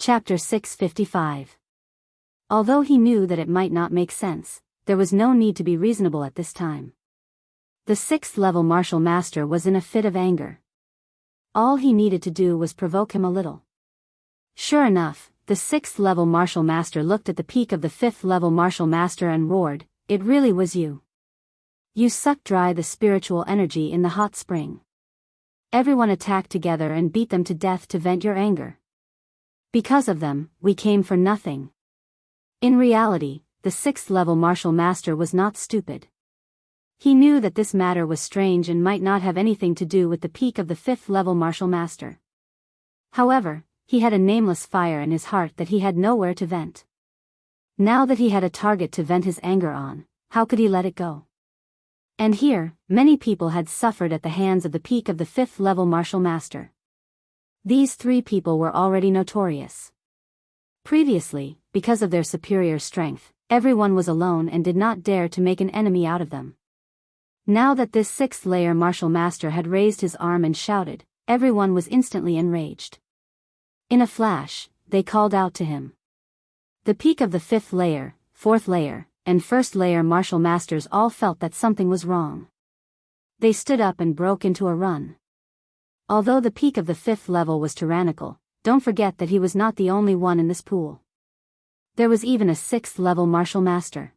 Chapter 655. Although he knew that it might not make sense, there was no need to be reasonable at this time. The 6th-level martial master was in a fit of anger. All he needed to do was provoke him a little. Sure enough, the 6th-level martial master looked at the peak of the 5th-level martial master and roared, "It really was you. You sucked dry the spiritual energy in the hot spring. Everyone attacked together and beat them to death to vent your anger. Because of them, we came for nothing." In reality, the 6th-level martial master was not stupid. He knew that this matter was strange and might not have anything to do with the peak of the 5th-level martial master. However, he had a nameless fire in his heart that he had nowhere to vent. Now that he had a target to vent his anger on, how could he let it go? And here, many people had suffered at the hands of the peak of the 5th-level martial master. These 3 people were already notorious. Previously, because of their superior strength, everyone was alone and did not dare to make an enemy out of them. Now that this 6th-layer martial master had raised his arm and shouted, everyone was instantly enraged. In a flash, they called out to him. The peak of the 5th layer, 4th layer, and 1st layer martial masters all felt that something was wrong. They stood up and broke into a run. Although the peak of the 5th level was tyrannical, don't forget that he was not the only one in this pool. There was even a 6th-level martial master.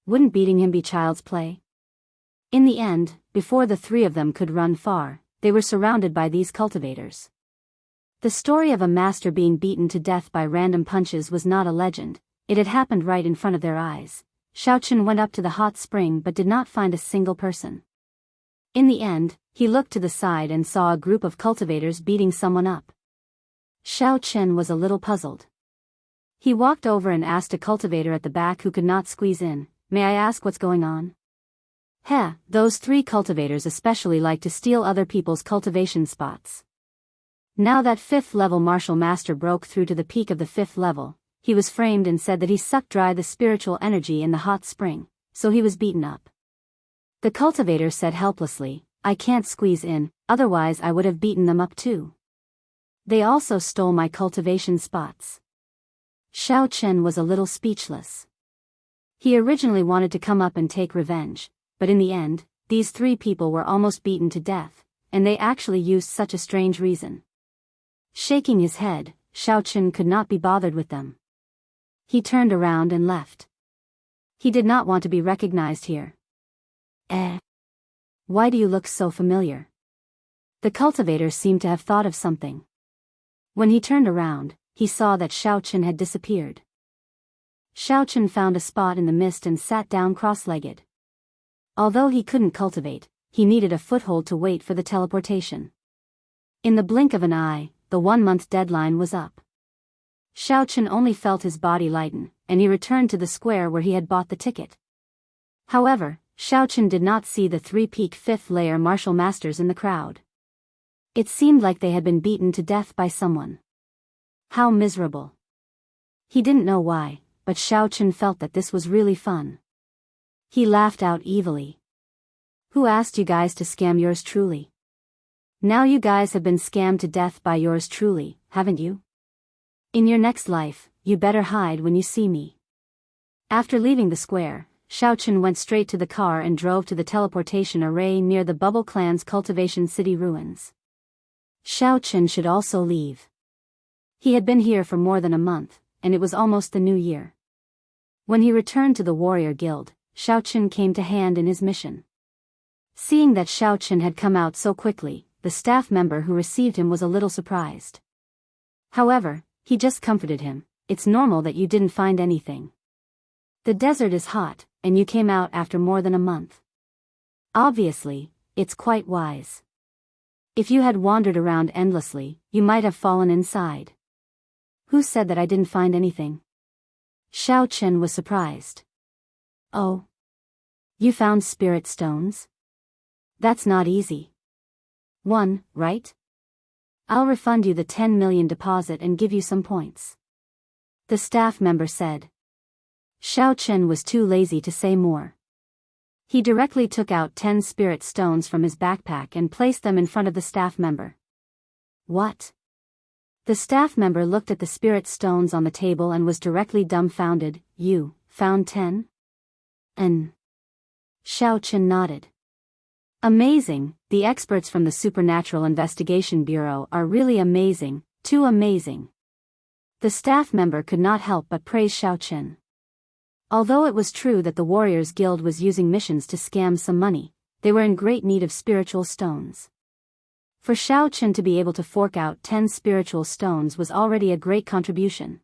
Wouldn't beating him be child's play? In the end, before the 3 of them could run far, they were surrounded by these cultivators. The story of a master being beaten to death by random punches was not a legend, it had happened right in front of their eyes. Xiaochen went up to the hot spring but did not find a single person. In the end, he looked to the side and saw a group of cultivators beating someone up. Xiaochen was a little puzzled. He walked over and asked a cultivator at the back who could not squeeze in, "May I ask what's going on?" Those 3 cultivators especially like to steal other people's cultivation spots. Now that 5th-level martial master broke through to the peak of the 5th level, he was framed and said that he sucked dry the spiritual energy in the hot spring, so he was beaten up. The cultivator said helplessly, "I can't squeeze in, otherwise I would have beaten them up too. They also stole my cultivation spots." Xiaochen was a little speechless. He originally wanted to come up and take revenge, but in the end, these 3 people were almost beaten to death, and they actually used such a strange reason. Shaking his head, Xiaochen could not be bothered with them. He turned around and left. He did not want to be recognized here. Why do you look so familiar?" The cultivator seemed to have thought of something. When he turned around, he saw that Xiaochen had disappeared. Xiaochen found a spot in the mist and sat down cross-legged. Although he couldn't cultivate, he needed a foothold to wait for the teleportation. In the blink of an eye, the 1-month deadline was up. Xiaochen only felt his body lighten, and he returned to the square where he had bought the ticket. However, Xiaochen did not see the 3 peak 5th-layer martial masters in the crowd. It seemed like they had been beaten to death by someone. How miserable. He didn't know why, but Xiaochen felt that this was really fun. He laughed out evilly. "Who asked you guys to scam yours truly? Now you guys have been scammed to death by yours truly, haven't you? In your next life, you better hide when you see me." After leaving the square, Xiaochen went straight to the car and drove to the teleportation array near the Bubble Clan's cultivation city ruins. Xiaochen should also leave. He had been here for more than a month, and it was almost the new year. When he returned to the warrior guild, Xiaochen came to hand in his mission. Seeing that Xiaochen had come out so quickly, the staff member who received him was a little surprised. However, he just comforted him, "It's normal that you didn't find anything. The desert is hot, and you came out after more than a month. Obviously, it's quite wise. If you had wandered around endlessly, you might have fallen inside." "Who said that I didn't find anything?" Xiaochen was surprised. "Oh. You found spirit stones? That's not easy. 1, right? I'll refund you the 10 million deposit and give you some points," the staff member said. Xiaochen was too lazy to say more. He directly took out 10 spirit stones from his backpack and placed them in front of the staff member. "What? The staff member looked at the spirit stones on the table and was directly dumbfounded. You found 10? And Xiao Chen nodded. Amazing, the experts from the Supernatural Investigation Bureau are really amazing, too amazing. The staff member could not help but praise Xiao Chen. Although it was true that the Warriors Guild was using missions to scam some money, they were in great need of spiritual stones. For Xiao Chen to be able to fork out 10 spiritual stones was already a great contribution.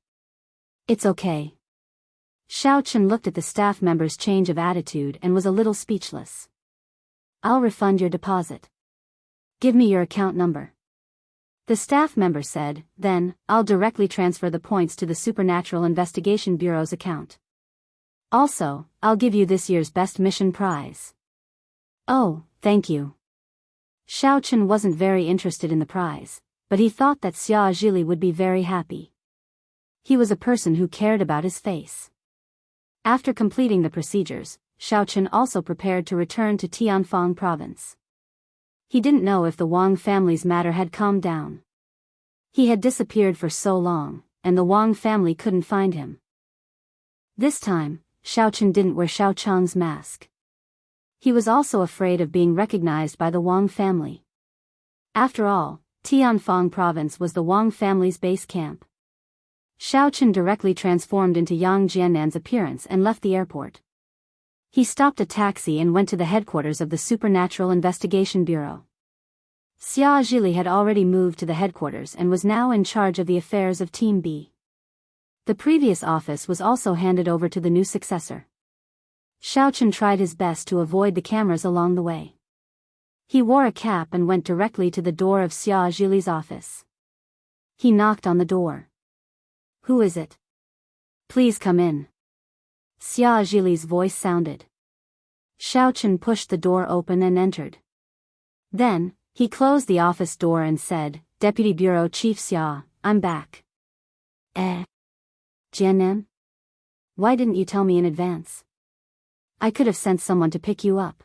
It's okay. Xiao Chen looked at the staff member's change of attitude and was a little speechless. I'll refund your deposit. Give me your account number. The staff member said, then, I'll directly transfer the points to the Supernatural Investigation Bureau's account. Also, I'll give you this year's best mission prize. Oh, thank you. Xiao Chen wasn't very interested in the prize, but he thought that Xia Zhili would be very happy. He was a person who cared about his face. After completing the procedures, Xiao Chen also prepared to return to Tianfang province. He didn't know if the Wang family's matter had calmed down. He had disappeared for so long, and the Wang family couldn't find him. This time, Xiao Chen didn't wear Xiao Chang's mask. He was also afraid of being recognized by the Wang family. After all, Tianfang province was the Wang family's base camp. Xiao Chen directly transformed into Yang Jiannan's appearance and left the airport. He stopped a taxi and went to the headquarters of the Supernatural Investigation Bureau. Xia Zhili had already moved to the headquarters and was now in charge of the affairs of Team B. The previous office was also handed over to the new successor. Xiao Chen tried his best to avoid the cameras along the way. He wore a cap and went directly to the door of Xia Zhili's office. He knocked on the door. Who is it? Please come in. Xia Zhili's voice sounded. Xiao Chen pushed the door open and entered. Then, he closed the office door and said, Deputy Bureau Chief Xia, I'm back. Jiannan? Why didn't you tell me in advance? I could have sent someone to pick you up.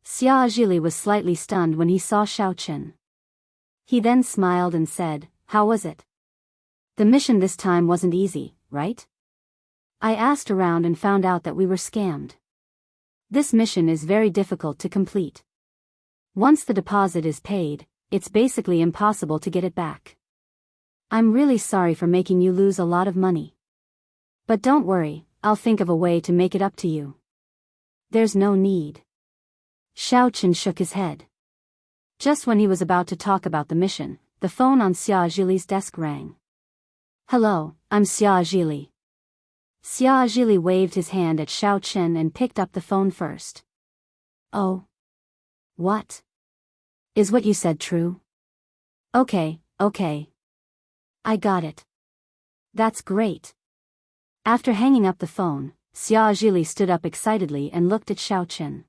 Xia Zhili was slightly stunned when he saw Xiao Chen. He then smiled and said, how was it? The mission this time wasn't easy, right? I asked around and found out that we were scammed. This mission is very difficult to complete. Once the deposit is paid, it's basically impossible to get it back. I'm really sorry for making you lose a lot of money. But don't worry, I'll think of a way to make it up to you. There's no need. Xiao Chen shook his head. Just when he was about to talk about the mission, the phone on Xia Zhili's desk rang. Hello, I'm Xia Zhili. Xia Zhili waved his hand at Xiao Chen and picked up the phone first. Oh. What? Is what you said true? Okay. I got it. That's great. After hanging up the phone, Xia Zhili stood up excitedly and looked at Xiao Chen.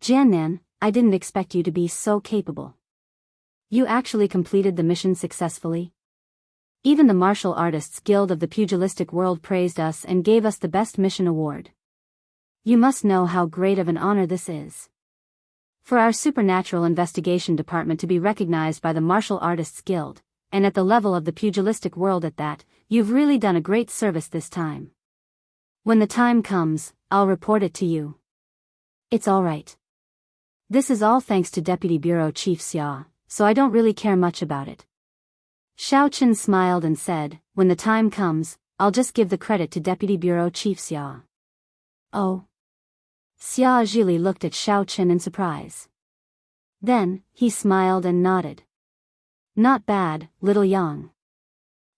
Jiannan, I didn't expect you to be so capable. You actually completed the mission successfully? Even the Martial Artists Guild of the Pugilistic World praised us and gave us the Best Mission Award. You must know how great of an honor this is. For our Supernatural Investigation Department to be recognized by the Martial Artists Guild, and at the level of the pugilistic world at that, you've really done a great service this time. When the time comes, I'll report it to you. It's all right. This is all thanks to Deputy Bureau Chief Xia, so I don't really care much about it. Xiao Chen smiled and said, when the time comes, I'll just give the credit to Deputy Bureau Chief Xia. Oh. Xia Zhili looked at Xiao Chen in surprise. Then, he smiled and nodded. Not bad, little Yang.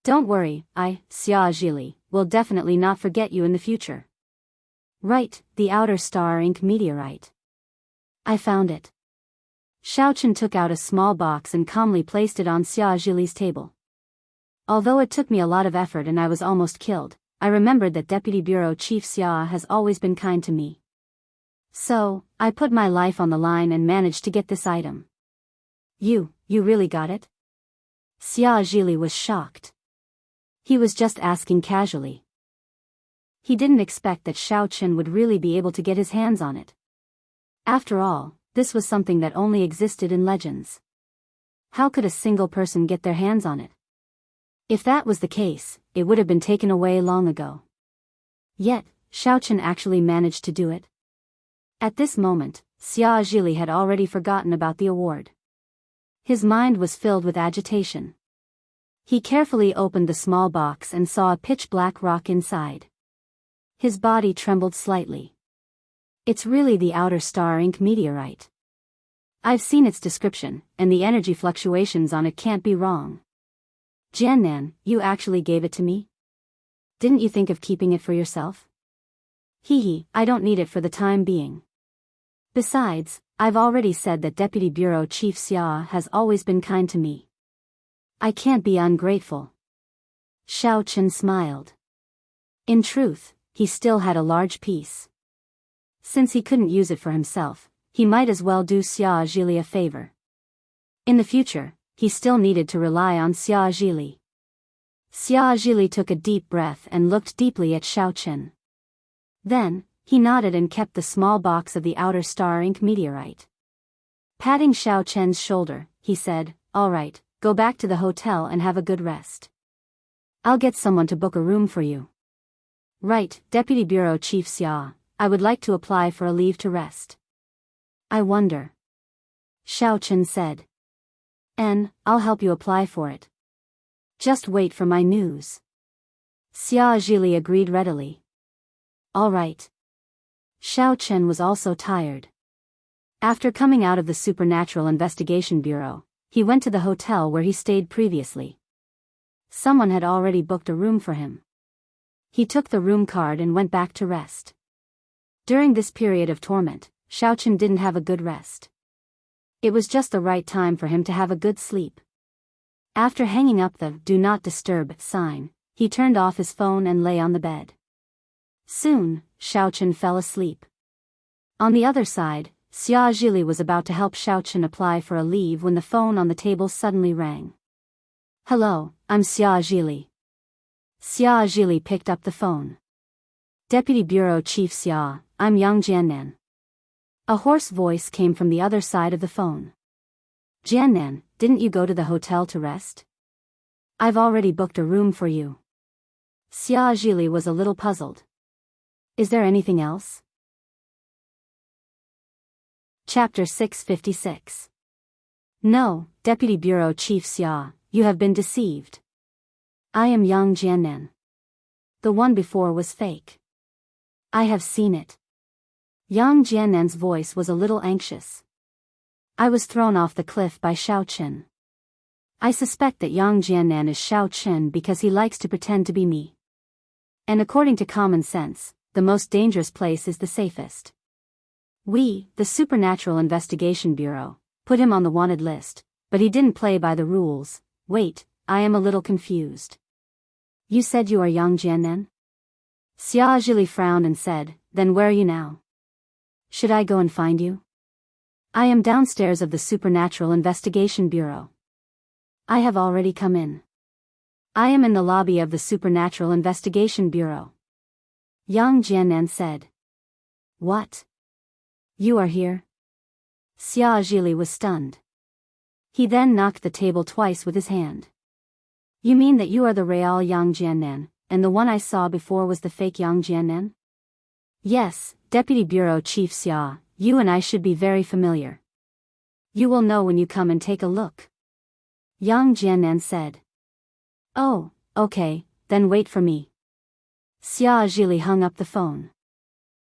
Don't worry, Xia Zhili, will definitely not forget you in the future. Right, the Outer Star Ink meteorite. I found it. Xiao Chen took out a small box and calmly placed it on Xia Zhili's table. Although it took me a lot of effort and I was almost killed, I remembered that Deputy Bureau Chief Xia has always been kind to me. So, I put my life on the line and managed to get this item. You really got it? Xia Zhili was shocked. He was just asking casually. He didn't expect that Xiao Chen would really be able to get his hands on it. After all, this was something that only existed in legends. How could a single person get their hands on it? If that was the case, it would have been taken away long ago. Yet, Xiaochen actually managed to do it. At this moment, Xia Zhili had already forgotten about the award. His mind was filled with agitation. He carefully opened the small box and saw a pitch-black rock inside. His body trembled slightly. It's really the outer star ink meteorite. I've seen its description, and the energy fluctuations on it can't be wrong. Jiannan, you actually gave it to me? Didn't you think of keeping it for yourself? Hee, I don't need it for the time being. Besides, I've already said that Deputy Bureau Chief Xia has always been kind to me. I can't be ungrateful. Xiaochen smiled. In truth, he still had a large piece. Since he couldn't use it for himself, he might as well do Xia Zhili a favor. In the future, he still needed to rely on Xia Zhili. Xia Zhili took a deep breath and looked deeply at Xiaochen. Then, he nodded and kept the small box of the outer star ink meteorite. Patting Xiaochen's shoulder, he said, "All right, go back to the hotel and have a good rest. I'll get someone to book a room for you." "Right, Deputy Bureau Chief Xia, I would like to apply for a leave to rest." "I wonder." Xiaochen said. "I'll help you apply for it. Just wait for my news." Xia Zhili agreed readily. "All right." Xiaochen was also tired. After coming out of the Supernatural Investigation Bureau, he went to the hotel where he stayed previously. Someone had already booked a room for him. He took the room card and went back to rest. During this period of torment, Xiaochen didn't have a good rest. It was just the right time for him to have a good sleep. After hanging up the "Do Not Disturb" sign, he turned off his phone and lay on the bed. Soon, Xiaochen fell asleep. On the other side, Xia Zhili was about to help Xiaochen apply for a leave when the phone on the table suddenly rang. "Hello, I'm Xia Zhili." Xia Zhili picked up the phone. "Deputy Bureau Chief Xia, I'm Yang Jiannan." A hoarse voice came from the other side of the phone. "Jiannan, didn't you go to the hotel to rest? I've already booked a room for you." Xia Zhili was a little puzzled. "Is there anything else?" Chapter 656. "No, Deputy Bureau Chief Xia, you have been deceived. I am Yang Jiannan. The one before was fake. I have seen it." Yang Jiannan's voice was a little anxious. "I was thrown off the cliff by Xiaochen. I suspect that Yang Jiannan is Xiaochen because he likes to pretend to be me. And according to common sense, the most dangerous place is the safest. We, the Supernatural Investigation Bureau, put him on the wanted list, but he didn't play by the rules. Wait, I am a little confused. You said you are Yang Jiannan?" Xia Zhili frowned and said, "Then where are you now? Should I go and find you?" "I am downstairs of the Supernatural Investigation Bureau. I have already come in. I am in the lobby of the Supernatural Investigation Bureau." Yang Jiannan said. "What? You are here?" Xia Zhili was stunned. He then knocked the table twice with his hand. "You mean that you are the real Yang Jiannan, and the one I saw before was the fake Yang Jiannan?" "Yes, Deputy Bureau Chief Xia, you and I should be very familiar. You will know when you come and take a look." Yang Jiannan said. "Oh, okay, then wait for me." Xia Zhili hung up the phone.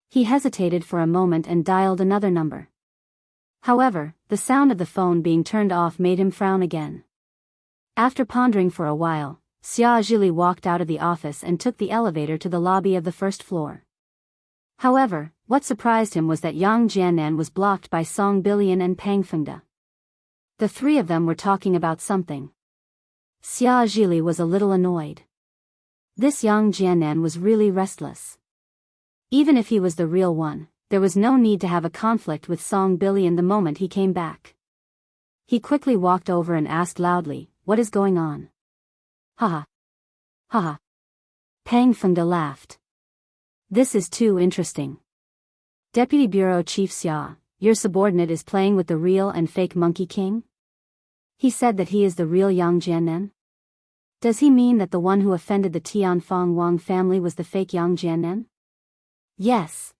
He hesitated for a moment and dialed another number. However, the sound of the phone being turned off made him frown again. After pondering for a while, Xia Zhili walked out of the office and took the elevator to the lobby of the first floor. However, what surprised him was that Yang Jiannan was blocked by Song Bilian and Pang Fengde. The three of them were talking about something. Xia Zhili was a little annoyed. This Yang Jiannan was really restless. Even if he was the real one, there was no need to have a conflict with Song Bilian the moment he came back. He quickly walked over and asked loudly, "What is going on?" "Haha. Haha." Pang Fengde laughed. "This is too interesting. Deputy Bureau Chief Xia, your subordinate is playing with the real and fake Monkey King? He said that he is the real Yang Jiannan?" Does he mean that the one who offended the Tianfang Wang family was the fake Yang Jiannan? Yes.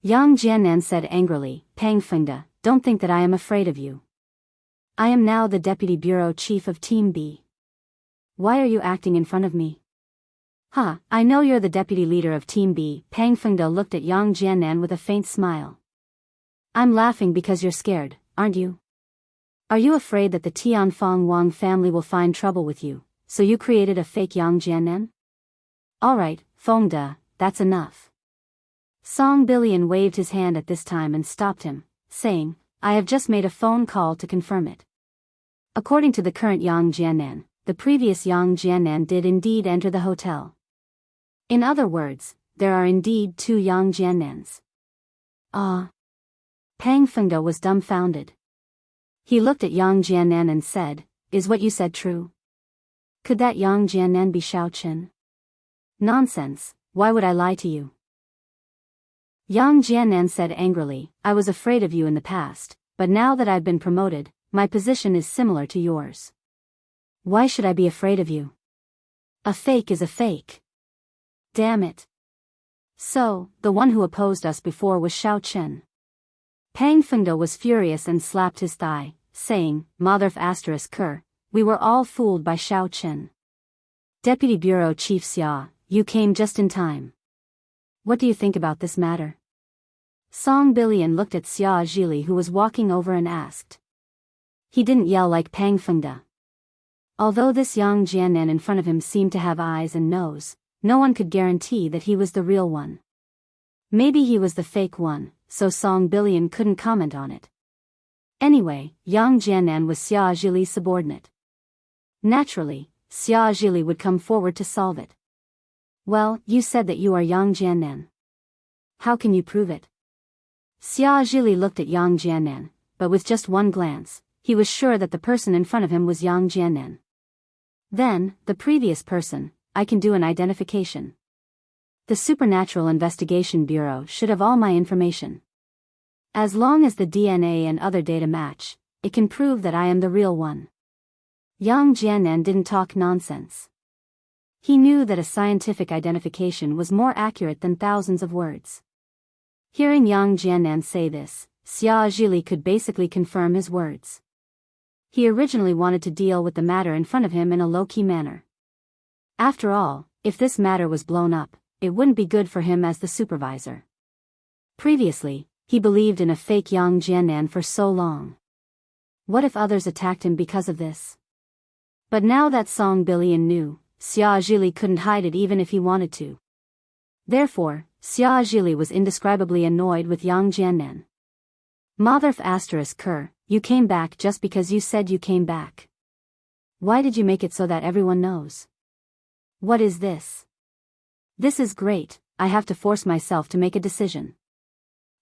Yang Jiannan said angrily, Pang Fengde, don't think that I am afraid of you. I am now the Deputy Bureau Chief of Team B. Why are you acting in front of me? I know you're the deputy leader of Team B. Pang Fengde looked at Yang Jiannan with a faint smile. I'm laughing because you're scared, aren't you? Are you afraid that the Tianfang Wang family will find trouble with you, so you created a fake Yang Jiannan? Alright, Fengde, that's enough. Song Billion waved his hand at this time and stopped him, saying, I have just made a phone call to confirm it. According to the current Yang Jiannan, the previous Yang Jiannan did indeed enter the hotel. In other words, there are indeed 2 Yang Jiannans. Pang Fengde was dumbfounded. He looked at Yang Jiannan and said, Is what you said true? Could that Yang Jiannan be Xiao Chen? Nonsense, why would I lie to you? Yang Jiannan said angrily, I was afraid of you in the past, but now that I've been promoted, my position is similar to yours. Why should I be afraid of you? A fake is a fake. Damn it. So, the one who opposed us before was Xiao Chen. Pang Fengde was furious and slapped his thigh, saying, Mother ***, we were all fooled by Xiao Chen. Deputy Bureau Chief Xia, you came just in time. What do you think about this matter? Song Billion looked at Xia Zhili who was walking over and asked. He didn't yell like Pang Fengde. Although this Yang Jiannan in front of him seemed to have eyes and nose, no one could guarantee that he was the real one. Maybe he was the fake one, so Song Billion couldn't comment on it. Anyway, Yang Jiannan was Xia Zhili's subordinate. Naturally, Xia Zhili would come forward to solve it. Well, you said that you are Yang Jiannan. How can you prove it? Xia Zhili looked at Yang Jiannan, but with just one glance, he was sure that the person in front of him was Yang Jiannan. Then, the previous person, I can do an identification. The Supernatural Investigation Bureau should have all my information. As long as the DNA and other data match, it can prove that I am the real one. Yang Jiannan didn't talk nonsense. He knew that a scientific identification was more accurate than thousands of words. Hearing Yang Jiannan say this, Xia Zhili could basically confirm his words. He originally wanted to deal with the matter in front of him in a low-key manner. After all, if this matter was blown up, it wouldn't be good for him as the supervisor. Previously, he believed in a fake Yang Jiannan for so long. What if others attacked him because of this? But now that Song Billion knew, Xia Zhili couldn't hide it even if he wanted to. Therefore, Xia Zhili was indescribably annoyed with Yang Jiannan. Mother ***, you came back just because you said you came back. Why did you make it so that everyone knows? What is this? This is great, I have to force myself to make a decision.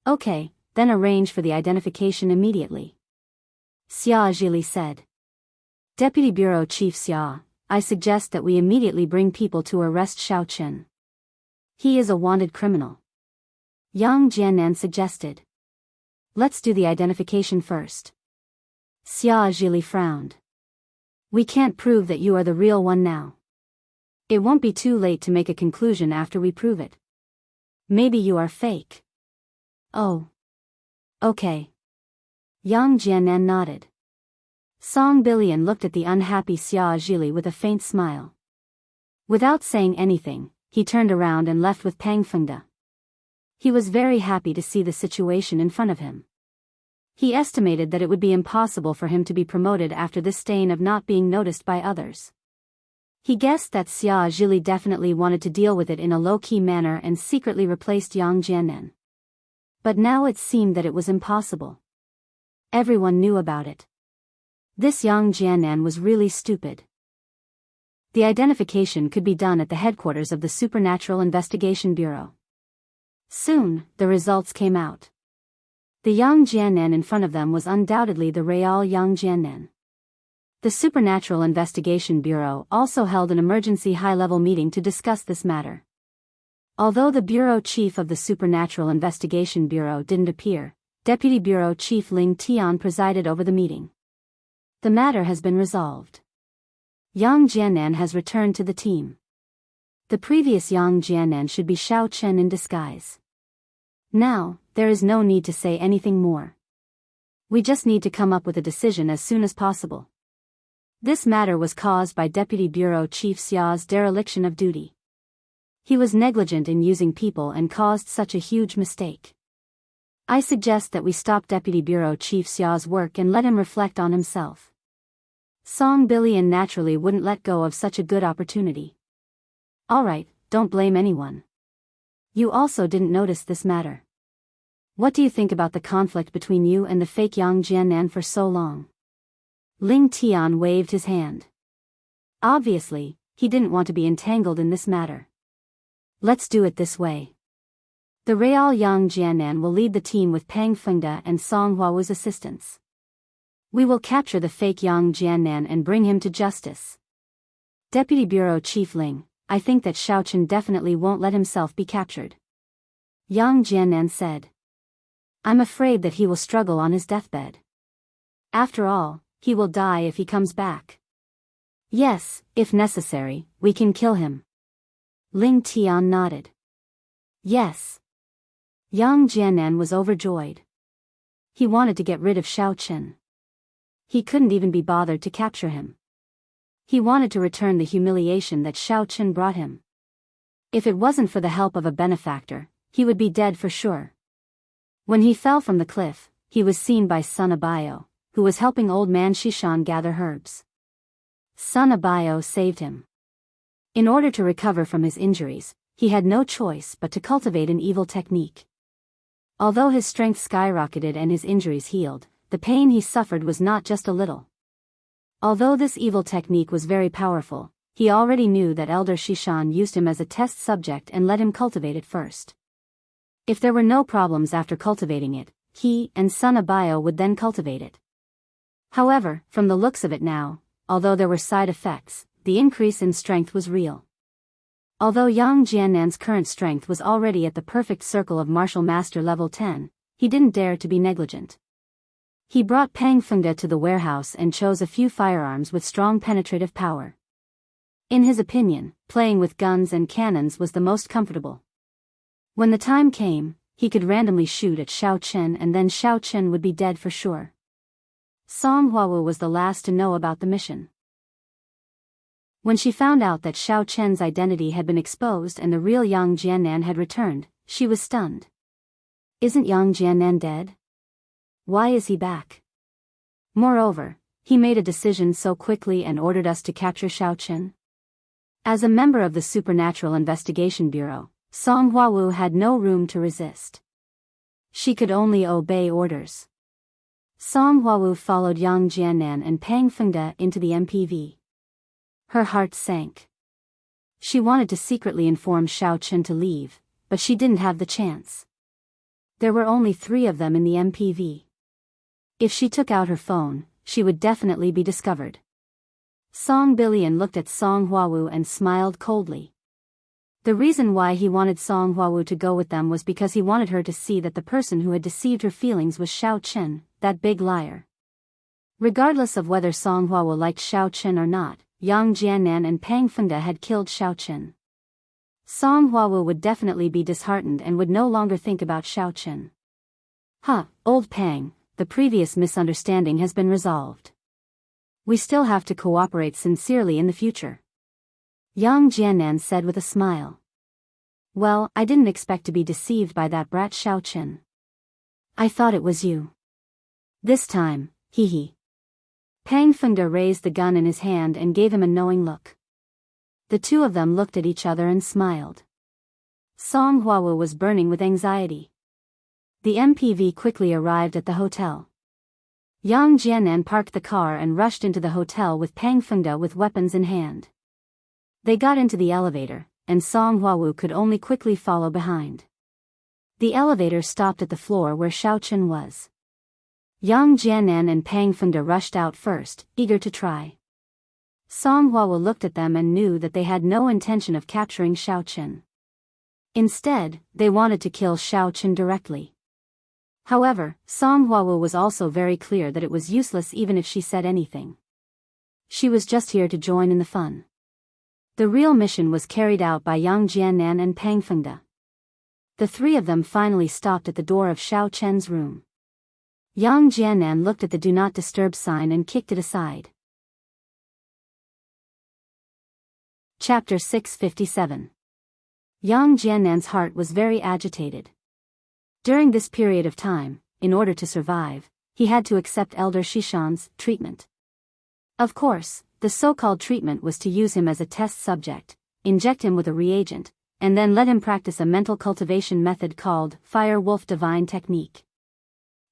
Okay, then arrange for the identification immediately. Xia Zhili said. Deputy Bureau Chief Xia, I suggest that we immediately bring people to arrest Xiao Chen. He is a wanted criminal. Yang Jiannan suggested. Let's do the identification first. Xia Zhili frowned. We can't prove that you are the real one now. It won't be too late to make a conclusion after we prove it. Maybe you are fake. Oh. Okay. Yang Jiannan nodded. Song Billion looked at the unhappy Xia Zhili with a faint smile. Without saying anything, he turned around and left with Pang Fengde. He was very happy to see the situation in front of him. He estimated that it would be impossible for him to be promoted after this stain of not being noticed by others. He guessed that Xia Zhili definitely wanted to deal with it in a low-key manner and secretly replaced Yang Jiannan. But now it seemed that it was impossible. Everyone knew about it. This Yang Jiannan was really stupid. The identification could be done at the headquarters of the Supernatural Investigation Bureau. Soon, the results came out. The Yang Jiannan in front of them was undoubtedly the real Yang Jiannan. The Supernatural Investigation Bureau also held an emergency high-level meeting to discuss this matter. Although the bureau chief of the Supernatural Investigation Bureau didn't appear, Deputy Bureau Chief Ling Tian presided over the meeting. The matter has been resolved. Yang Jiannan has returned to the team. The previous Yang Jiannan should be Xiao Chen in disguise. Now, there is no need to say anything more. We just need to come up with a decision as soon as possible. This matter was caused by Deputy Bureau Chief Xia's dereliction of duty. He was negligent in using people and caused such a huge mistake. I suggest that we stop Deputy Bureau Chief Xia's work and let him reflect on himself. Song Billion naturally wouldn't let go of such a good opportunity. Alright, don't blame anyone. You also didn't notice this matter. What do you think about the conflict between you and the fake Yang Jiannan for so long? Ling Tian waved his hand. Obviously, he didn't want to be entangled in this matter. Let's do it this way. The real Yang Jiannan will lead the team with Pang Fengde and Song Huawu's assistance. We will capture the fake Yang Jiannan and bring him to justice. Deputy Bureau Chief Ling, I think that Xiao Chen definitely won't let himself be captured. Yang Jiannan said. I'm afraid that he will struggle on his deathbed. After all, he will die if he comes back. Yes, if necessary, we can kill him. Ling Tian nodded. Yes. Yang Jiannan was overjoyed. He wanted to get rid of Xiao Chen. He couldn't even be bothered to capture him. He wanted to return the humiliation that Xiao Chen brought him. If it wasn't for the help of a benefactor, he would be dead for sure. When he fell from the cliff, he was seen by Sun Abayo, who was helping old man Shishan gather herbs. Sun Abayo saved him. In order to recover from his injuries, he had no choice but to cultivate an evil technique. Although his strength skyrocketed and his injuries healed, the pain he suffered was not just a little. Although this evil technique was very powerful, he already knew that Elder Shishan used him as a test subject and let him cultivate it first. If there were no problems after cultivating it, he and Sun Abayo would then cultivate it. However, from the looks of it now, although there were side effects, the increase in strength was real. Although Yang Jiannan's current strength was already at the perfect circle of Martial Master level 10, he didn't dare to be negligent. He brought Pang Fengde to the warehouse and chose a few firearms with strong penetrative power. In his opinion, playing with guns and cannons was the most comfortable. When the time came, he could randomly shoot at Xiao Chen and then Xiao Chen would be dead for sure. Song Huawu was the last to know about the mission. When she found out that Xiao Chen's identity had been exposed and the real Yang Jiannan had returned, she was stunned. Isn't Yang Jiannan dead? Why is he back? Moreover, he made a decision so quickly and ordered us to capture Xiao Chen. As a member of the Supernatural Investigation Bureau, Song Huawu had no room to resist. She could only obey orders. Song Huawu followed Yang Jiannan and Pang Fengde into the MPV. Her heart sank. She wanted to secretly inform Xiao Chen to leave, but she didn't have the chance. There were only 3 of them in the MPV. If she took out her phone, she would definitely be discovered. Song Billion looked at Song Huawu and smiled coldly. The reason why he wanted Song Huawu to go with them was because he wanted her to see that the person who had deceived her feelings was Xiao Chen, that big liar. Regardless of whether Song Huawu liked Xiao Chen or not, Yang Jiannan and Pang Fengde had killed Xiao Chen. Song Huawu would definitely be disheartened and would no longer think about Xiao Chen. Old Pang, the previous misunderstanding has been resolved. We still have to cooperate sincerely in the future. Yang Jiannan said with a smile. Well, I didn't expect to be deceived by that brat Xiao Chen. I thought it was you. This time, hee. Pang Fengde raised the gun in his hand and gave him a knowing look. The two of them looked at each other and smiled. Song Huawu was burning with anxiety. The MPV quickly arrived at the hotel. Yang Jiannan parked the car and rushed into the hotel with Pang Fengde with weapons in hand. They got into the elevator, and Song Huawu could only quickly follow behind. The elevator stopped at the floor where Xiao Chen was. Yang Jiannan and Pang Fengde rushed out first, eager to try. Song Huawu looked at them and knew that they had no intention of capturing Xiao Chen. Instead, they wanted to kill Xiao Chen directly. However, Song Huawu was also very clear that it was useless even if she said anything. She was just here to join in the fun. The real mission was carried out by Yang Jiannan and Pang Fengde. The three of them finally stopped at the door of Xiao Chen's room. Yang Jiannan looked at the Do Not Disturb sign and kicked it aside. Chapter 657. Yang Jiannan's heart was very agitated. During this period of time, in order to survive, he had to accept Elder Shishan's treatment. Of course, the so-called treatment was to use him as a test subject, inject him with a reagent, and then let him practice a mental cultivation method called Fire Wolf Divine Technique.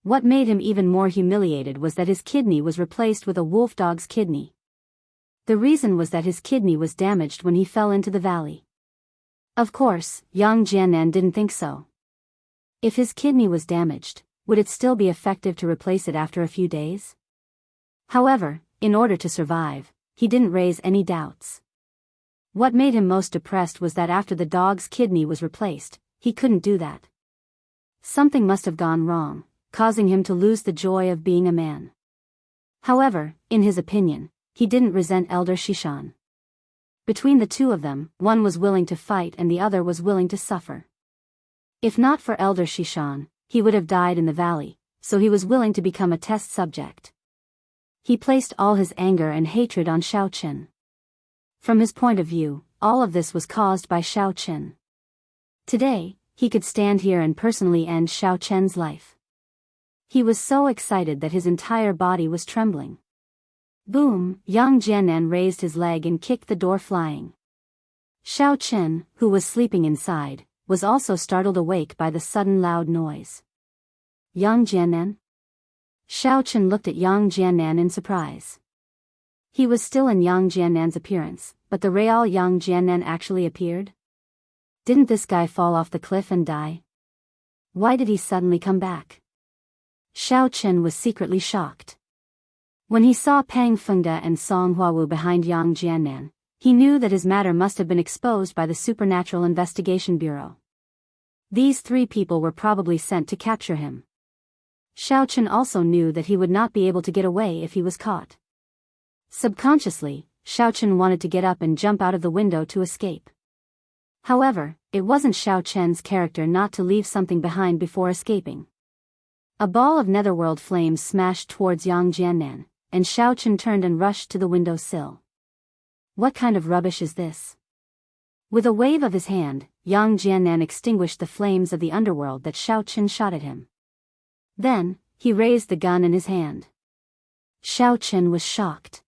What made him even more humiliated was that his kidney was replaced with a wolf dog's kidney. The reason was that his kidney was damaged when he fell into the valley. Of course, Yang Jiannan didn't think so. If his kidney was damaged, would it still be effective to replace it after a few days? However, in order to survive, he didn't raise any doubts. What made him most depressed was that after the dog's kidney was replaced, he couldn't do that. Something must have gone wrong, causing him to lose the joy of being a man. However, in his opinion, he didn't resent Elder Shishan. Between the two of them, one was willing to fight and the other was willing to suffer. If not for Elder Shishan, he would have died in the valley, so he was willing to become a test subject. He placed all his anger and hatred on Xiao Chen. From his point of view, all of this was caused by Xiao Chen. Today, he could stand here and personally end Xiao Chen's life. He was so excited that his entire body was trembling. Boom! Yang Jiannan raised his leg and kicked the door flying. Xiao Chen, who was sleeping inside, was also startled awake by the sudden loud noise. Yang Jiannan? Xiao Chen looked at Yang Jiannan in surprise. He was still in Yang Jiannan's appearance, but the real Yang Jiannan actually appeared? Didn't this guy fall off the cliff and die? Why did he suddenly come back? Xiao Chen was secretly shocked. When he saw Pang Fengde and Song Huawu behind Yang Jiannan, he knew that his matter must have been exposed by the Supernatural Investigation Bureau. These three people were probably sent to capture him. Xiao Chen also knew that he would not be able to get away if he was caught. Subconsciously, Xiao Chen wanted to get up and jump out of the window to escape. However, it wasn't Xiao Chen's character not to leave something behind before escaping. A ball of netherworld flames smashed towards Yang Jiannan, and Xiao Chen turned and rushed to the window sill. What kind of rubbish is this? With a wave of his hand, Yang Jiannan extinguished the flames of the underworld that Xiao Chen shot at him. Then, he raised the gun in his hand. Xiao Chen was shocked.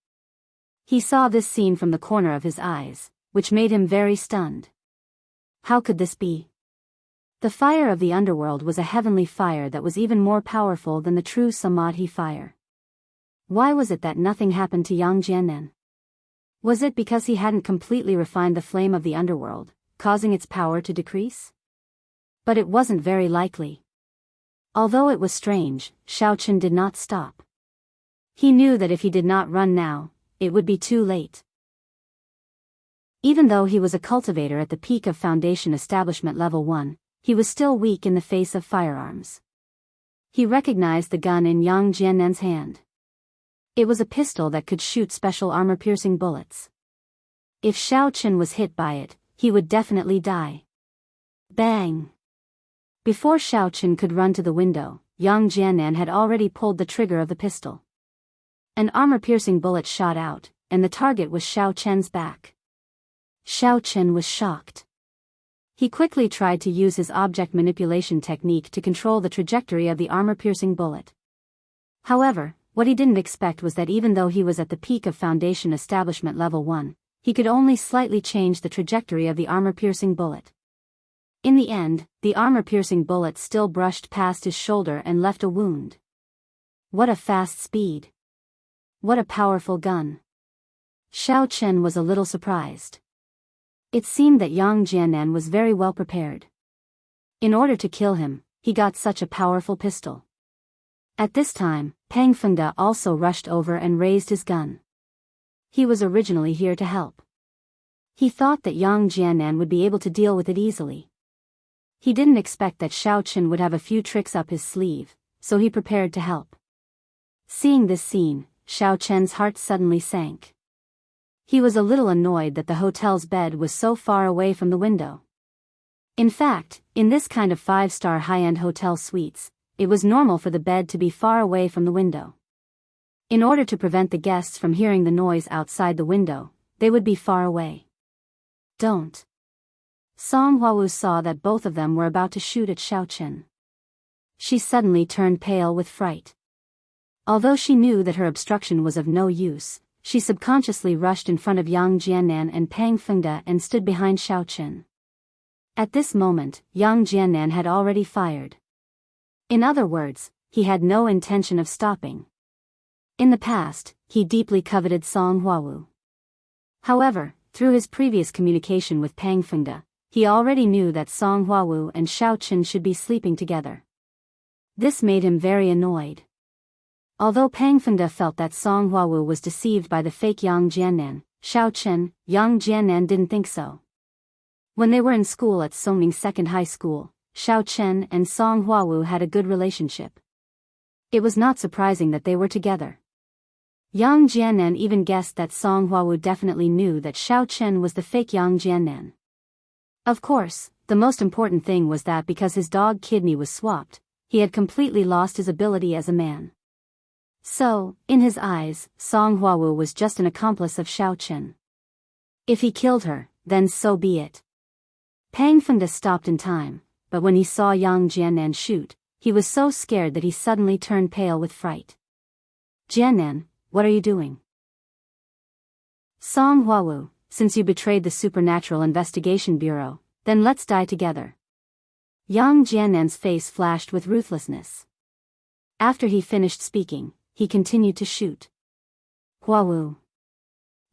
He saw this scene from the corner of his eyes, which made him very stunned. How could this be? The fire of the underworld was a heavenly fire that was even more powerful than the true Samadhi fire. Why was it that nothing happened to Yang Jiannan? Was it because he hadn't completely refined the flame of the underworld, causing its power to decrease? But it wasn't very likely. Although it was strange, Xiao Chen did not stop. He knew that if he did not run now, it would be too late. Even though he was a cultivator at the peak of Foundation Establishment Level 1, he was still weak in the face of firearms. He recognized the gun in Yang Jiannan's hand. It was a pistol that could shoot special armor-piercing bullets. If Xiao Chen was hit by it, he would definitely die. Bang! Before Xiao Chen could run to the window, Yang Jiannan had already pulled the trigger of the pistol. An armor-piercing bullet shot out, and the target was Xiao Chen's back. Xiao Chen was shocked. He quickly tried to use his object manipulation technique to control the trajectory of the armor-piercing bullet. However, what he didn't expect was that even though he was at the peak of Foundation Establishment Level 1, he could only slightly change the trajectory of the armor-piercing bullet. In the end, the armor-piercing bullet still brushed past his shoulder and left a wound. What a fast speed! What a powerful gun! Xiao Chen was a little surprised. It seemed that Yang Jiannan was very well prepared. In order to kill him, he got such a powerful pistol. At this time, Pang Fengde also rushed over and raised his gun. He was originally here to help. He thought that Yang Jiannan would be able to deal with it easily. He didn't expect that Xiao Chen would have a few tricks up his sleeve, so he prepared to help. Seeing this scene, Xiao Chen's heart suddenly sank. He was a little annoyed that the hotel's bed was so far away from the window. In fact, in this kind of 5-star high-end hotel suites, it was normal for the bed to be far away from the window. In order to prevent the guests from hearing the noise outside the window, they would be far away. Don't. Song Hwawu saw that both of them were about to shoot at Xiaochen. She suddenly turned pale with fright. Although she knew that her obstruction was of no use, she subconsciously rushed in front of Yang Jiannan and Pang Fengde and stood behind Xiaochen. At this moment, Yang Jiannan had already fired. In other words, he had no intention of stopping. In the past, he deeply coveted Song Hwawu. However, through his previous communication with Pang Fengde, he already knew that Song Hwawu and Xiaochen should be sleeping together. This made him very annoyed. Although Pang Fengde felt that Song Hwawu was deceived by the fake Yang Jiannan, Yang Jiannan didn't think so. When they were in school at Songning Second High School, Xiaochen and Song Hwawu had a good relationship. It was not surprising that they were together. Yang Jiannan even guessed that Song Hwawu definitely knew that Xiaochen was the fake Yang Jiannan. Of course, the most important thing was that because his dog kidney was swapped, he had completely lost his ability as a man. So, in his eyes, Song Hwawu was just an accomplice of Xiaochen. If he killed her, then so be it. Pang Fengde stopped in time, but when he saw Yang Jiannan shoot, he was so scared that he suddenly turned pale with fright. Jiannan, what are you doing? Song Hwawu, since you betrayed the Supernatural Investigation Bureau, then let's die together. Yang Jiannan's face flashed with ruthlessness. After he finished speaking, he continued to shoot. Hwawu.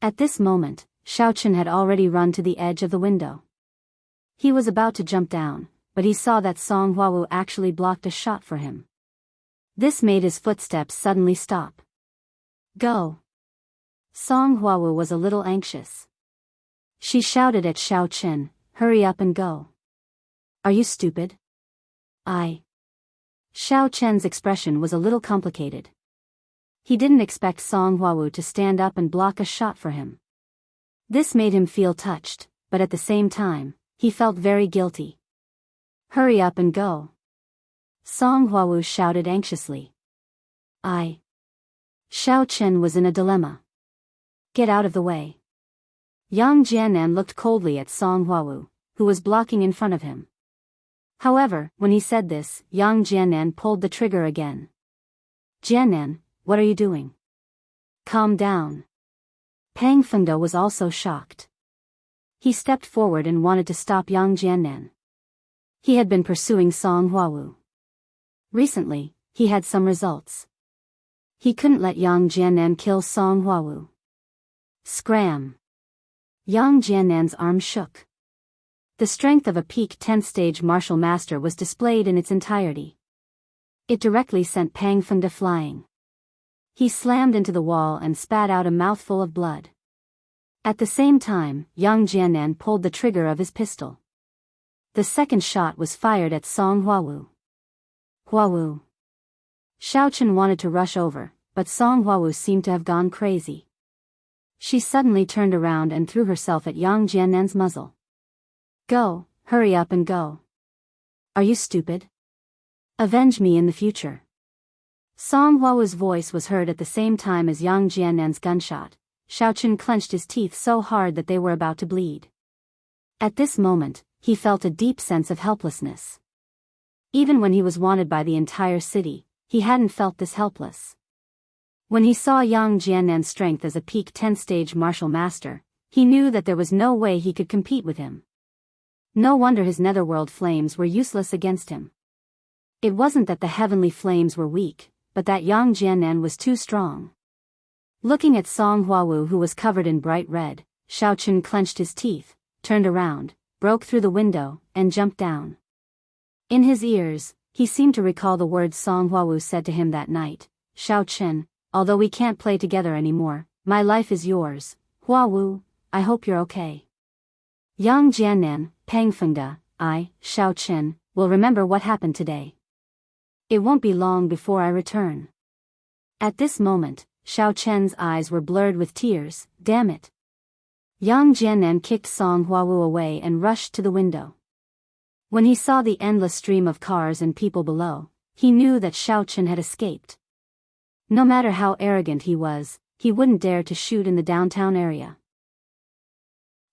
At this moment, Xiaochen had already run to the edge of the window. He was about to jump down, but he saw that Song Hwawu actually blocked a shot for him. This made his footsteps suddenly stop. Go. Song Hwawu was a little anxious. She shouted at Xiaochen, hurry up and go. Are you stupid? Xiaochen's expression was a little complicated. He didn't expect Song Hwawu to stand up and block a shot for him. This made him feel touched, but at the same time, he felt very guilty. Hurry up and go. Song Hwawu shouted anxiously. Xiaochen was in a dilemma. Get out of the way. Yang Jiannan looked coldly at Song Hwawu, who was blocking in front of him. However, when he said this, Yang Jiannan pulled the trigger again. Jiannan, what are you doing? Calm down. Pang Fengde was also shocked. He stepped forward and wanted to stop Yang Jiannan. He had been pursuing Song Hwawu. Recently, he had some results. He couldn't let Yang Jiannan kill Song Hwawu. Scram! Yang Jiannan's arm shook. The strength of a peak 10th stage martial master was displayed in its entirety. It directly sent Pang Fengde flying. He slammed into the wall and spat out a mouthful of blood. At the same time, Yang Jiannan pulled the trigger of his pistol. The second shot was fired at Song Hwawu. Hwawu. Xiaochen wanted to rush over, but Song Hwawu seemed to have gone crazy. She suddenly turned around and threw herself at Yang Jiannan's muzzle. Go, hurry up and go. Are you stupid? Avenge me in the future. Song Hwawu's voice was heard at the same time as Yang Jiannan's gunshot. Xiaochen clenched his teeth so hard that they were about to bleed. At this moment, he felt a deep sense of helplessness. Even when he was wanted by the entire city, he hadn't felt this helpless. When he saw Yang Jiannan's strength as a peak 10th stage martial master, he knew that there was no way he could compete with him. No wonder his netherworld flames were useless against him. It wasn't that the heavenly flames were weak, but that Yang Jiannan was too strong. Looking at Song Hwawu, who was covered in bright red, Xiaochen clenched his teeth, turned around, broke through the window, and jumped down. In his ears, he seemed to recall the words Song Hwawu said to him that night. Xiaochen, although we can't play together anymore, my life is yours. Hwawu, I hope you're okay. Yang Jiannan, Pang Fengde, Xiaochen, will remember what happened today. It won't be long before I return. At this moment, Xiaochen's eyes were blurred with tears. Damn it. Yang Jiannan kicked Song Huawu away and rushed to the window. When he saw the endless stream of cars and people below, he knew that Xiao Chen had escaped. No matter how arrogant he was, he wouldn't dare to shoot in the downtown area.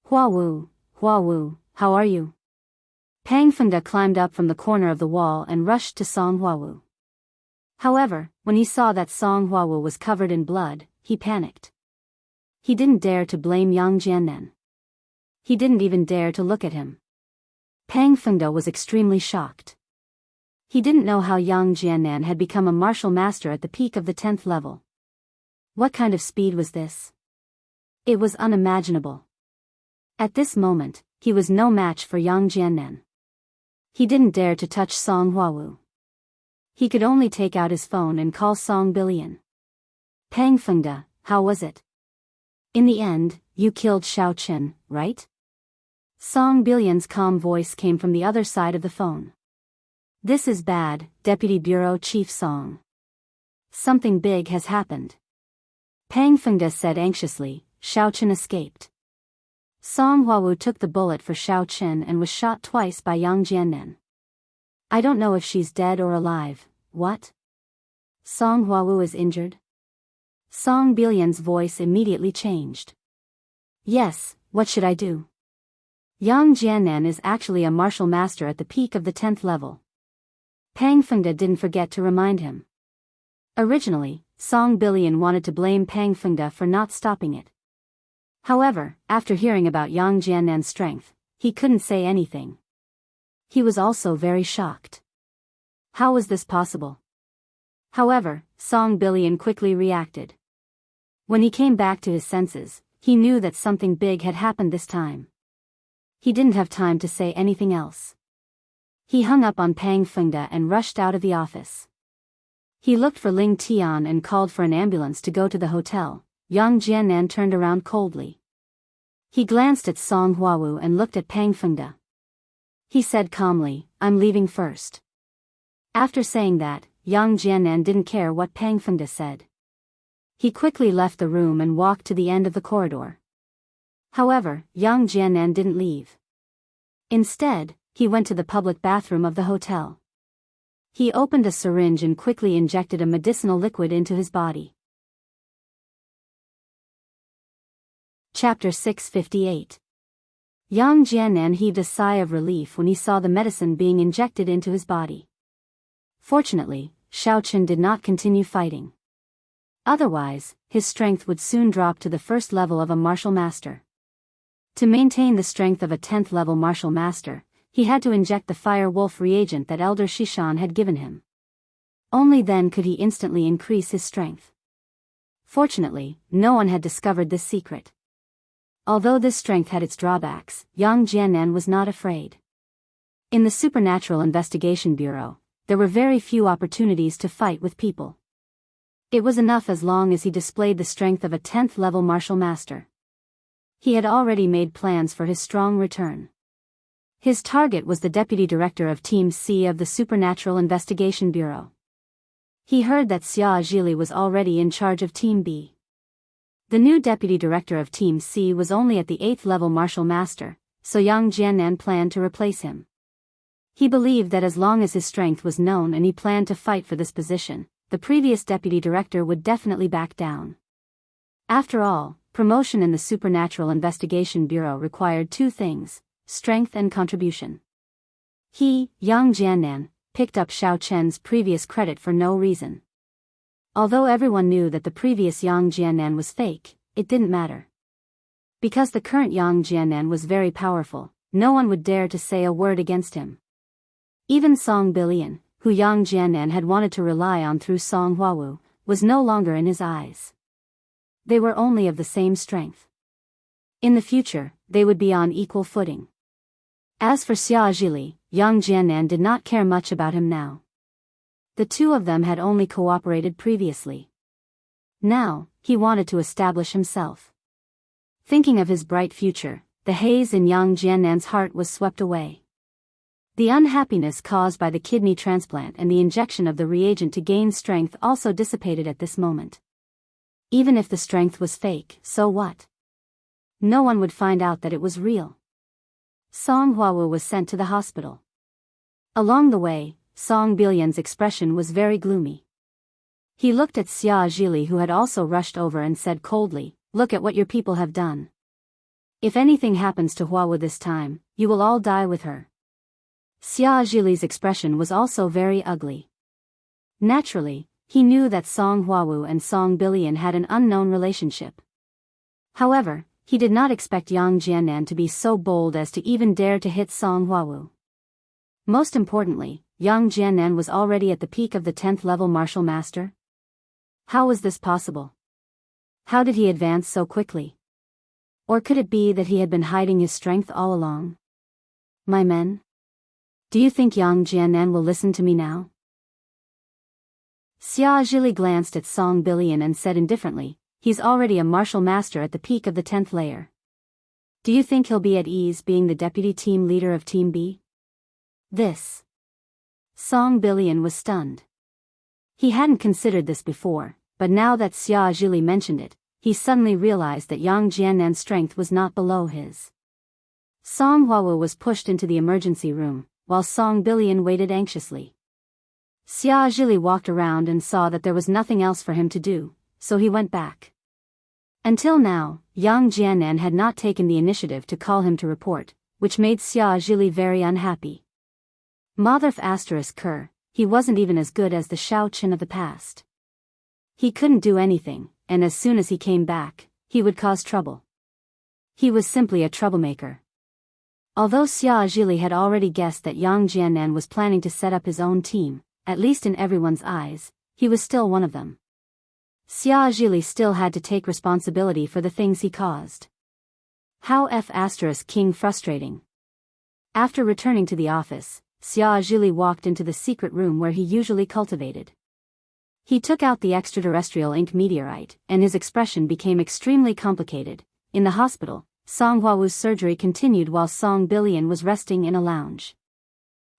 Huawu, how are you? Pang Fengde climbed up from the corner of the wall and rushed to Song Huawu. However, when he saw that Song Huawu was covered in blood, he panicked. He didn't dare to blame Yang Jiannan. He didn't even dare to look at him. Pang Fengde was extremely shocked. He didn't know how Yang Jiannan had become a martial master at the peak of the 10th level. What kind of speed was this? It was unimaginable. At this moment, he was no match for Yang Jiannan. He didn't dare to touch Song Huawu. He could only take out his phone and call Song Bilian. Pang Fengde, how was it? In the end, you killed Xiao Chen, right? Song Bilian's calm voice came from the other side of the phone. This is bad, Deputy Bureau Chief Song. Something big has happened. Pang Fengde said anxiously. Xiao Chen escaped. Song Huawu took the bullet for Xiao Chen and was shot twice by Yang Jiannan. I don't know if she's dead or alive. What? Song Huawu is injured? Song Bilian's voice immediately changed. Yes, what should I do? Yang Jiannan is actually a martial master at the peak of the 10th level. Pang Fengde didn't forget to remind him. Originally, Song Bilian wanted to blame Pang Fengde for not stopping it. However, after hearing about Yang Jiannan's strength, he couldn't say anything. He was also very shocked. How was this possible? However, Song Bilian quickly reacted. When he came back to his senses, he knew that something big had happened this time. He didn't have time to say anything else. He hung up on Pang Fengde and rushed out of the office. He looked for Ling Tian and called for an ambulance to go to the hotel. Yang Jiannan turned around coldly. He glanced at Song Huawu and looked at Pang Fengde. He said calmly, I'm leaving first. After saying that, Yang Jiannan didn't care what Pang Fengde said. He quickly left the room and walked to the end of the corridor. However, Yang Jiannan didn't leave. Instead, he went to the public bathroom of the hotel. He opened a syringe and quickly injected a medicinal liquid into his body. Chapter 658. Yang Jiannan heaved a sigh of relief when he saw the medicine being injected into his body. Fortunately, Xiao Chen did not continue fighting. Otherwise, his strength would soon drop to the first level of a martial master. To maintain the strength of a 10th level martial master, he had to inject the fire wolf reagent that Elder Shishan had given him. Only then could he instantly increase his strength. Fortunately, no one had discovered this secret. Although this strength had its drawbacks, Yang Jiannan was not afraid. In the Supernatural Investigation Bureau, there were very few opportunities to fight with people. It was enough as long as he displayed the strength of a 10th level martial master. He had already made plans for his strong return. His target was the Deputy Director of Team C of the Supernatural Investigation Bureau. He heard that Xia Zhili was already in charge of Team B. The new Deputy Director of Team C was only at the 8th level martial master, so Yang Jiannan planned to replace him. He believed that as long as his strength was known and he planned to fight for this position, the previous Deputy Director would definitely back down. After all, promotion in the Supernatural Investigation Bureau required two things: strength and contribution. He, Yang Jiannan, picked up Xiao Chen's previous credit for no reason. Although everyone knew that the previous Yang Jiannan was fake, it didn't matter. Because the current Yang Jiannan was very powerful, no one would dare to say a word against him. Even Song Bilian, who Yang Jiannan had wanted to rely on through Song Huawu, was no longer in his eyes. They were only of the same strength. In the future, they would be on equal footing. As for Xia Zhili, Yang Jiannan did not care much about him now. The two of them had only cooperated previously. Now, he wanted to establish himself. Thinking of his bright future, the haze in Yang Jiannan's heart was swept away. The unhappiness caused by the kidney transplant and the injection of the reagent to gain strength also dissipated at this moment. Even if the strength was fake, so what? No one would find out that it was real. Song Huawu was sent to the hospital. Along the way, Song Bilian's expression was very gloomy. He looked at Xia Zhili, who had also rushed over, and said coldly, "Look at what your people have done. If anything happens to Huawu this time, you will all die with her." Xia Zhili's expression was also very ugly. Naturally, he knew that Song Huawu and Song Bilian had an unknown relationship. However, he did not expect Yang Jiannan to be so bold as to even dare to hit Song Huawu. Most importantly, Yang Jiannan was already at the peak of the 10th level martial master. How was this possible? How did he advance so quickly? Or could it be that he had been hiding his strength all along? My men? Do you think Yang Jiannan will listen to me now? Xia Zhili glanced at Song Bilian and said indifferently, "He's already a martial master at the peak of the 10th layer. Do you think he'll be at ease being the deputy team leader of Team B?" This. Song Bilian was stunned. He hadn't considered this before, but now that Xia Zhili mentioned it, he suddenly realized that Yang Jiannan's strength was not below his. Song Huawu was pushed into the emergency room, while Song Bilian waited anxiously. Xia Zhili walked around and saw that there was nothing else for him to do, so he went back. Until now, Yang Jiannan had not taken the initiative to call him to report, which made Xia Zhili very unhappy. Motherf *Ker, he wasn't even as good as the Shao Qin of the past. He couldn't do anything, and as soon as he came back, he would cause trouble. He was simply a troublemaker. Although Xia Zhili had already guessed that Yang Jiannan was planning to set up his own team, at least in everyone's eyes, he was still one of them. Xia Zhili still had to take responsibility for the things he caused. How King frustrating. After returning to the office, Xia Zhili walked into the secret room where he usually cultivated. He took out the extraterrestrial ink meteorite, and his expression became extremely complicated. In the hospital, Song Huawu's surgery continued while Song Bilian was resting in a lounge.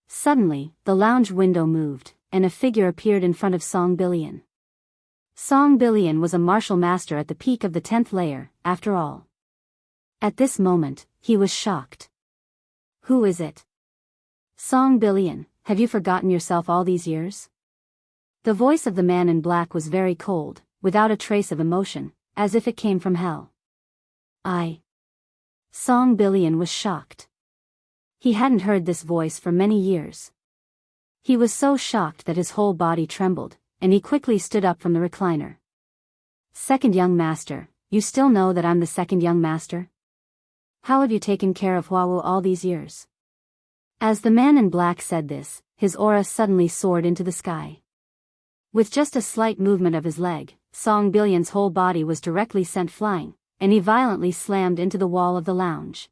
Suddenly, the lounge window moved, and a figure appeared in front of Song Bilian. Song Bilian was a martial master at the peak of the 10th layer, after all. At this moment, he was shocked. "Who is it? Song Bilian, have you forgotten yourself all these years?" The voice of the man in black was very cold, without a trace of emotion, as if it came from hell. Song Bilian was shocked. He hadn't heard this voice for many years. He was so shocked that his whole body trembled, and he quickly stood up from the recliner. "Second young master, you still know that I'm the second young master? How have you taken care of Huawu all these years?" As the man in black said this, his aura suddenly soared into the sky. With just a slight movement of his leg, Song Bilian's whole body was directly sent flying, and he violently slammed into the wall of the lounge.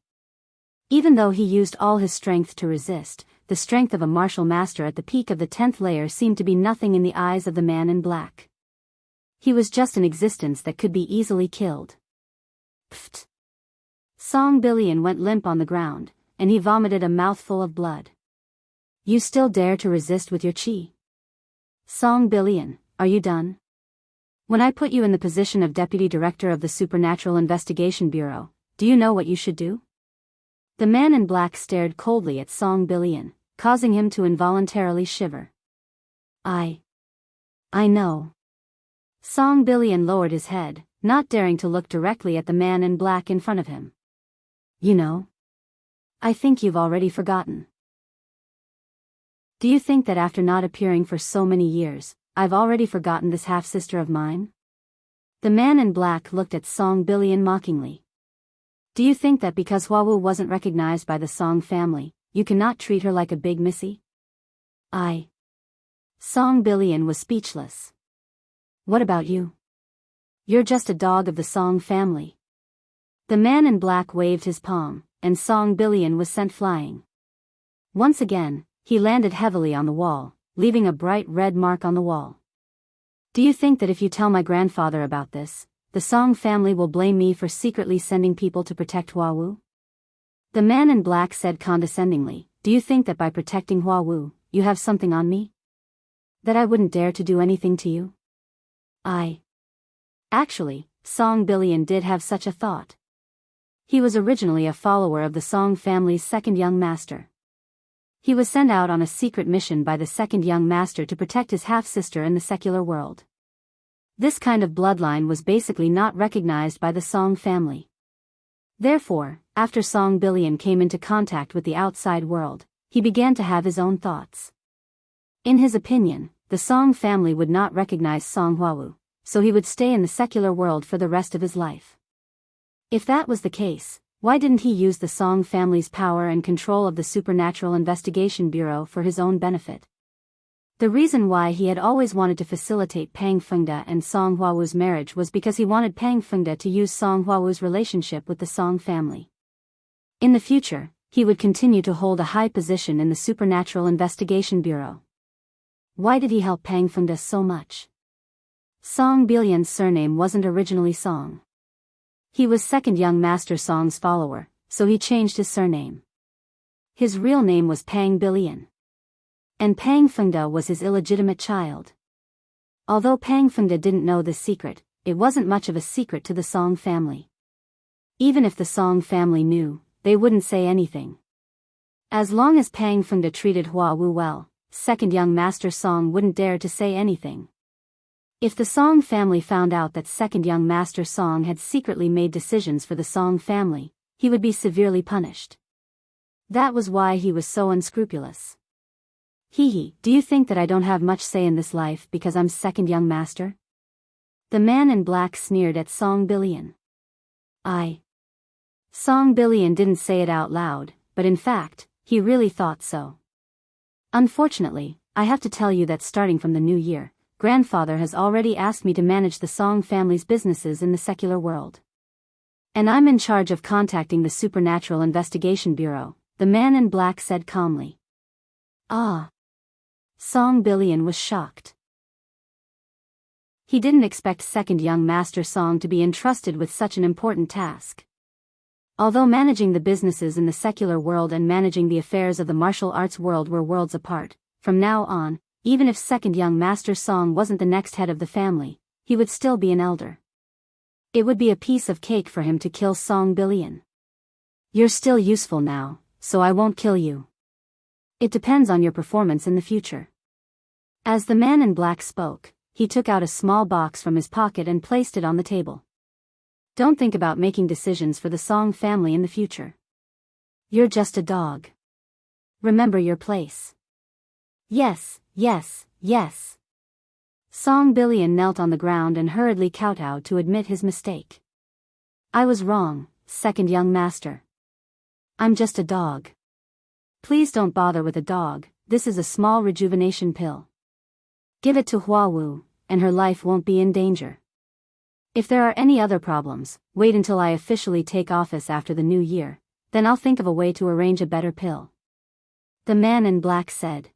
Even though he used all his strength to resist, the strength of a martial master at the peak of the 10th layer seemed to be nothing in the eyes of the man in black. He was just an existence that could be easily killed. Pfft! Song Bilian went limp on the ground, and he vomited a mouthful of blood. "You still dare to resist with your chi? Song Bilian, are you done? When I put you in the position of Deputy Director of the Supernatural Investigation Bureau, do you know what you should do?" The man in black stared coldly at Song Bilian, causing him to involuntarily shiver. I know. Song Bilian lowered his head, not daring to look directly at the man in black in front of him. "You know? I think you've already forgotten. Do you think that after not appearing for so many years, I've already forgotten this half-sister of mine?" The man in black looked at Song Bilian mockingly. "Do you think that because Huawu wasn't recognized by the Song family, you cannot treat her like a big missy?" Song Bilian was speechless. "What about you? You're just a dog of the Song family." The man in black waved his palm, and Song Bilian was sent flying. Once again, he landed heavily on the wall, leaving a bright red mark on the wall. "Do you think that if you tell my grandfather about this, the Song family will blame me for secretly sending people to protect Huawu?" The man in black said condescendingly, "Do you think that by protecting Huawu, you have something on me? That I wouldn't dare to do anything to you?" Actually, Song Bilian did have such a thought. He was originally a follower of the Song family's second young master. He was sent out on a secret mission by the second young master to protect his half-sister in the secular world. This kind of bloodline was basically not recognized by the Song family. Therefore, after Song Billion came into contact with the outside world, he began to have his own thoughts. In his opinion, the Song family would not recognize Song Huawu, so he would stay in the secular world for the rest of his life. If that was the case, why didn't he use the Song family's power and control of the Supernatural Investigation Bureau for his own benefit? The reason why he had always wanted to facilitate Pang Fengde and Song Huawu's marriage was because he wanted Pang Fengde to use Song Huawu's relationship with the Song family. In the future, he would continue to hold a high position in the Supernatural Investigation Bureau. Why did he help Pang Fengde so much? Song Billion's surname wasn't originally Song. He was second young master Song's follower, so he changed his surname. His real name was Pang Billion. And Pang Fengde was his illegitimate child. Although Pang Fengde didn't know this secret, it wasn't much of a secret to the Song family. Even if the Song family knew, they wouldn't say anything. As long as Pang Fengde treated Huawu well, second young master Song wouldn't dare to say anything. If the Song family found out that second young master Song had secretly made decisions for the Song family, he would be severely punished. That was why he was so unscrupulous. Hee, do you think that I don't have much say in this life because I'm second young master? The man in black sneered at Song Billion. Song Billion didn't say it out loud, but in fact, he really thought so. Unfortunately, I have to tell you that starting from the new year, Grandfather has already asked me to manage the Song family's businesses in the secular world. And I'm in charge of contacting the Supernatural Investigation Bureau, the man in black said calmly. Song Billion was shocked. He didn't expect second young master Song to be entrusted with such an important task. Although managing the businesses in the secular world and managing the affairs of the martial arts world were worlds apart, from now on, even if second young master Song wasn't the next head of the family, he would still be an elder. It would be a piece of cake for him to kill Song Billion. You're still useful now, so I won't kill you. It depends on your performance in the future. As the man in black spoke, he took out a small box from his pocket and placed it on the table. Don't think about making decisions for the Song family in the future. You're just a dog. Remember your place. Yes. Song Billion knelt on the ground and hurriedly kowtowed to admit his mistake. I was wrong, second young master. I'm just a dog. Please don't bother with a dog, this is a small rejuvenation pill. Give it to Huawu, and her life won't be in danger. If there are any other problems, wait until I officially take office after the new year, then I'll think of a way to arrange a better pill. The man in black said.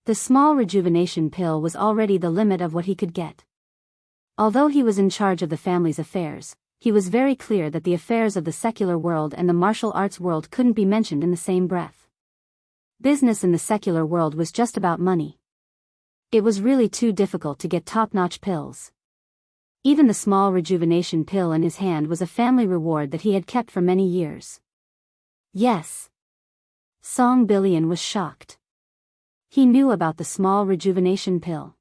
The small rejuvenation pill was already the limit of what he could get. Although he was in charge of the family's affairs, he was very clear that the affairs of the secular world and the martial arts world couldn't be mentioned in the same breath. Business in the secular world was just about money. It was really too difficult to get top-notch pills. Even the small rejuvenation pill in his hand was a family reward that he had kept for many years. Yes. Song Billion was shocked. He knew about the small rejuvenation pill.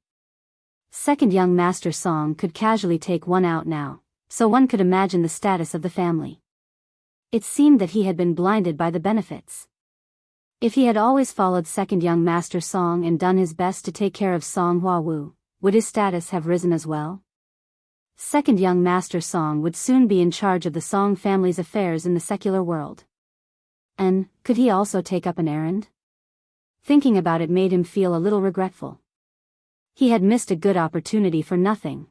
Second young master Song could casually take one out now, so one could imagine the status of the family. It seemed that he had been blinded by the benefits. If he had always followed second young master Song and done his best to take care of Song Huawu, would his status have risen as well? Second young master Song would soon be in charge of the Song family's affairs in the secular world. And, could he also take up an errand? Thinking about it made him feel a little regretful. He had missed a good opportunity for nothing.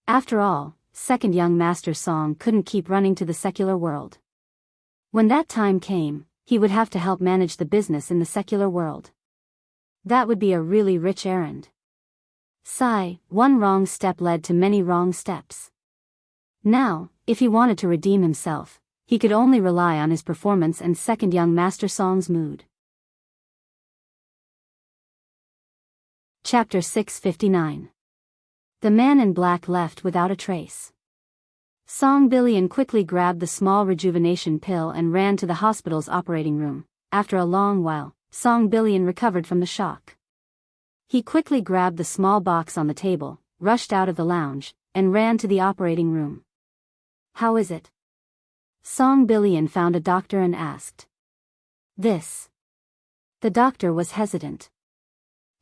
After all, second young master Song couldn't keep running to the secular world. When that time came, he would have to help manage the business in the secular world. That would be a really rich errand. Sigh, one wrong step led to many wrong steps. Now, if he wanted to redeem himself, he could only rely on his performance and second young master Song's mood. Chapter 659. The man in black left without a trace. Song Billion quickly grabbed the small rejuvenation pill and ran to the hospital's operating room. After a long while, Song Billion recovered from the shock. He quickly grabbed the small box on the table, rushed out of the lounge, and ran to the operating room. "How is it?" Song Billion found a doctor and asked. "This." The doctor was hesitant.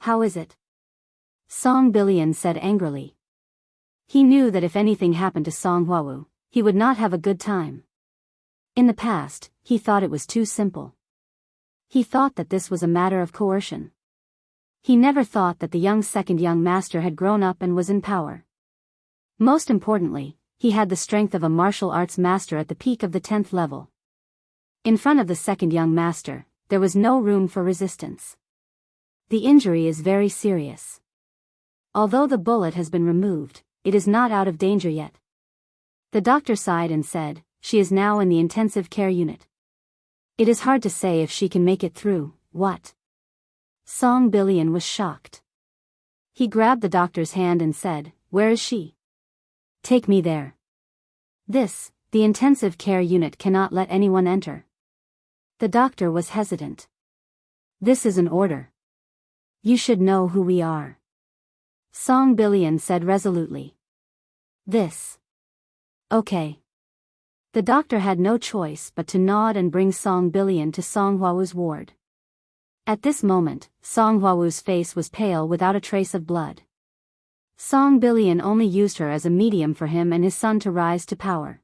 "How is it?" Song Billion said angrily. He knew that if anything happened to Song Huawu, he would not have a good time. In the past, he thought it was too simple. He thought that this was a matter of coercion. He never thought that the second young master had grown up and was in power. Most importantly, he had the strength of a martial arts master at the peak of the 10th level. In front of the second young master, there was no room for resistance. The injury is very serious. Although the bullet has been removed, it is not out of danger yet. The doctor sighed and said, "She is now in the intensive care unit. It is hard to say if she can make it through." "What?" Song Billion was shocked. He grabbed the doctor's hand and said, "Where is she? Take me there." The intensive care unit cannot let anyone enter. The doctor was hesitant. "This is an order. You should know who we are," Song Billion said resolutely. Okay. The doctor had no choice but to nod and bring Song Billion to Song Huawu's ward. At this moment, Song Huawu's face was pale without a trace of blood. Song Billion only used her as a medium for him and his son to rise to power.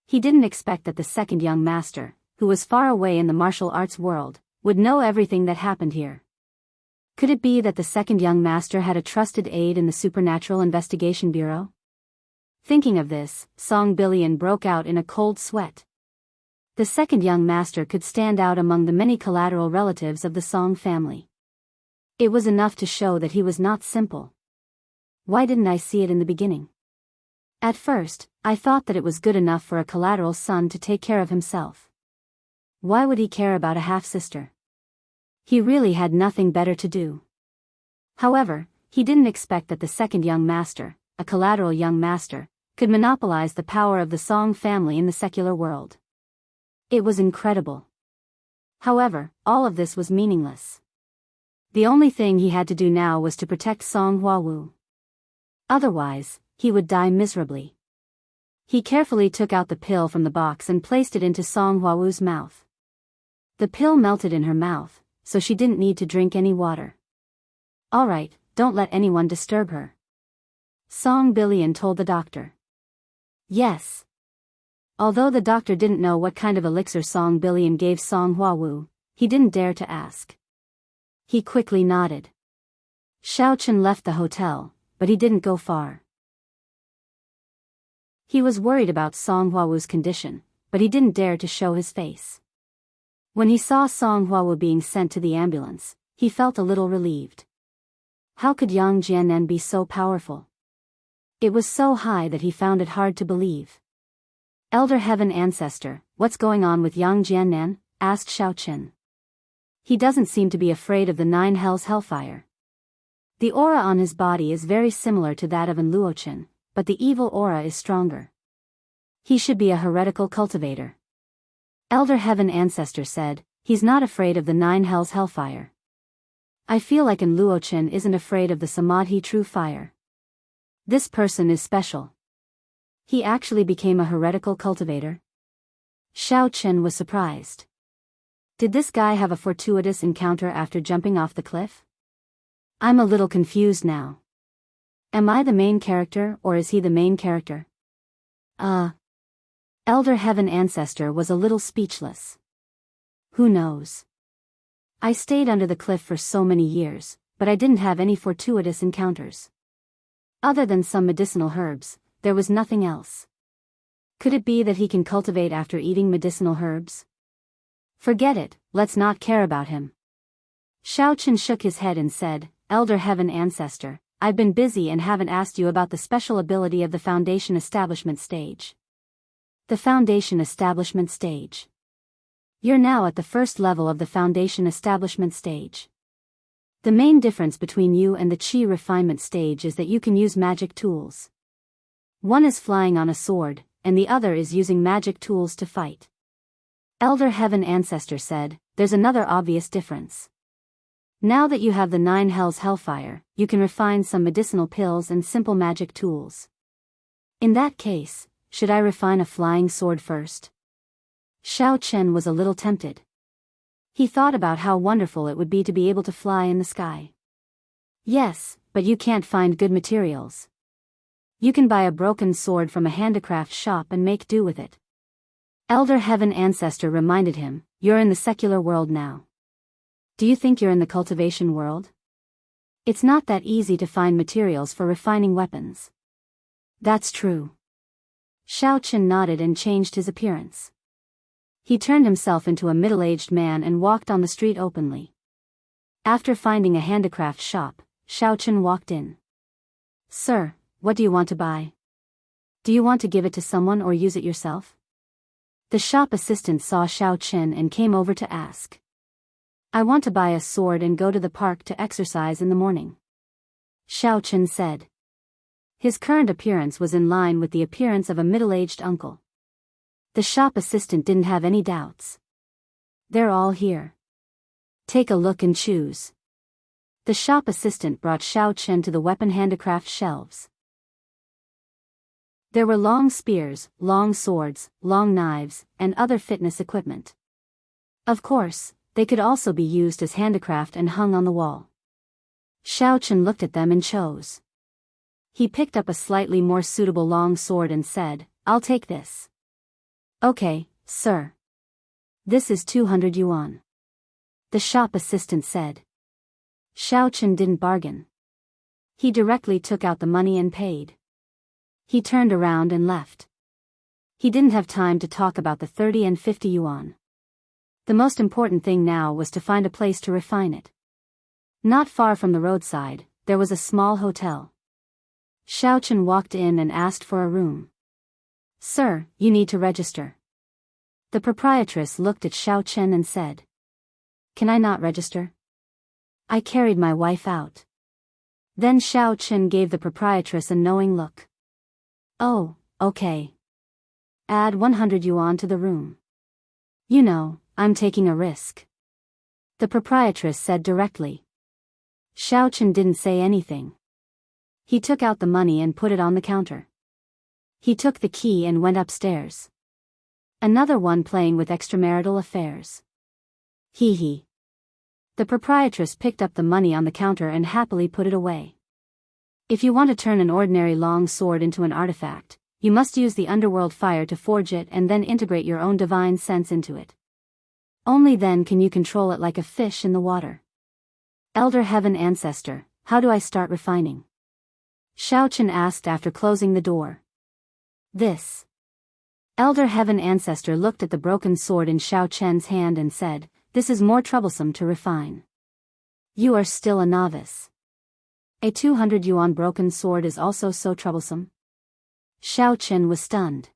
He didn't expect that the second young master, who was far away in the martial arts world, would know everything that happened here. Could it be that the second young master had a trusted aide in the Supernatural Investigation Bureau? Thinking of this, Song Billion broke out in a cold sweat. The second young master could stand out among the many collateral relatives of the Song family. It was enough to show that he was not simple. Why didn't I see it in the beginning? At first, I thought that it was good enough for a collateral son to take care of himself. Why would he care about a half-sister? He really had nothing better to do. However, he didn't expect that the second young master, a collateral young master, could monopolize the power of the Song family in the secular world. It was incredible. However, all of this was meaningless. The only thing he had to do now was to protect Song Huawu. Otherwise, he would die miserably. He carefully took out the pill from the box and placed it into Song Huawu's mouth. The pill melted in her mouth, so she didn't need to drink any water. "All right, don't let anyone disturb her," Song Billion told the doctor. "Yes." Although the doctor didn't know what kind of elixir Song Billion gave Song Huawu, he didn't dare to ask. He quickly nodded. Xiao Chen left the hotel, but he didn't go far. He was worried about Song Huawu's condition, but he didn't dare to show his face. When he saw Song Huawu being sent to the ambulance, he felt a little relieved. How could Yang Jiannan be so powerful? It was so high that he found it hard to believe. "Elder Heaven Ancestor, what's going on with Yang Jiannan?" asked Xiao Chen. "He doesn't seem to be afraid of the 9 hells hellfire. The aura on his body is very similar to that of an Luochen, but the evil aura is stronger. He should be a heretical cultivator." Elder Heaven Ancestor said, "He's not afraid of the 9 hells hellfire. I feel like an Luochen isn't afraid of the Samadhi true fire. This person is special. He actually became a heretical cultivator?" Xiao Chen was surprised. Did this guy have a fortuitous encounter after jumping off the cliff? I'm a little confused now. Am I the main character or is he the main character? Elder Heaven Ancestor was a little speechless. Who knows? I stayed under the cliff for so many years, but I didn't have any fortuitous encounters. Other than some medicinal herbs, there was nothing else. Could it be that he can cultivate after eating medicinal herbs? Forget it, let's not care about him. Xiao Chen shook his head and said, "Elder Heaven Ancestor, I've been busy and haven't asked you about the special ability of the Foundation Establishment stage." The Foundation Establishment stage. You're now at the first level of the Foundation Establishment stage. The main difference between you and the Qi Refinement stage is that you can use magic tools. One is flying on a sword, and the other is using magic tools to fight. Elder Heaven Ancestor said, there's another obvious difference. Now that you have the 9 hells hellfire, you can refine some medicinal pills and simple magic tools. In that case, should I refine a flying sword first? Xiao Chen was a little tempted. He thought about how wonderful it would be to be able to fly in the sky. Yes, but you can't find good materials. You can buy a broken sword from a handicraft shop and make do with it. Elder Heaven Ancestor reminded him, you're in the secular world now. Do you think you're in the cultivation world? It's not that easy to find materials for refining weapons. That's true. Xiao Chen nodded and changed his appearance. He turned himself into a middle-aged man and walked on the street openly. After finding a handicraft shop, Xiao Chen walked in. Sir, what do you want to buy? Do you want to give it to someone or use it yourself? The shop assistant saw Xiao Chen and came over to ask. I want to buy a sword and go to the park to exercise in the morning. Xiao Chen said. His current appearance was in line with the appearance of a middle-aged uncle. The shop assistant didn't have any doubts. They're all here. Take a look and choose. The shop assistant brought Xiao Chen to the weapon handicraft shelves. There were long spears, long swords, long knives, and other fitness equipment. Of course, they could also be used as handicraft and hung on the wall. Xiao Chen looked at them and chose. He picked up a slightly more suitable long sword and said, I'll take this. Okay, sir. This is 200 yuan. The shop assistant said. Xiao Chen didn't bargain. He directly took out the money and paid. He turned around and left. He didn't have time to talk about the 30 and 50 yuan. The most important thing now was to find a place to refine it. Not far from the roadside, there was a small hotel. Xiao Chen walked in and asked for a room. Sir, you need to register. The proprietress looked at Xiao Chen and said. Can I not register? I carried my wife out. Then Xiao Chen gave the proprietress a knowing look. Oh, okay. Add 100 yuan to the room. You know, I'm taking a risk. The proprietress said directly. Xiao Chen didn't say anything. He took out the money and put it on the counter. He took the key and went upstairs. Another one playing with extramarital affairs. Hee hee. The proprietress picked up the money on the counter and happily put it away. If you want to turn an ordinary long sword into an artifact, you must use the underworld fire to forge it and then integrate your own divine sense into it. Only then can you control it like a fish in the water. Elder Heaven Ancestor, how do I start refining? Xiao Chen asked after closing the door. This. Elder Heaven Ancestor looked at the broken sword in Xiao Chen's hand and said, this is more troublesome to refine. You are still a novice. A 200 yuan broken sword is also so troublesome? Xiao Chen was stunned.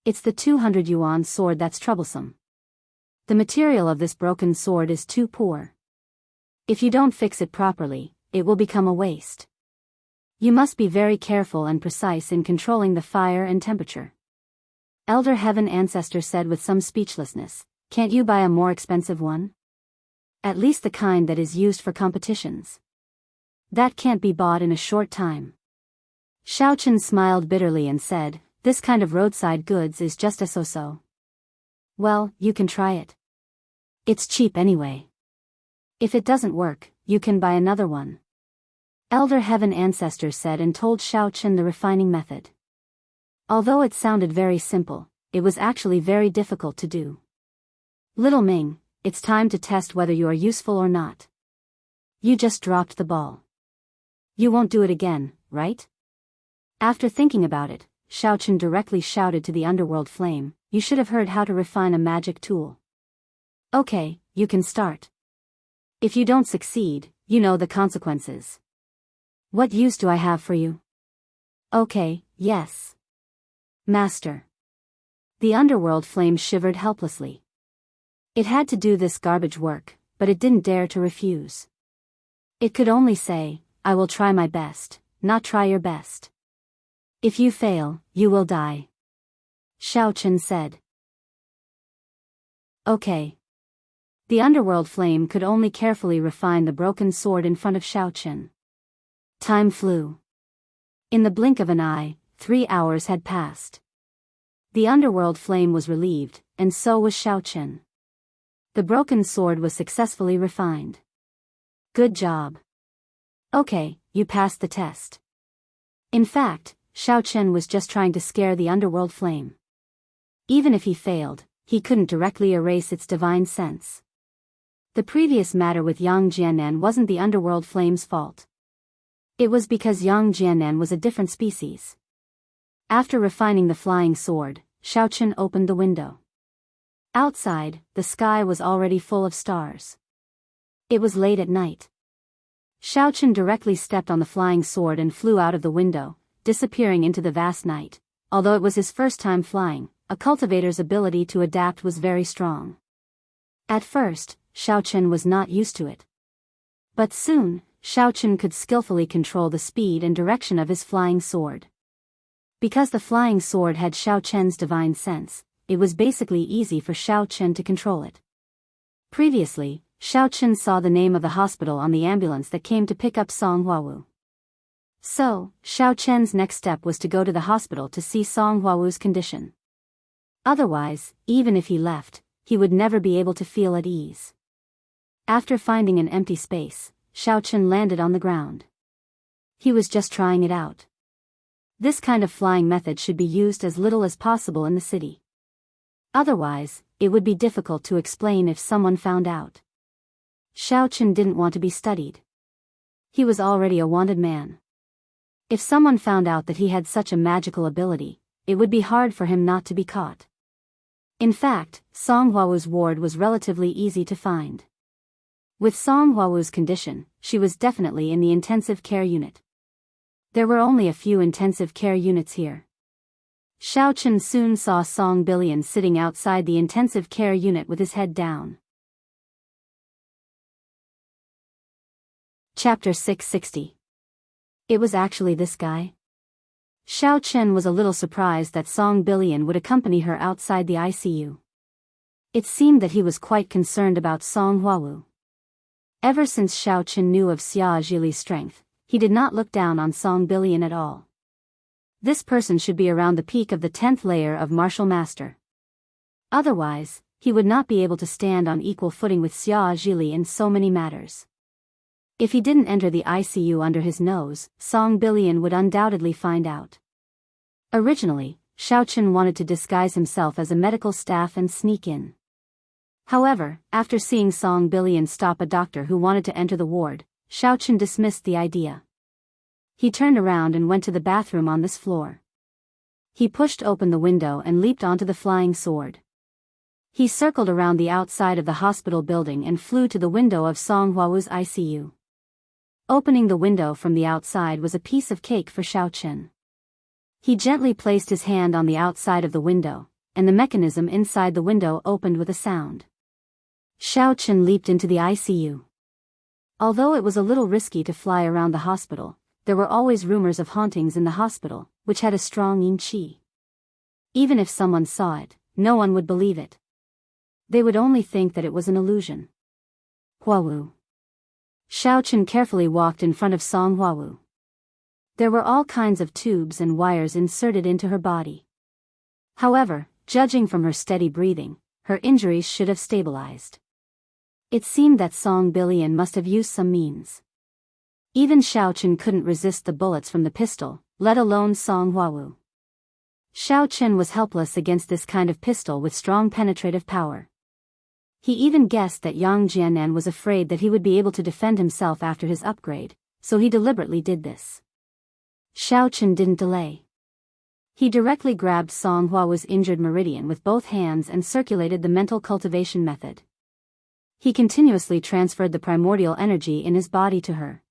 It's the 200 yuan sword that's troublesome. The material of this broken sword is too poor. If you don't fix it properly, it will become a waste. You must be very careful and precise in controlling the fire and temperature. Elder Heaven Ancestor said with some speechlessness, can't you buy a more expensive one? At least the kind that is used for competitions. That can't be bought in a short time. Xiao Chen smiled bitterly and said, this kind of roadside goods is just a so-so. Well, you can try it. It's cheap anyway. If it doesn't work, you can buy another one. Elder Heaven Ancestor said and told Xiao Chen the refining method. Although it sounded very simple, it was actually very difficult to do. Little Ming, it's time to test whether you are useful or not. You just dropped the ball. You won't do it again, right? After thinking about it, Xiao Chen directly shouted to the underworld flame, you should have heard how to refine a magic tool. Okay, you can start. If you don't succeed, you know the consequences. What use do I have for you? Okay, yes. Master. The underworld flame shivered helplessly. It had to do this garbage work, but it didn't dare to refuse. It could only say, I will try my best, not try your best. If you fail, you will die. Xiao Chen said. Okay. The underworld flame could only carefully refine the broken sword in front of Xiao Chen. Time flew. In the blink of an eye, 3 hours had passed. The underworld flame was relieved, and so was Xiao Chen. The broken sword was successfully refined. Good job. Okay, you passed the test. In fact, Xiao Chen was just trying to scare the underworld flame. Even if he failed, he couldn't directly erase its divine sense. The previous matter with Yang Jianan wasn't the underworld flame's fault. It was because Yang Jianan was a different species. After refining the flying sword, Xiao Chen opened the window. Outside, the sky was already full of stars. It was late at night. Xiao Chen directly stepped on the flying sword and flew out of the window, disappearing into the vast night. Although it was his first time flying, a cultivator's ability to adapt was very strong. At first, Xiao Chen was not used to it. But soon, Xiao Chen could skillfully control the speed and direction of his flying sword. Because the flying sword had Xiao Chen's divine sense, it was basically easy for Xiao Chen to control it. Previously, Xiao Chen saw the name of the hospital on the ambulance that came to pick up Song Huawu. So, Xiao Chen's next step was to go to the hospital to see Song Huawu's condition. Otherwise, even if he left, he would never be able to feel at ease. After finding an empty space, Xiao Chen landed on the ground. He was just trying it out. This kind of flying method should be used as little as possible in the city. Otherwise, it would be difficult to explain if someone found out. Xiao Chen didn't want to be studied. He was already a wanted man. If someone found out that he had such a magical ability, it would be hard for him not to be caught. In fact, Song Huawu's ward was relatively easy to find. With Song Huawu's condition, she was definitely in the intensive care unit. There were only a few intensive care units here. Xiao Chen soon saw Song Billion sitting outside the intensive care unit with his head down. Chapter 660. It was actually this guy? Xiao Chen was a little surprised that Song Billion would accompany her outside the ICU. It seemed that he was quite concerned about Song Huawu. Ever since Xiao Chen knew of Xia Zhili's strength, he did not look down on Song Billion at all. This person should be around the peak of the 10th layer of martial master. Otherwise, he would not be able to stand on equal footing with Xia Zhili in so many matters. If he didn't enter the ICU under his nose, Song Billion would undoubtedly find out. Originally, Xiao Chen wanted to disguise himself as a medical staff and sneak in. However, after seeing Song Billion stop a doctor who wanted to enter the ward, Xiao Chen dismissed the idea. He turned around and went to the bathroom on this floor. He pushed open the window and leaped onto the flying sword. He circled around the outside of the hospital building and flew to the window of Song Huawu's ICU. Opening the window from the outside was a piece of cake for Xiao Chen. He gently placed his hand on the outside of the window, and the mechanism inside the window opened with a sound. Xiao Chen leaped into the ICU. Although it was a little risky to fly around the hospital, there were always rumors of hauntings in the hospital, which had a strong yin qi. Even if someone saw it, no one would believe it. They would only think that it was an illusion. Huawu. Xiao Chen carefully walked in front of Song Huawu. There were all kinds of tubes and wires inserted into her body. However, judging from her steady breathing, her injuries should have stabilized. It seemed that Song Billion must have used some means. Even Xiao Chen couldn't resist the bullets from the pistol, let alone Song Huawu. Xiao Chen was helpless against this kind of pistol with strong penetrative power. He even guessed that Yang Jianan was afraid that he would be able to defend himself after his upgrade, so he deliberately did this. Xiao Chen didn't delay. He directly grabbed Song Huawu's injured meridian with both hands and circulated the mental cultivation method. He continuously transferred the primordial energy in his body to her.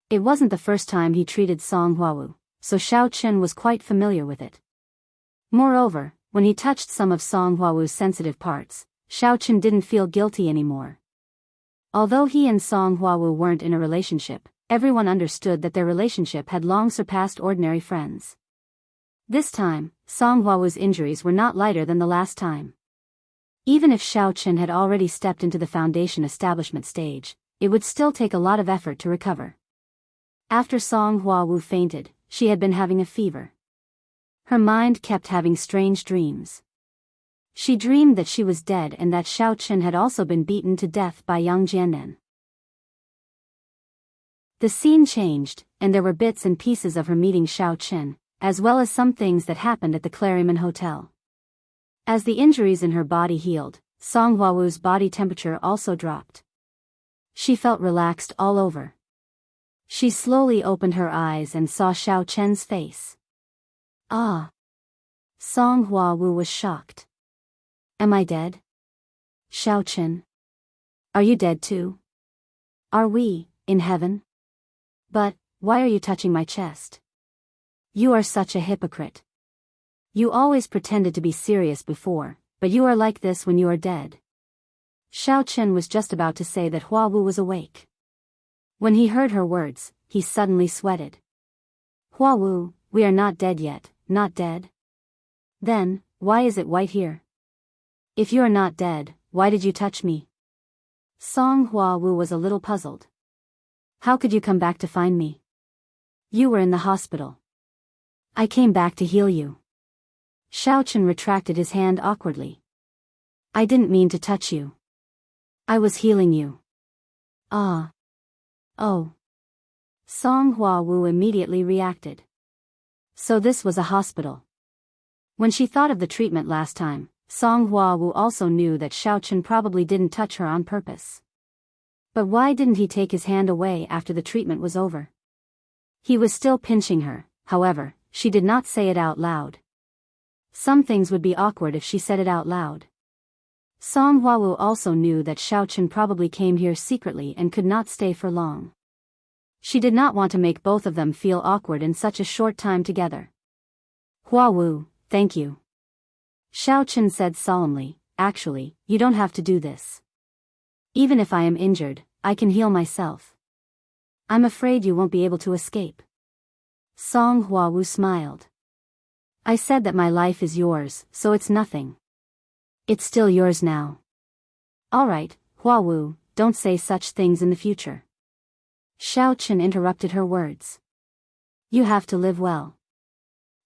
It wasn't the first time he treated Song Huawu, so Xiao Chen was quite familiar with it. Moreover, when he touched some of Song Huawu's sensitive parts, Xiao Chen didn't feel guilty anymore. Although he and Song Huawu weren't in a relationship, everyone understood that their relationship had long surpassed ordinary friends. This time, Song Huawu's injuries were not lighter than the last time. Even if Xiao Chen had already stepped into the foundation establishment stage, it would still take a lot of effort to recover. After Song Huawu fainted, she had been having a fever. Her mind kept having strange dreams. She dreamed that she was dead and that Xiao Chen had also been beaten to death by Yang Jianren. The scene changed, and there were bits and pieces of her meeting Xiao Chen, as well as some things that happened at the Claryman Hotel. As the injuries in her body healed, Song Huawu's body temperature also dropped. She felt relaxed all over. She slowly opened her eyes and saw Xiao Chen's face. Ah! Song Huawu was shocked. Am I dead? Xiao Chen? Are you dead too? Are we, in heaven? But, why are you touching my chest? You are such a hypocrite. You always pretended to be serious before, but you are like this when you are dead. Xiao Chen was just about to say that Huawu was awake. When he heard her words, he suddenly sweated. Huawu, we are not dead yet, not dead? Then, why is it white here? If you are not dead, why did you touch me? Song Huawu was a little puzzled. How could you come back to find me? You were in the hospital. I came back to heal you. Xiao Chen retracted his hand awkwardly. I didn't mean to touch you. I was healing you. Ah. Oh. Song Huawu immediately reacted. So this was a hospital. When she thought of the treatment last time, Song Huawu also knew that Xiao Chen probably didn't touch her on purpose. But why didn't he take his hand away after the treatment was over? He was still pinching her, however, she did not say it out loud. Some things would be awkward if she said it out loud. Song Huawu also knew that Xiao Chen probably came here secretly and could not stay for long. She did not want to make both of them feel awkward in such a short time together. Huawu, thank you. Xiao Chen said solemnly, actually, you don't have to do this. Even if I am injured, I can heal myself. I'm afraid you won't be able to escape. Song Huawu smiled. I said that my life is yours, so it's nothing. It's still yours now. Alright, Huawu, don't say such things in the future. Xiao Chen interrupted her words. You have to live well.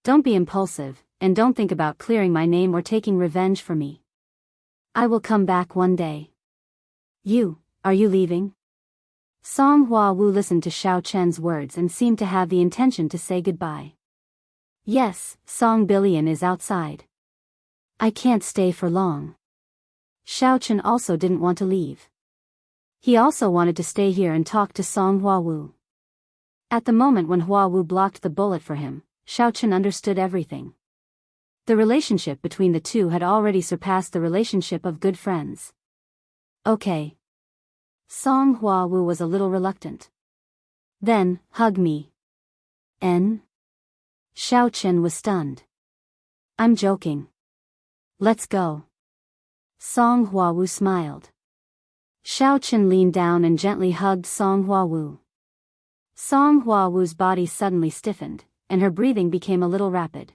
Don't be impulsive, and don't think about clearing my name or taking revenge for me. I will come back one day. Are you leaving? Song Huawu listened to Xiao Chen's words and seemed to have the intention to say goodbye. Yes, Song Billion is outside. I can't stay for long. Xiao Chen also didn't want to leave. He also wanted to stay here and talk to Song Huawu. At the moment when Huawu blocked the bullet for him, Xiao Chen understood everything. The relationship between the two had already surpassed the relationship of good friends. Okay. Song Huawu was a little reluctant. Then, hug me. N? Xiao Chen was stunned. I'm joking. Let's go. Song Huawu smiled. Xiao Chen leaned down and gently hugged Song Huawu. Song Huawu's body suddenly stiffened, and her breathing became a little rapid.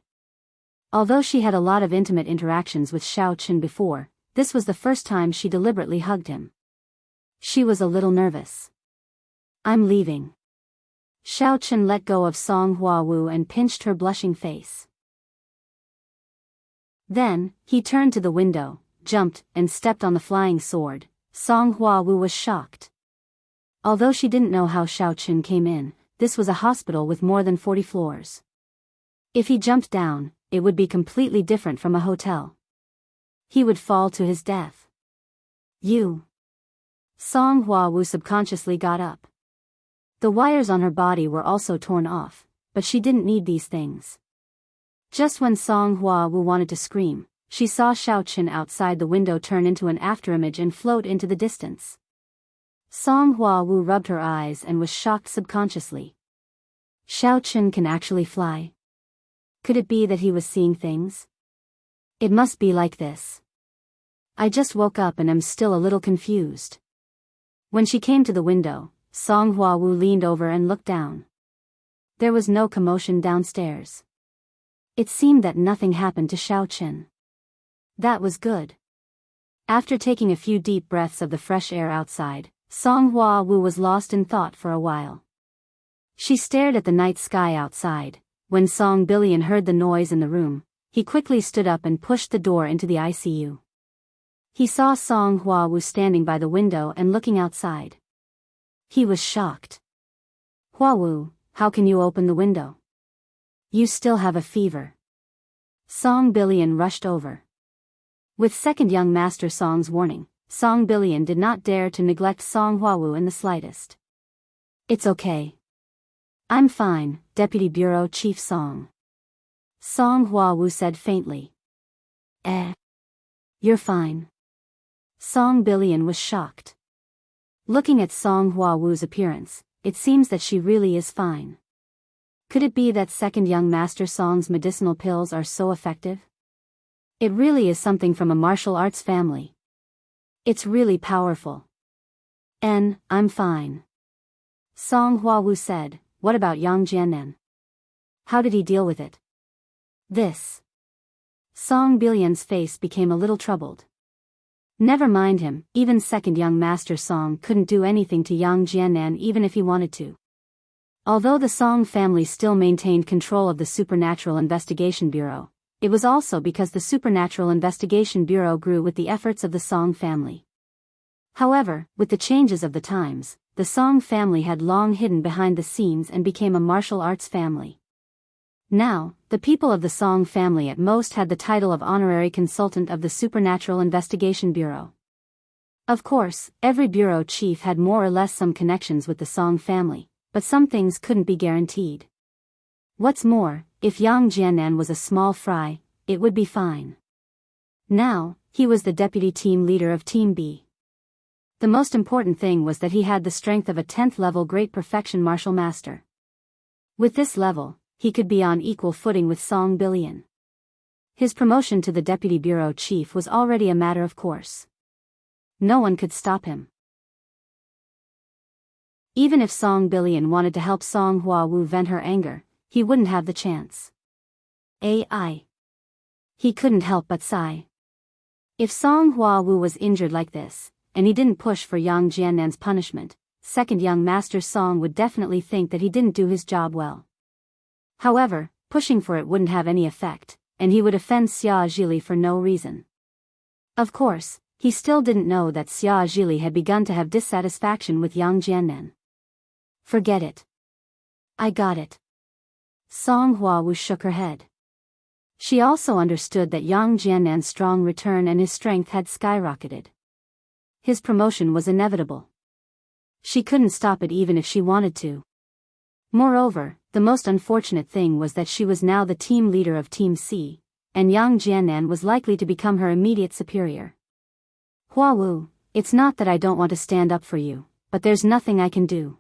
Although she had a lot of intimate interactions with Xiao Chen before, this was the first time she deliberately hugged him. She was a little nervous. I'm leaving. Xiao Chen let go of Song Huawu and pinched her blushing face. Then, he turned to the window, jumped, and stepped on the flying sword. Song Huawu was shocked. Although she didn't know how Xiao Chen came in, this was a hospital with more than 40 floors. If he jumped down, it would be completely different from a hotel. He would fall to his death. Song Huawu subconsciously got up. The wires on her body were also torn off, but she didn't need these things. Just when Song Huawu wanted to scream, she saw Xiao Chen outside the window turn into an afterimage and float into the distance. Song Huawu rubbed her eyes and was shocked subconsciously. Xiao Chen can actually fly. Could it be that he was seeing things? It must be like this. I just woke up and am still a little confused. When she came to the window, Song Huawu leaned over and looked down. There was no commotion downstairs. It seemed that nothing happened to Xiao Qin. That was good. After taking a few deep breaths of the fresh air outside, Song Hua Wu was lost in thought for a while. She stared at the night sky outside. When Song Billion heard the noise in the room, he quickly stood up and pushed the door into the ICU. He saw Song Hua Wu standing by the window and looking outside. He was shocked. Hua Wu, how can you open the window? You still have a fever. Song Billion rushed over. With second young master Song's warning, Song Billion did not dare to neglect Song Hua Wu in the slightest. It's okay. I'm fine, Deputy Bureau Chief Song. Song Hua Wu said faintly. You're fine. Song Billion was shocked. Looking at Song Hua Wu's appearance, it seems that she really is fine. Could it be that second young master Song's medicinal pills are so effective? It really is something from a martial arts family. It's really powerful. I'm fine. Song Hua Wu said, what about Yang Jiannan? How did he deal with it? This. Song Billion's face became a little troubled. Never mind him, even second young master Song couldn't do anything to Yang Jiannan even if he wanted to. Although the Song family still maintained control of the Supernatural Investigation Bureau, it was also because the Supernatural Investigation Bureau grew with the efforts of the Song family. However, with the changes of the times, the Song family had long hidden behind the scenes and became a martial arts family. Now, the people of the Song family at most had the title of honorary consultant of the Supernatural Investigation Bureau. Of course, every bureau chief had more or less some connections with the Song family, but some things couldn't be guaranteed. What's more, if Yang Jiannan was a small fry, it would be fine. Now, he was the deputy team leader of Team B. The most important thing was that he had the strength of a 10th level Great Perfection Martial Master. With this level, he could be on equal footing with Song Billion. His promotion to the deputy bureau chief was already a matter of course. No one could stop him. Even if Song Billion wanted to help Song Hua Wu vent her anger, he wouldn't have the chance. He couldn't help but sigh. If Song Hua Wu was injured like this, and he didn't push for Yang Jiannan's punishment, second young master Song would definitely think that he didn't do his job well. However, pushing for it wouldn't have any effect, and he would offend Xia Zhili for no reason. Of course, he still didn't know that Xia Zhili had begun to have dissatisfaction with Yang Jiannan. Forget it. I got it. Song Hua Wu shook her head. She also understood that Yang Jiannan's strong return and his strength had skyrocketed. His promotion was inevitable. She couldn't stop it even if she wanted to. Moreover, the most unfortunate thing was that she was now the team leader of Team C, and Yang Jiannan was likely to become her immediate superior. Hua Wu, it's not that I don't want to stand up for you, but there's nothing I can do.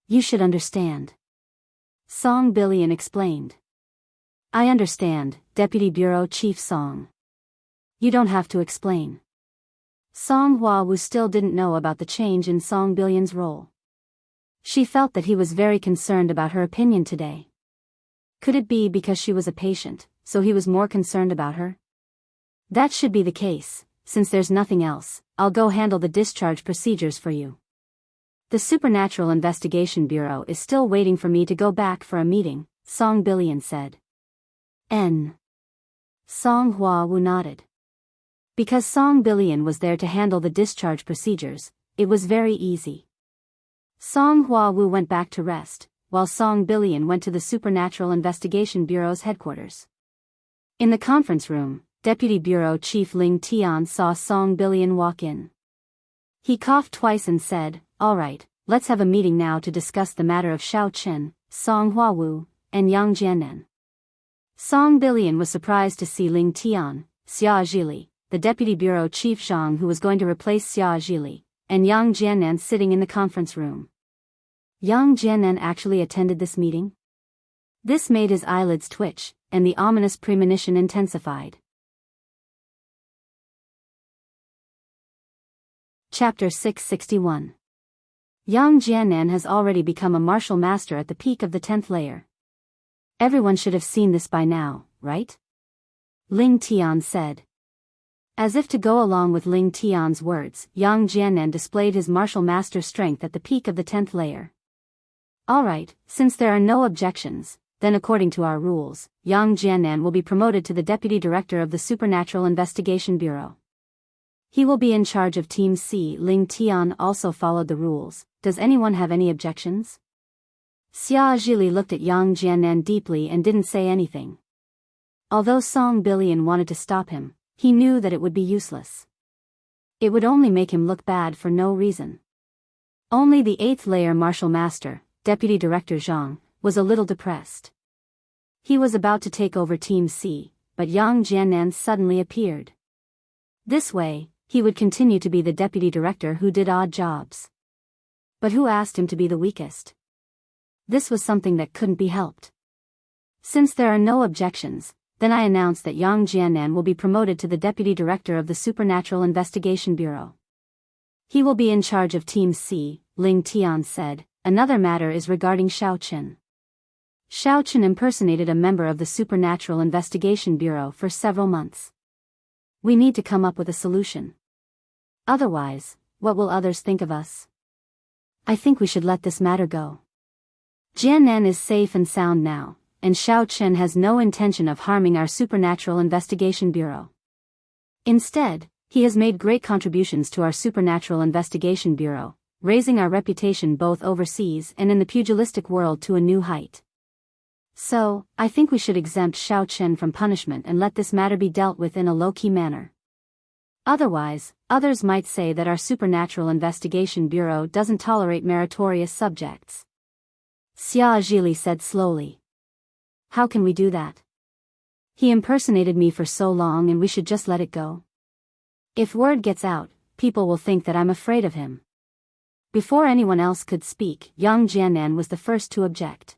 You should understand. Song Billion explained. I understand, Deputy Bureau Chief Song. You don't have to explain. Song Hua Wu still didn't know about the change in Song Billion's role. She felt that he was very concerned about her opinion today. Could it be because she was a patient, so he was more concerned about her? That should be the case. Since there's nothing else, I'll go handle the discharge procedures for you. The Supernatural Investigation Bureau is still waiting for me to go back for a meeting, Song Billion said. Song Hua Wu nodded. Because Song Billion was there to handle the discharge procedures, it was very easy. Song Hua Wu went back to rest, while Song Billion went to the Supernatural Investigation Bureau's headquarters. In the conference room, Deputy Bureau Chief Ling Tian saw Song Billion walk in. He coughed twice and said, "All right, let's have a meeting now to discuss the matter of Xiao Qin, Song Hua Wu, and Yang Jiannan." Song Billion was surprised to see Ling Tian, Xia Zhili, the Deputy Bureau Chief Zhang who was going to replace Xia Zhili, and Yang Jiannan sitting in the conference room. Yang Jiannan actually attended this meeting? This made his eyelids twitch, and the ominous premonition intensified. Chapter 661. Yang Jiannan has already become a martial master at the peak of the 10th layer. Everyone should have seen this by now, right? Ling Tian said. As if to go along with Ling Tian's words, Yang Jiannan displayed his martial master strength at the peak of the 10th layer. Alright, since there are no objections, then according to our rules, Yang Jiannan will be promoted to the Deputy Director of the Supernatural Investigation Bureau. He will be in charge of Team C. Ling Tian also followed the rules. Does anyone have any objections? Xia Zhili looked at Yang Jiannan deeply and didn't say anything. Although Song Billion wanted to stop him, he knew that it would be useless. It would only make him look bad for no reason. Only the 8th layer Martial Master, Deputy Director Zhang, was a little depressed. He was about to take over Team C, but Yang Jiannan suddenly appeared. This way, he would continue to be the Deputy Director who did odd jobs. But who asked him to be the weakest? This was something that couldn't be helped. Since there are no objections, then I announce that Yang Jiannan will be promoted to the Deputy Director of the Supernatural Investigation Bureau. He will be in charge of Team C, Ling Tian said. Another matter is regarding Xiao Qin. Xiao Qin impersonated a member of the Supernatural Investigation Bureau for several months. We need to come up with a solution. Otherwise, what will others think of us? I think we should let this matter go. Jiannan is safe and sound now, and Xiao Qin has no intention of harming our Supernatural Investigation Bureau. Instead, he has made great contributions to our Supernatural Investigation Bureau, raising our reputation both overseas and in the pugilistic world to a new height. So, I think we should exempt Xiao Qin from punishment and let this matter be dealt with in a low-key manner. Otherwise, others might say that our Supernatural Investigation Bureau doesn't tolerate meritorious subjects. Xia Zhili said slowly. How can we do that? He impersonated me for so long and we should just let it go. If word gets out, people will think that I'm afraid of him. Before anyone else could speak, Yang Jiannan was the first to object.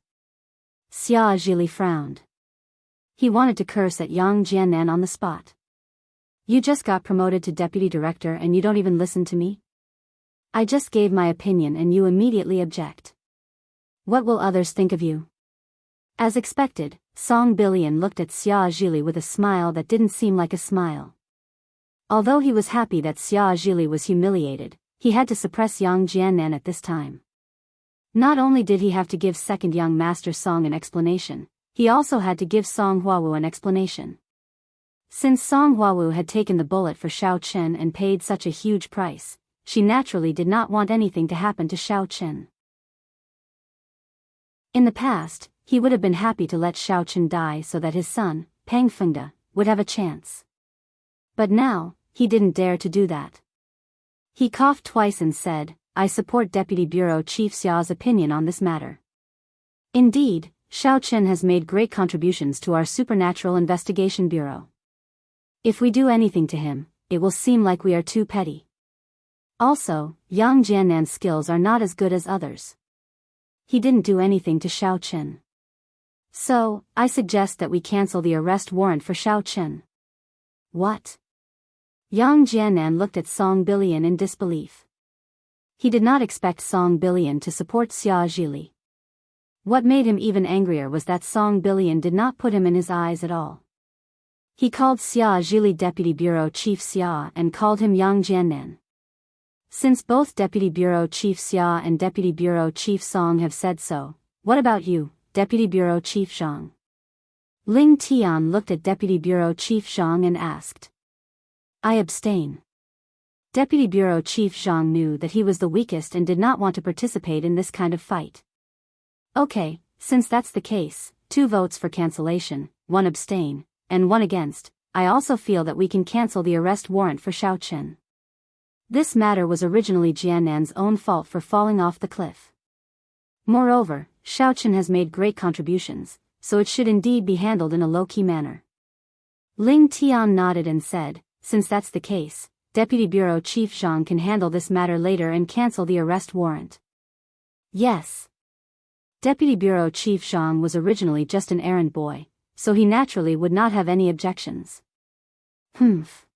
Xia Zhili frowned. He wanted to curse at Yang Jiannan on the spot. You just got promoted to Deputy Director and you don't even listen to me? I just gave my opinion and you immediately object. What will others think of you? As expected, Song Billion looked at Xia Zhili with a smile that didn't seem like a smile. Although he was happy that Xia Zhili was humiliated, he had to suppress Yang Jiannan at this time. Not only did he have to give second young Master Song an explanation, he also had to give Song Huawu an explanation. Since Song Huawu had taken the bullet for Xiao Qin and paid such a huge price, she naturally did not want anything to happen to Xiao Qin. In the past, he would have been happy to let Xiao Qin die so that his son, Peng Fengde, would have a chance. But now, he didn't dare to do that. He coughed twice and said, I support Deputy Bureau Chief Xia's opinion on this matter. Indeed, Xiao Qin has made great contributions to our Supernatural Investigation Bureau. If we do anything to him, it will seem like we are too petty. Also, Yang Jiannan's skills are not as good as others. He didn't do anything to Xiao Qin. So, I suggest that we cancel the arrest warrant for Xiao Qin. What? Yang Jiannan looked at Song Billion in disbelief. He did not expect Song Billion to support Xia Zhili. What made him even angrier was that Song Billion did not put him in his eyes at all. He called Xia Zhili Deputy Bureau Chief Xia and called him Yang Jiannan. Since both Deputy Bureau Chief Xia and Deputy Bureau Chief Song have said so, what about you, Deputy Bureau Chief Zhang? Ling Tian looked at Deputy Bureau Chief Zhang and asked. I abstain. Deputy Bureau Chief Zhang knew that he was the weakest and did not want to participate in this kind of fight. Okay, since that's the case, 2 votes for cancellation, 1 abstain, and 1 against. I also feel that we can cancel the arrest warrant for Xiao Qin. This matter was originally Jiannan's own fault for falling off the cliff. Moreover, Xiao Qin has made great contributions, so it should indeed be handled in a low-key manner. Ling Tian nodded and said, since that's the case, Deputy Bureau Chief Zhang can handle this matter later and cancel the arrest warrant. Yes. Deputy Bureau Chief Zhang was originally just an errand boy, so he naturally would not have any objections. Humph.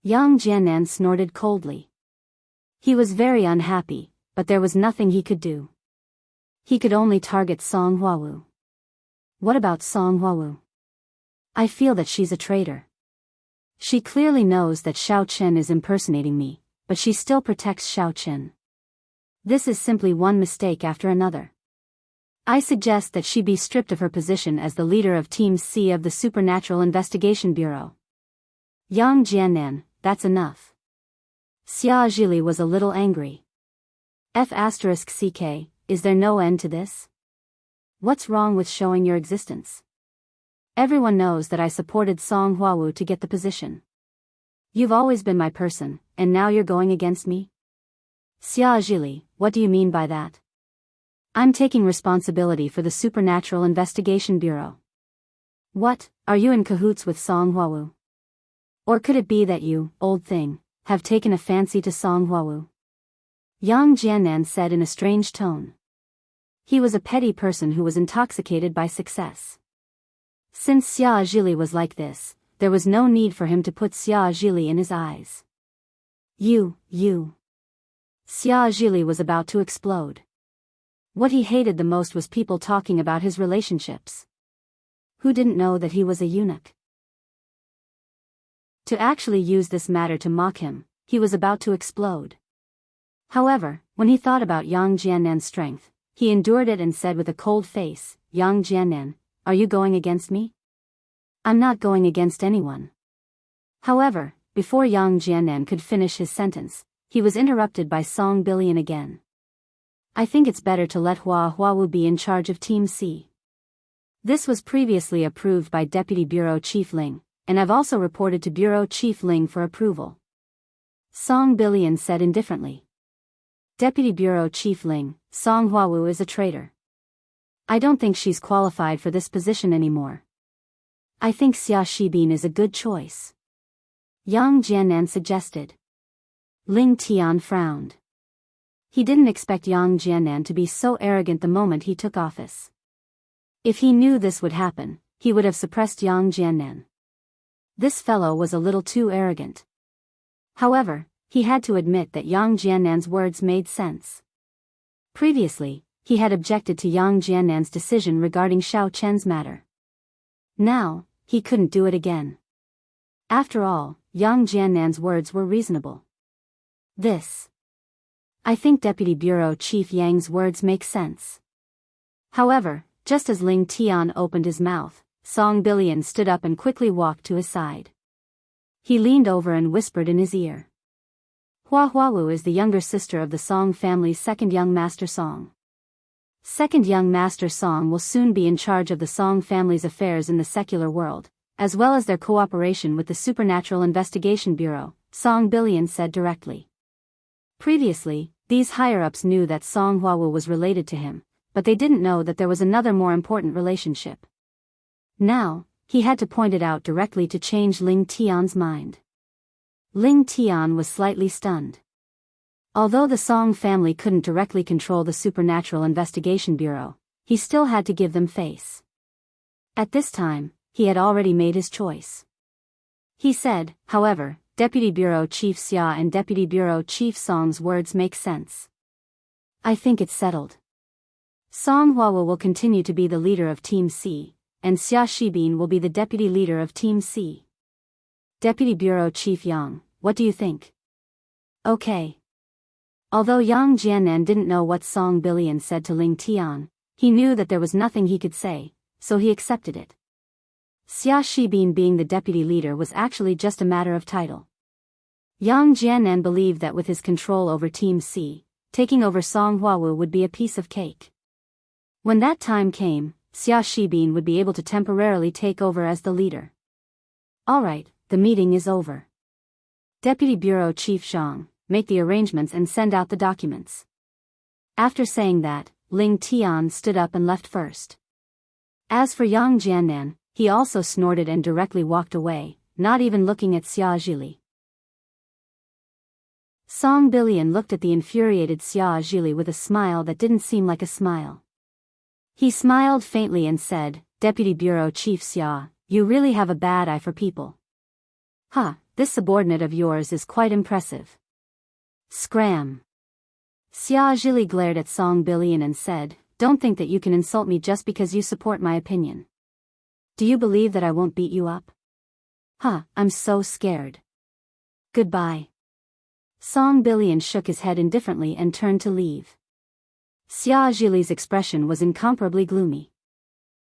Yang Jiannan snorted coldly. He was very unhappy, but there was nothing he could do. He could only target Song Huawu. What about Song Hwawu? I feel that she's a traitor. She clearly knows that Xiao Chen is impersonating me, but she still protects Xiao Chen. This is simply one mistake after another. I suggest that she be stripped of her position as the leader of Team C of the Supernatural Investigation Bureau. Yang Jiannan, that's enough. Xia Zhili was a little angry. F***ck, is there no end to this? What's wrong with showing your existence? Everyone knows that I supported Song Hwawu to get the position. You've always been my person, and now you're going against me? Xia Zhili, what do you mean by that? I'm taking responsibility for the Supernatural Investigation Bureau. What, are you in cahoots with Song Hwawu? Or could it be that you, old thing, have taken a fancy to Song Hwawu? Yang Jiannan said in a strange tone. He was a petty person who was intoxicated by success. Since Xia Zhili was like this, there was no need for him to put Xia Zhili in his eyes. You. Xia Zhili was about to explode. What he hated the most was people talking about his relationships. Who didn't know that he was a eunuch? To actually use this matter to mock him, he was about to explode. However, when he thought about Yang Jiannan's strength, he endured it and said with a cold face, Yang Jiannan, are you going against me? I'm not going against anyone. However, before Yang Jiannan could finish his sentence, he was interrupted by Song Billion again. I think it's better to let Hwawu be in charge of Team C. This was previously approved by Deputy Bureau Chief Ling, and I've also reported to Bureau Chief Ling for approval. Song Billion said indifferently. Deputy Bureau Chief Ling, Song Hwawu is a traitor. I don't think she's qualified for this position anymore. I think Xia Shibin is a good choice. Yang Jiannan suggested. Ling Tian frowned. He didn't expect Yang Jiannan to be so arrogant the moment he took office. If he knew this would happen, he would have suppressed Yang Jiannan. This fellow was a little too arrogant. However, he had to admit that Yang Jiannan's words made sense. Previously, he had objected to Yang Jiannan's decision regarding Xiao Chen's matter. Now, he couldn't do it again. After all, Yang Jiannan's words were reasonable. I think Deputy Bureau Chief Yang's words make sense. However, just as Ling Tian opened his mouth, Song Billion stood up and quickly walked to his side. He leaned over and whispered in his ear. Hwawu is the younger sister of the Song family's second young master Song. Second young master Song will soon be in charge of the Song family's affairs in the secular world, as well as their cooperation with the Supernatural Investigation Bureau, Song Billion said directly. Previously, these higher-ups knew that Song Hwawu was related to him, but they didn't know that there was another more important relationship. Now, he had to point it out directly to change Ling Tian's mind. Ling Tian was slightly stunned. Although the Song family couldn't directly control the Supernatural Investigation Bureau, he still had to give them face. At this time, he had already made his choice. He said, however, Deputy Bureau Chief Xia and Deputy Bureau Chief Song's words make sense. I think it's settled. Song Hwawu will continue to be the leader of Team C, and Xia Shibin will be the deputy leader of Team C. Deputy Bureau Chief Yang, what do you think? Okay. Although Yang Jiannan didn't know what Song Billion said to Ling Tian, he knew that there was nothing he could say, so he accepted it. Xia Shibin being the deputy leader was actually just a matter of title. Yang Jiannan believed that with his control over Team C, taking over Song Hwawu would be a piece of cake. When that time came, Xia Shibin would be able to temporarily take over as the leader. Alright, the meeting is over. Deputy Bureau Chief Zhang, make the arrangements and send out the documents. After saying that, Ling Tian stood up and left first. As for Yang Jiannan, he also snorted and directly walked away, not even looking at Xia Zhili. Song Billion looked at the infuriated Xia Zhili with a smile that didn't seem like a smile. He smiled faintly and said, Deputy Bureau Chief Xia, you really have a bad eye for people. This subordinate of yours is quite impressive. Scram. Xia Zhili glared at Song Billion and said, don't think that you can insult me just because you support my opinion. Do you believe that I won't beat you up? Huh, I'm so scared. Goodbye. Song Billion shook his head indifferently and turned to leave. Xia Zhili's expression was incomparably gloomy.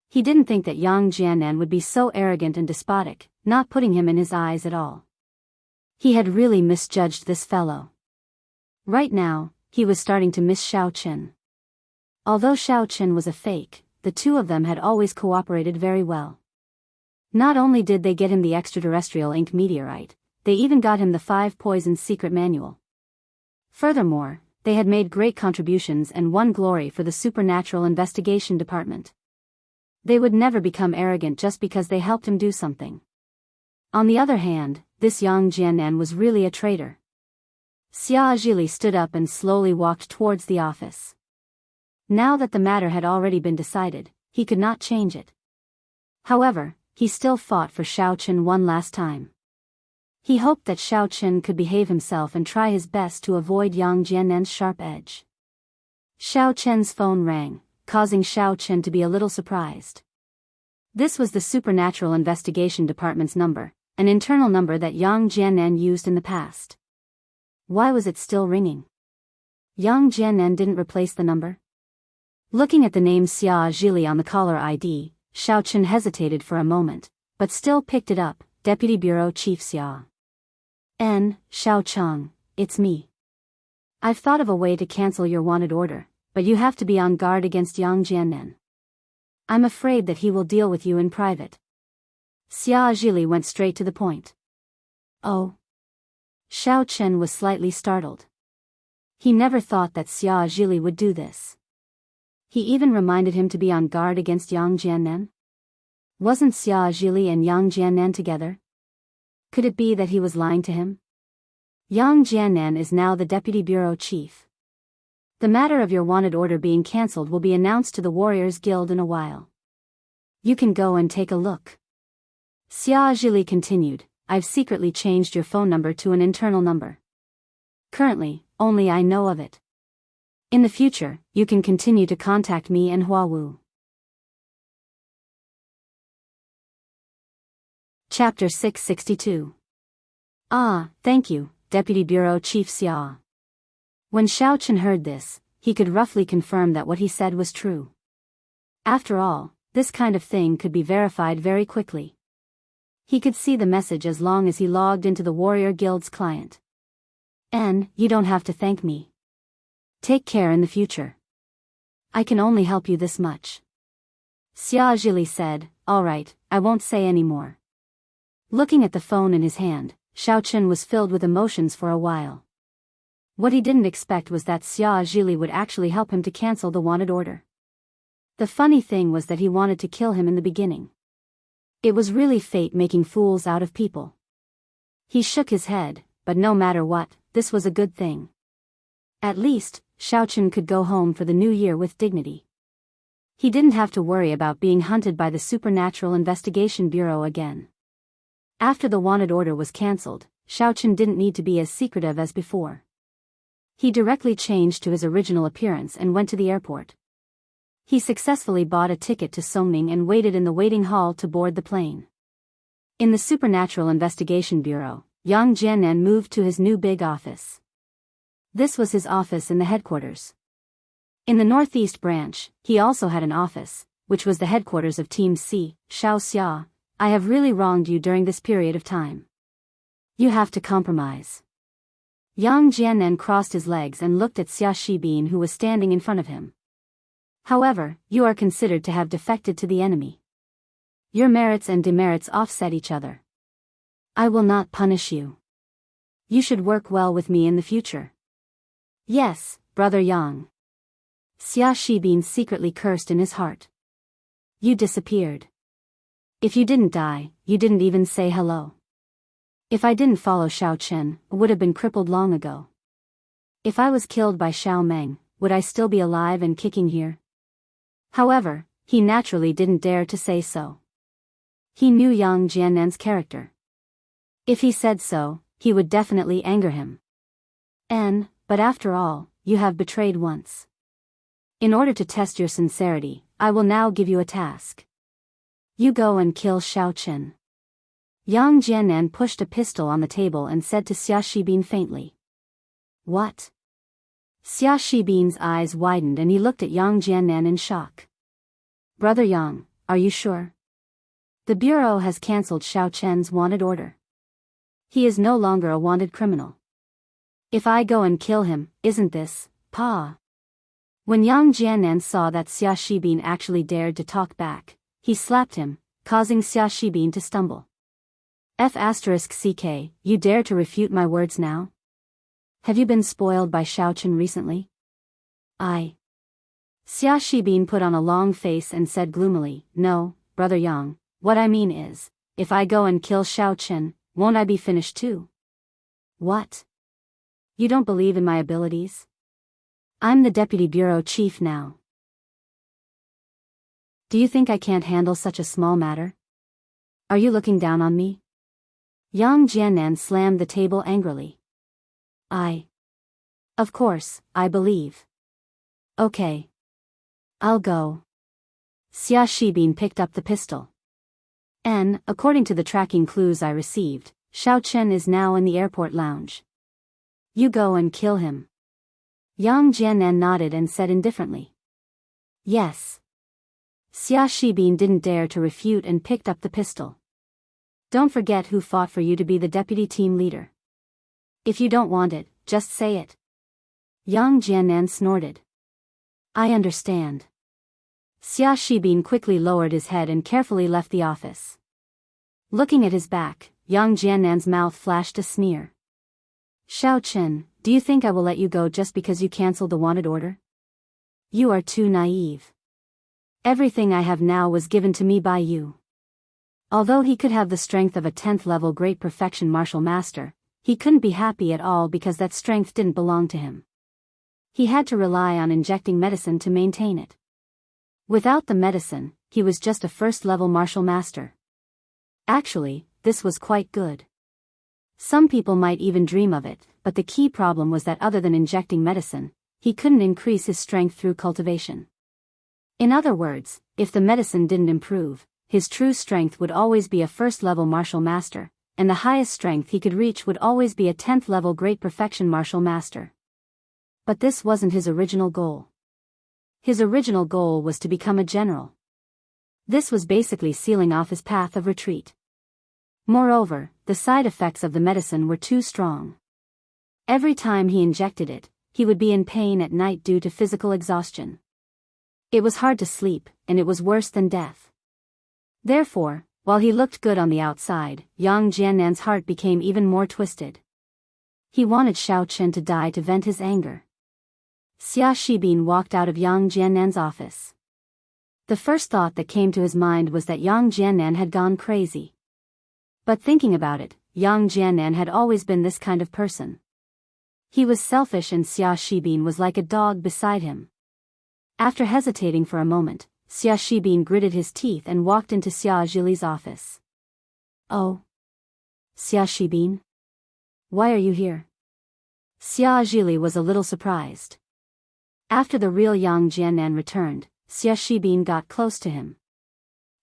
He didn't think that Yang Jianan would be so arrogant and despotic, not putting him in his eyes at all. He had really misjudged this fellow. Right now, he was starting to miss Xiao Qin. Although Xiao Qin was a fake, the two of them had always cooperated very well. Not only did they get him the extraterrestrial ink meteorite, they even got him the 5 Poisons secret manual. Furthermore, they had made great contributions and won glory for the Supernatural Investigation Department. They would never become arrogant just because they helped him do something. On the other hand, this Yang Jianan was really a traitor. Xia Zhili stood up and slowly walked towards the office. Now that the matter had already been decided, he could not change it. However, he still fought for Xiao Qin one last time. He hoped that Xiao Qin could behave himself and try his best to avoid Yang Jianan's sharp edge. Xiao Qin's phone rang, causing Xiao Qin to be a little surprised. This was the Supernatural Investigation Department's number, an internal number that Yang Jianan used in the past. Why was it still ringing? Yang Jianan didn't replace the number? Looking at the name Xia Zhili on the caller ID, Xiao Qin hesitated for a moment, but still picked it up. Deputy Bureau Chief Xia. Xiao Cheng, it's me. I've thought of a way to cancel your wanted order, but you have to be on guard against Yang Jianan. I'm afraid that he will deal with you in private. Xia Zhili went straight to the point. Oh. Xiao Qin was slightly startled. He never thought that Xia Zhili would do this. He even reminded him to be on guard against Yang Jianan. Wasn't Xia Zhili and Yang Jianan together? Could it be that he was lying to him? Yang Jianan is now the Deputy Bureau Chief. The matter of your wanted order being cancelled will be announced to the Warriors Guild in a while. You can go and take a look. Xia Zhili continued, I've secretly changed your phone number to an internal number. Currently, only I know of it. In the future, you can continue to contact me and Huawu. Chapter 662. Ah, thank you, Deputy Bureau Chief Xia. When Xiao Qin heard this, he could roughly confirm that what he said was true. After all, this kind of thing could be verified very quickly. He could see the message as long as he logged into the Warrior Guild's client. You don't have to thank me. Take care in the future. I can only help you this much. Xia Zhili said, all right, I won't say any more. Looking at the phone in his hand, Xiao Qin was filled with emotions for a while. What he didn't expect was that Xia Zhili would actually help him to cancel the wanted order. The funny thing was that he wanted to kill him in the beginning. It was really fate making fools out of people. He shook his head, but no matter what, this was a good thing. At least, Xiao Qin could go home for the new year with dignity. He didn't have to worry about being hunted by the Supernatural Investigation Bureau again. After the wanted order was cancelled, Xiao Qin didn't need to be as secretive as before. He directly changed to his original appearance and went to the airport. He successfully bought a ticket to Songming and waited in the waiting hall to board the plane. In the Supernatural Investigation Bureau, Yang Jianan moved to his new big office. This was his office in the headquarters. In the Northeast branch, he also had an office, which was the headquarters of Team C. Xiao Xia, I have really wronged you during this period of time. You have to compromise. Yang Jianan crossed his legs and looked at Xia Shibin, who was standing in front of him. However, you are considered to have defected to the enemy. Your merits and demerits offset each other. I will not punish you. You should work well with me in the future. Yes, Brother Yang. Xia Shibin secretly cursed in his heart. You disappeared. If you didn't die, you didn't even say hello. If I didn't follow Xiao Qin, I would have been crippled long ago. If I was killed by Xiao Meng, would I still be alive and kicking here? However, he naturally didn't dare to say so. He knew Yang Jianan's character. If he said so, he would definitely anger him. But after all, you have betrayed once. In order to test your sincerity, I will now give you a task. You go and kill Xiao Chen. Yang Jiannan pushed a pistol on the table and said to Xia Shibin faintly. What? Xia Shibin's eyes widened and he looked at Yang Jiannan in shock. Brother Yang, are you sure? The bureau has cancelled Xiao Chen's wanted order. He is no longer a wanted criminal. If I go and kill him, isn't this, Pa? When Yang Jiannan saw that Xia Shibin actually dared to talk back, he slapped him, causing Xia Shibin to stumble. F***ck, you dare to refute my words now? Have you been spoiled by Xiao Chen recently? Xia Shibin put on a long face and said gloomily, No, Brother Yang, what I mean is, if I go and kill Xiao Chen, won't I be finished too? What? You don't believe in my abilities? I'm the deputy bureau chief now. Do you think I can't handle such a small matter? Are you looking down on me? Yang Jiannan slammed the table angrily. Of course, I believe. Okay. I'll go. Xia Shibin picked up the pistol. According to the tracking clues I received, Xiao Chen is now in the airport lounge. You go and kill him. Yang Jiannan nodded and said indifferently. Yes. Xia Shibin didn't dare to refute and picked up the pistol. Don't forget who fought for you to be the deputy team leader. If you don't want it, just say it. Yang Jiannan snorted. I understand. Xia Shibin quickly lowered his head and carefully left the office. Looking at his back, Yang Jiannan's mouth flashed a sneer. Xiao Chen, do you think I will let you go just because you cancelled the wanted order? You are too naive. Everything I have now was given to me by you. Although he could have the strength of a 10th level great perfection martial master, he couldn't be happy at all because that strength didn't belong to him. He had to rely on injecting medicine to maintain it. Without the medicine, he was just a first-level martial master. Actually, this was quite good. Some people might even dream of it, but the key problem was that other than injecting medicine, he couldn't increase his strength through cultivation. In other words, if the medicine didn't improve, his true strength would always be a first-level martial master, and the highest strength he could reach would always be a 10th-level great perfection martial master. But this wasn't his original goal. His original goal was to become a general. This was basically sealing off his path of retreat. Moreover, the side effects of the medicine were too strong. Every time he injected it, he would be in pain at night due to physical exhaustion. It was hard to sleep, and it was worse than death. Therefore, while he looked good on the outside, Yang Jiannan's heart became even more twisted. He wanted Xiao Chen to die to vent his anger. Xia Shibin walked out of Yang Jiannan's office. The first thought that came to his mind was that Yang Jiannan had gone crazy. But thinking about it, Yang Jiannan had always been this kind of person. He was selfish and Xia Shibin was like a dog beside him. After hesitating for a moment, Xia Shibin gritted his teeth and walked into Xia Zhili's office. Oh. Xia Shibin? Why are you here? Xia Zhili was a little surprised. After the real Yang Jiannan returned, Xia Shibin got close to him.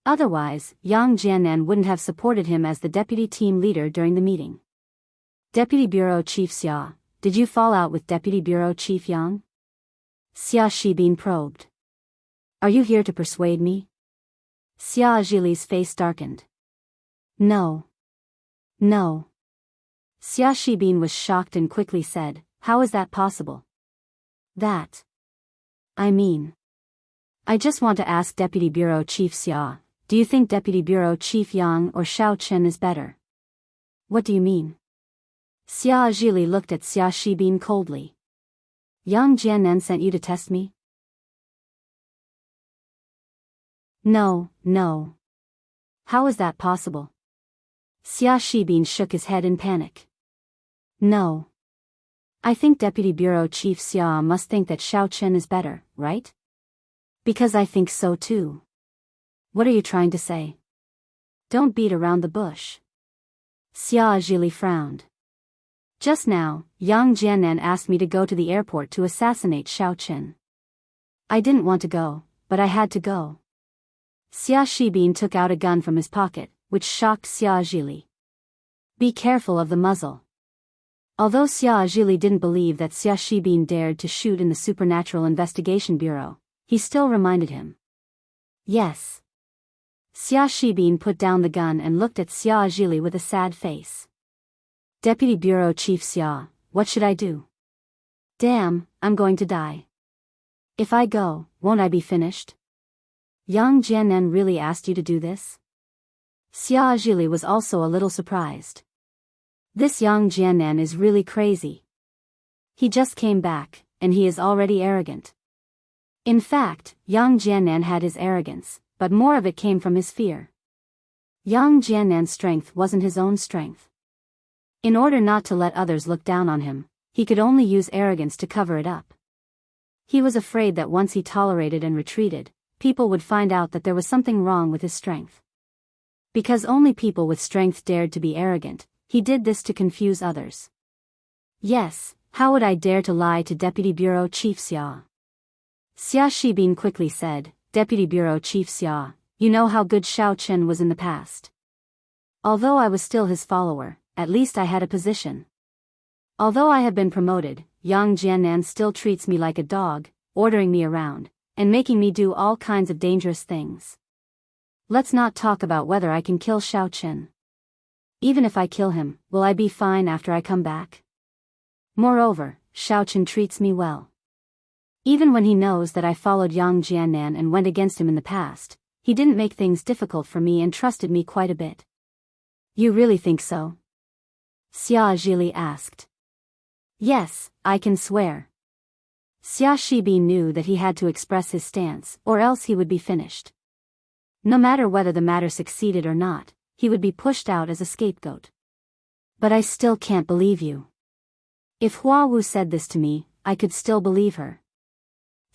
Otherwise, Yang Jiannan wouldn't have supported him as the deputy team leader during the meeting. Deputy Bureau Chief Xia, did you fall out with Deputy Bureau Chief Yang? Xia Shibin probed. Are you here to persuade me? Xia Zhili's face darkened. No. No. Xia Shibin was shocked and quickly said, How is that possible? I just want to ask Deputy Bureau Chief Xia, do you think Deputy Bureau Chief Yang or Xiao Chen is better? What do you mean? Xia Zhili looked at Xia Shibin coldly. Yang Jiannan sent you to test me? No. How is that possible? Xia Shibin shook his head in panic. No. I think Deputy Bureau Chief Xia must think that Xiao Chen is better, right? Because I think so too. What are you trying to say? Don't beat around the bush. Xia Zhili frowned. Just now, Yang Jiannan asked me to go to the airport to assassinate Xiao Chen. I didn't want to go, but I had to go. Xia Shibin took out a gun from his pocket, which shocked Xia Zhili. Be careful of the muzzle. Although Xia Zhili didn't believe that Xia Shibin dared to shoot in the Supernatural Investigation Bureau, he still reminded him. Yes. Xia Shibin put down the gun and looked at Xia Zhili with a sad face. Deputy Bureau Chief Xia, what should I do? Damn, I'm going to die. If I go, won't I be finished? Yang Jiannan really asked you to do this? Xia Zhili was also a little surprised. This Yang Jiannan is really crazy. He just came back, and he is already arrogant. In fact, Yang Jiannan had his arrogance, but more of it came from his fear. Yang Jiannan's strength wasn't his own strength. In order not to let others look down on him, he could only use arrogance to cover it up. He was afraid that once he tolerated and retreated, people would find out that there was something wrong with his strength. Because only people with strength dared to be arrogant, he did this to confuse others. Yes, how would I dare to lie to Deputy Bureau Chief Xia? Xia Shibin quickly said, Deputy Bureau Chief Xia, you know how good Xiao Chen was in the past. Although I was still his follower, at least I had a position. Although I have been promoted, Yang Jiannan still treats me like a dog, ordering me around, and making me do all kinds of dangerous things. Let's not talk about whether I can kill Xiao Chen. Even if I kill him, will I be fine after I come back? Moreover, Xiao Chen treats me well. Even when he knows that I followed Yang Jiannan and went against him in the past, he didn't make things difficult for me and trusted me quite a bit. You really think so? Xia Zhili asked. Yes, I can swear. Xia Shibin knew that he had to express his stance, or else he would be finished. No matter whether the matter succeeded or not, he would be pushed out as a scapegoat. But I still can't believe you. If Hua Wu said this to me, I could still believe her.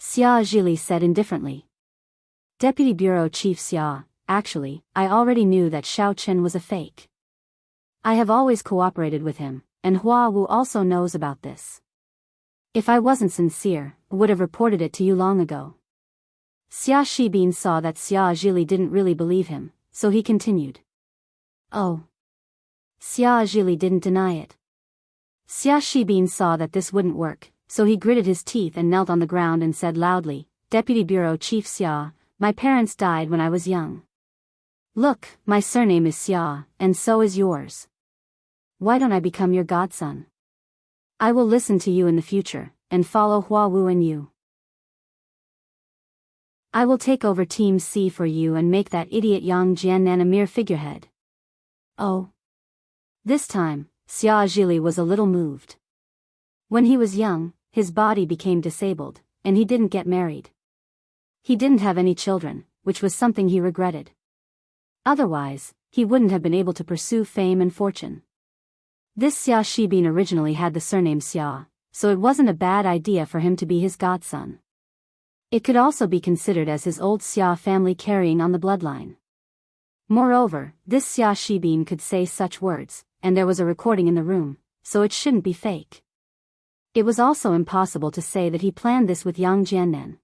Xia Zhili said indifferently. Deputy Bureau Chief Xia, actually, I already knew that Xiao Chen was a fake. I have always cooperated with him, and Hua Wu also knows about this. If I wasn't sincere, I would have reported it to you long ago. Xia Shibin saw that Xia Zhili didn't really believe him, so he continued. Oh. Xia Zhili didn't deny it. Xia Shibin saw that this wouldn't work, so he gritted his teeth and knelt on the ground and said loudly, Deputy Bureau Chief Xia, my parents died when I was young. Look, my surname is Xia, and so is yours. Why don't I become your godson? I will listen to you in the future, and follow Hua Wu and you. I will take over Team C for you and make that idiot Yang Jiannan a mere figurehead. Oh. This time, Xia Zhili was a little moved. When he was young, his body became disabled, and he didn't get married. He didn't have any children, which was something he regretted. Otherwise, he wouldn't have been able to pursue fame and fortune. This Xia Shibin originally had the surname Xia, so it wasn't a bad idea for him to be his godson. It could also be considered as his old Xia family carrying on the bloodline. Moreover, this Xia Shibin could say such words, and there was a recording in the room, so it shouldn't be fake. It was also impossible to say that he planned this with Yang Jiannan.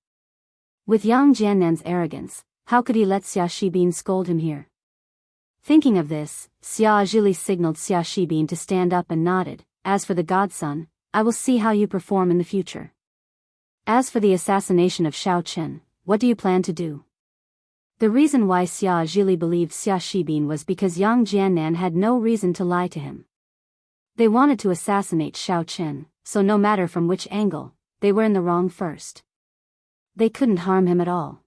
With Yang Jiannan's arrogance, how could he let Xia Shibin scold him here? Thinking of this, Xia Zhili signaled Xia Shibin to stand up and nodded. As for the godson, I will see how you perform in the future. As for the assassination of Xiao Chen, what do you plan to do? The reason why Xia Zhili believed Xia Shibin was because Yang Jiannan had no reason to lie to him. They wanted to assassinate Xiao Chen, so no matter from which angle, they were in the wrong first. They couldn't harm him at all.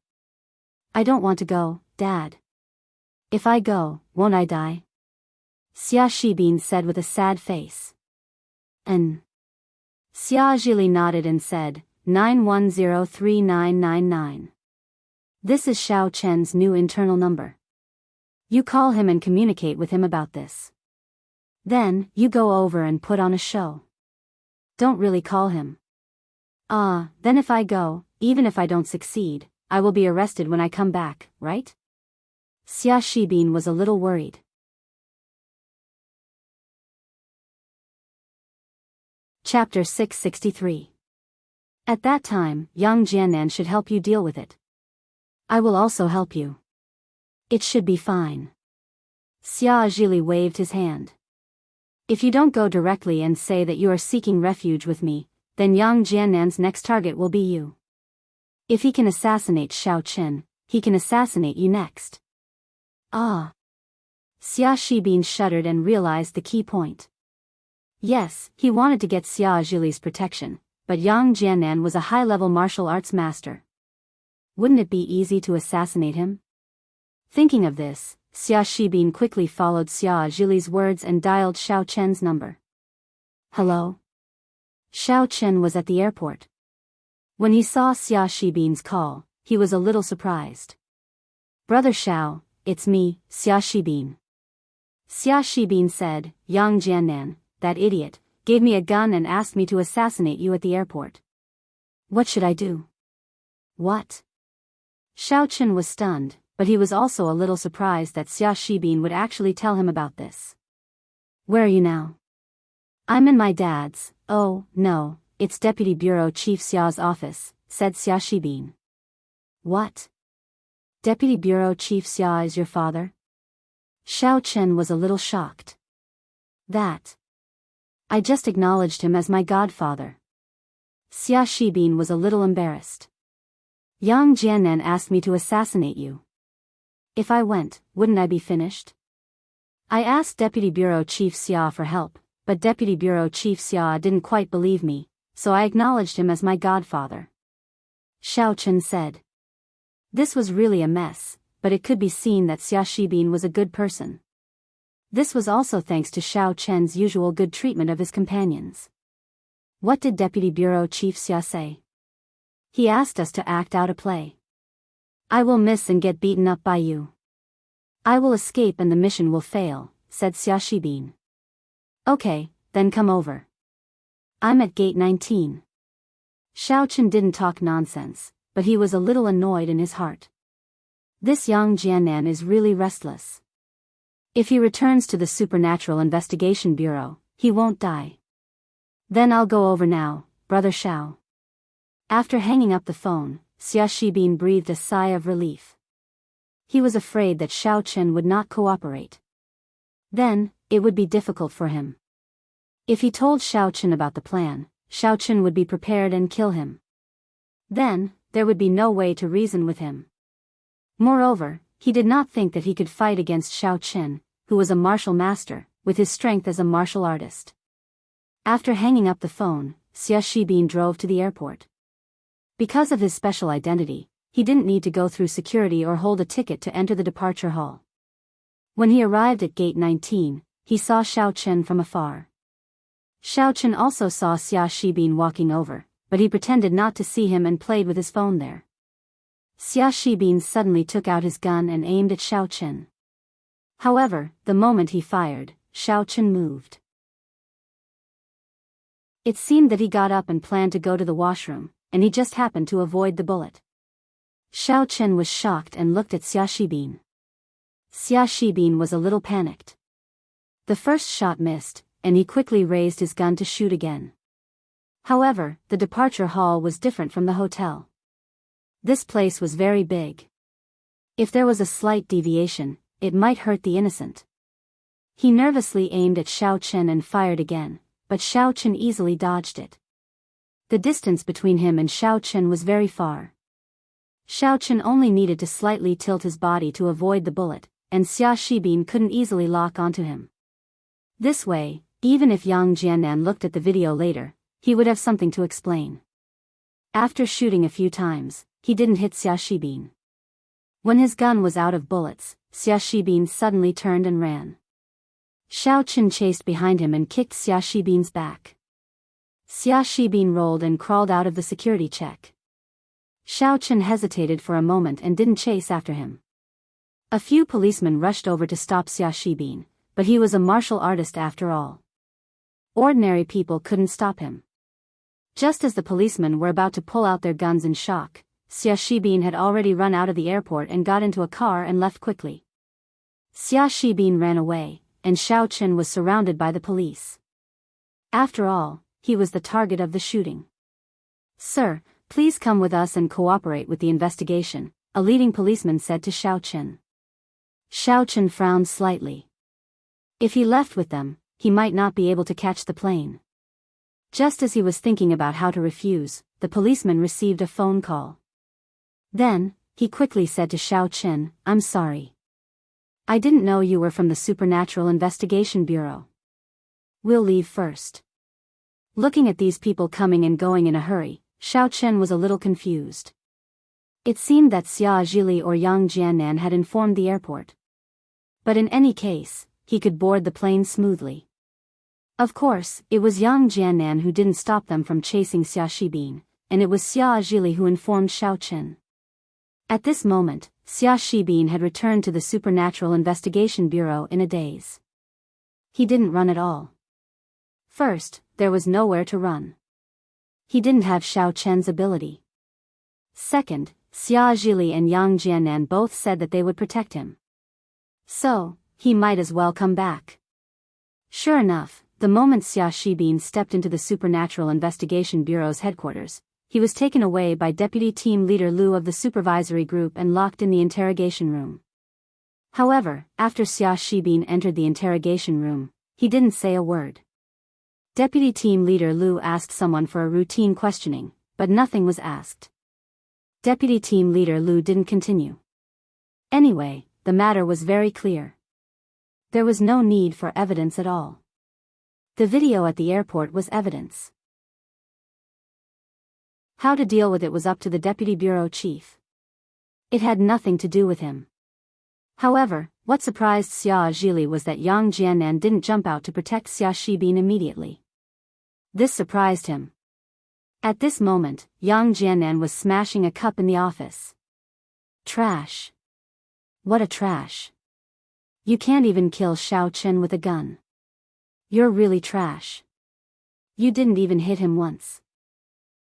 I don't want to go, Dad. If I go, won't I die? Xia Shibin said with a sad face. Xia Zhili nodded and said, 9103999. This is Xiao Chen's new internal number. You call him and communicate with him about this. Then, you go over and put on a show. Don't really call him. Then if I go, even if I don't succeed, I will be arrested when I come back, right? Xia Shibin was a little worried. Chapter 663. At that time, young Jiannan should help you deal with it. I will also help you. It should be fine. Xia Zhili waved his hand. If you don't go directly and say that you are seeking refuge with me, then young Jiannan's next target will be you. If he can assassinate Xiao Chen, he can assassinate you next. Ah. Xia Shibin shuddered and realized the key point. Yes, he wanted to get Xia Zhili's protection, but Yang Jiannan was a high-level martial arts master. Wouldn't it be easy to assassinate him? Thinking of this, Xia Shibin quickly followed Xia Zhili's words and dialed Xiao Chen's number. Hello? Xiao Chen was at the airport. When he saw Xia Shibin's call, he was a little surprised. Brother Xiao, it's me, Xia Shibin. Xia Shibin said, Yang Jiannan, that idiot, gave me a gun and asked me to assassinate you at the airport. What should I do? What? Xiao Chen was stunned, but he was also a little surprised that Xia Shibin would actually tell him about this. Where are you now? I'm in my dad's. Oh, no, it's Deputy Bureau Chief Xia's office, said Xia Shibin. What? Deputy Bureau Chief Xia is your father? Xiao Chen was a little shocked. That. I just acknowledged him as my godfather. Xia Shibin was a little embarrassed. Yang Jiannan asked me to assassinate you. If I went, wouldn't I be finished? I asked Deputy Bureau Chief Xia for help, but Deputy Bureau Chief Xia didn't quite believe me, so I acknowledged him as my godfather. Xiao Chen said. This was really a mess, but it could be seen that Xia Shibin was a good person. This was also thanks to Xiao Chen's usual good treatment of his companions. What did Deputy Bureau Chief Xia say? He asked us to act out a play. I will miss and get beaten up by you. I will escape and the mission will fail, said Xia Shibin. Okay, then come over. I'm at gate 19. Xiao Chen didn't talk nonsense, but he was a little annoyed in his heart. This young Jiannan is really restless. If he returns to the Supernatural Investigation Bureau, he won't die. Then I'll go over now, Brother Xiao. After hanging up the phone, Xia Shibin breathed a sigh of relief. He was afraid that Xiao Chen would not cooperate. Then, it would be difficult for him. If he told Xiao Chen about the plan, Xiao Chen would be prepared and kill him. Then, there would be no way to reason with him. Moreover, he did not think that he could fight against Xiao Chen, who was a martial master, with his strength as a martial artist. After hanging up the phone, Xia Shibin drove to the airport. Because of his special identity, he didn't need to go through security or hold a ticket to enter the departure hall. When he arrived at gate 19, he saw Xiao Chen from afar. Xiao Chen also saw Xia Shibin walking over, but he pretended not to see him and played with his phone there. Xia Shibin suddenly took out his gun and aimed at Xiao Chen. However, the moment he fired, Xiao Chen moved. It seemed that he got up and planned to go to the washroom, and he just happened to avoid the bullet. Xiao Chen was shocked and looked at Xia Shibin. Xia Shibin was a little panicked. The first shot missed, and he quickly raised his gun to shoot again. However, the departure hall was different from the hotel. This place was very big. If there was a slight deviation, it might hurt the innocent. He nervously aimed at Xiao Chen and fired again, but Xiao Chen easily dodged it. The distance between him and Xiao Chen was very far. Xiao Chen only needed to slightly tilt his body to avoid the bullet, and Xia Shibin couldn't easily lock onto him. This way, even if Yang Jiannan looked at the video later, he would have something to explain. After shooting a few times, he didn't hit Xia Shibin. When his gun was out of bullets, Xia Shibin suddenly turned and ran. Xiao Chen chased behind him and kicked Xia Shibin's back. Xia Shibin rolled and crawled out of the security check. Xiao Chen hesitated for a moment and didn't chase after him. A few policemen rushed over to stop Xia Shibin, but he was a martial artist after all. Ordinary people couldn't stop him. Just as the policemen were about to pull out their guns in shock, Xia Shibin had already run out of the airport and got into a car and left quickly. Xia Shibin ran away, and Xiao Chen was surrounded by the police. After all, he was the target of the shooting. "Sir, please come with us and cooperate with the investigation," a leading policeman said to Xiao Chen. Xiao Chen frowned slightly. If he left with them, he might not be able to catch the plane. Just as he was thinking about how to refuse, the policeman received a phone call. Then, he quickly said to Xiao Chen, "I'm sorry. I didn't know you were from the Supernatural Investigation Bureau. We'll leave first." Looking at these people coming and going in a hurry, Xiao Chen was a little confused. It seemed that Xia Zhili or Yang Jiannan had informed the airport. But in any case, he could board the plane smoothly. Of course, it was Yang Jiannan who didn't stop them from chasing Xia Shibin, and it was Xia Zhili who informed Xiao Chen. At this moment, Xia Shibin had returned to the Supernatural Investigation Bureau in a daze. He didn't run at all. First, there was nowhere to run. He didn't have Xiao Chen's ability. Second, Xia Zhili and Yang Jiannan both said that they would protect him. So, he might as well come back. Sure enough, the moment Xia Shibin stepped into the Supernatural Investigation Bureau's headquarters, he was taken away by Deputy Team Leader Lu of the supervisory group and locked in the interrogation room. However, after Xia Shibin entered the interrogation room, he didn't say a word. Deputy Team Leader Lu asked someone for a routine questioning, but nothing was asked. Deputy Team Leader Lu didn't continue. Anyway, the matter was very clear. There was no need for evidence at all. The video at the airport was evidence. How to deal with it was up to the Deputy Bureau Chief. It had nothing to do with him. However, what surprised Xia Zhili was that Yang Jiannan didn't jump out to protect Xia Shibin immediately. This surprised him. At this moment, Yang Jiannan was smashing a cup in the office. Trash. What a trash. You can't even kill Xiao Chen with a gun. You're really trash. You didn't even hit him once.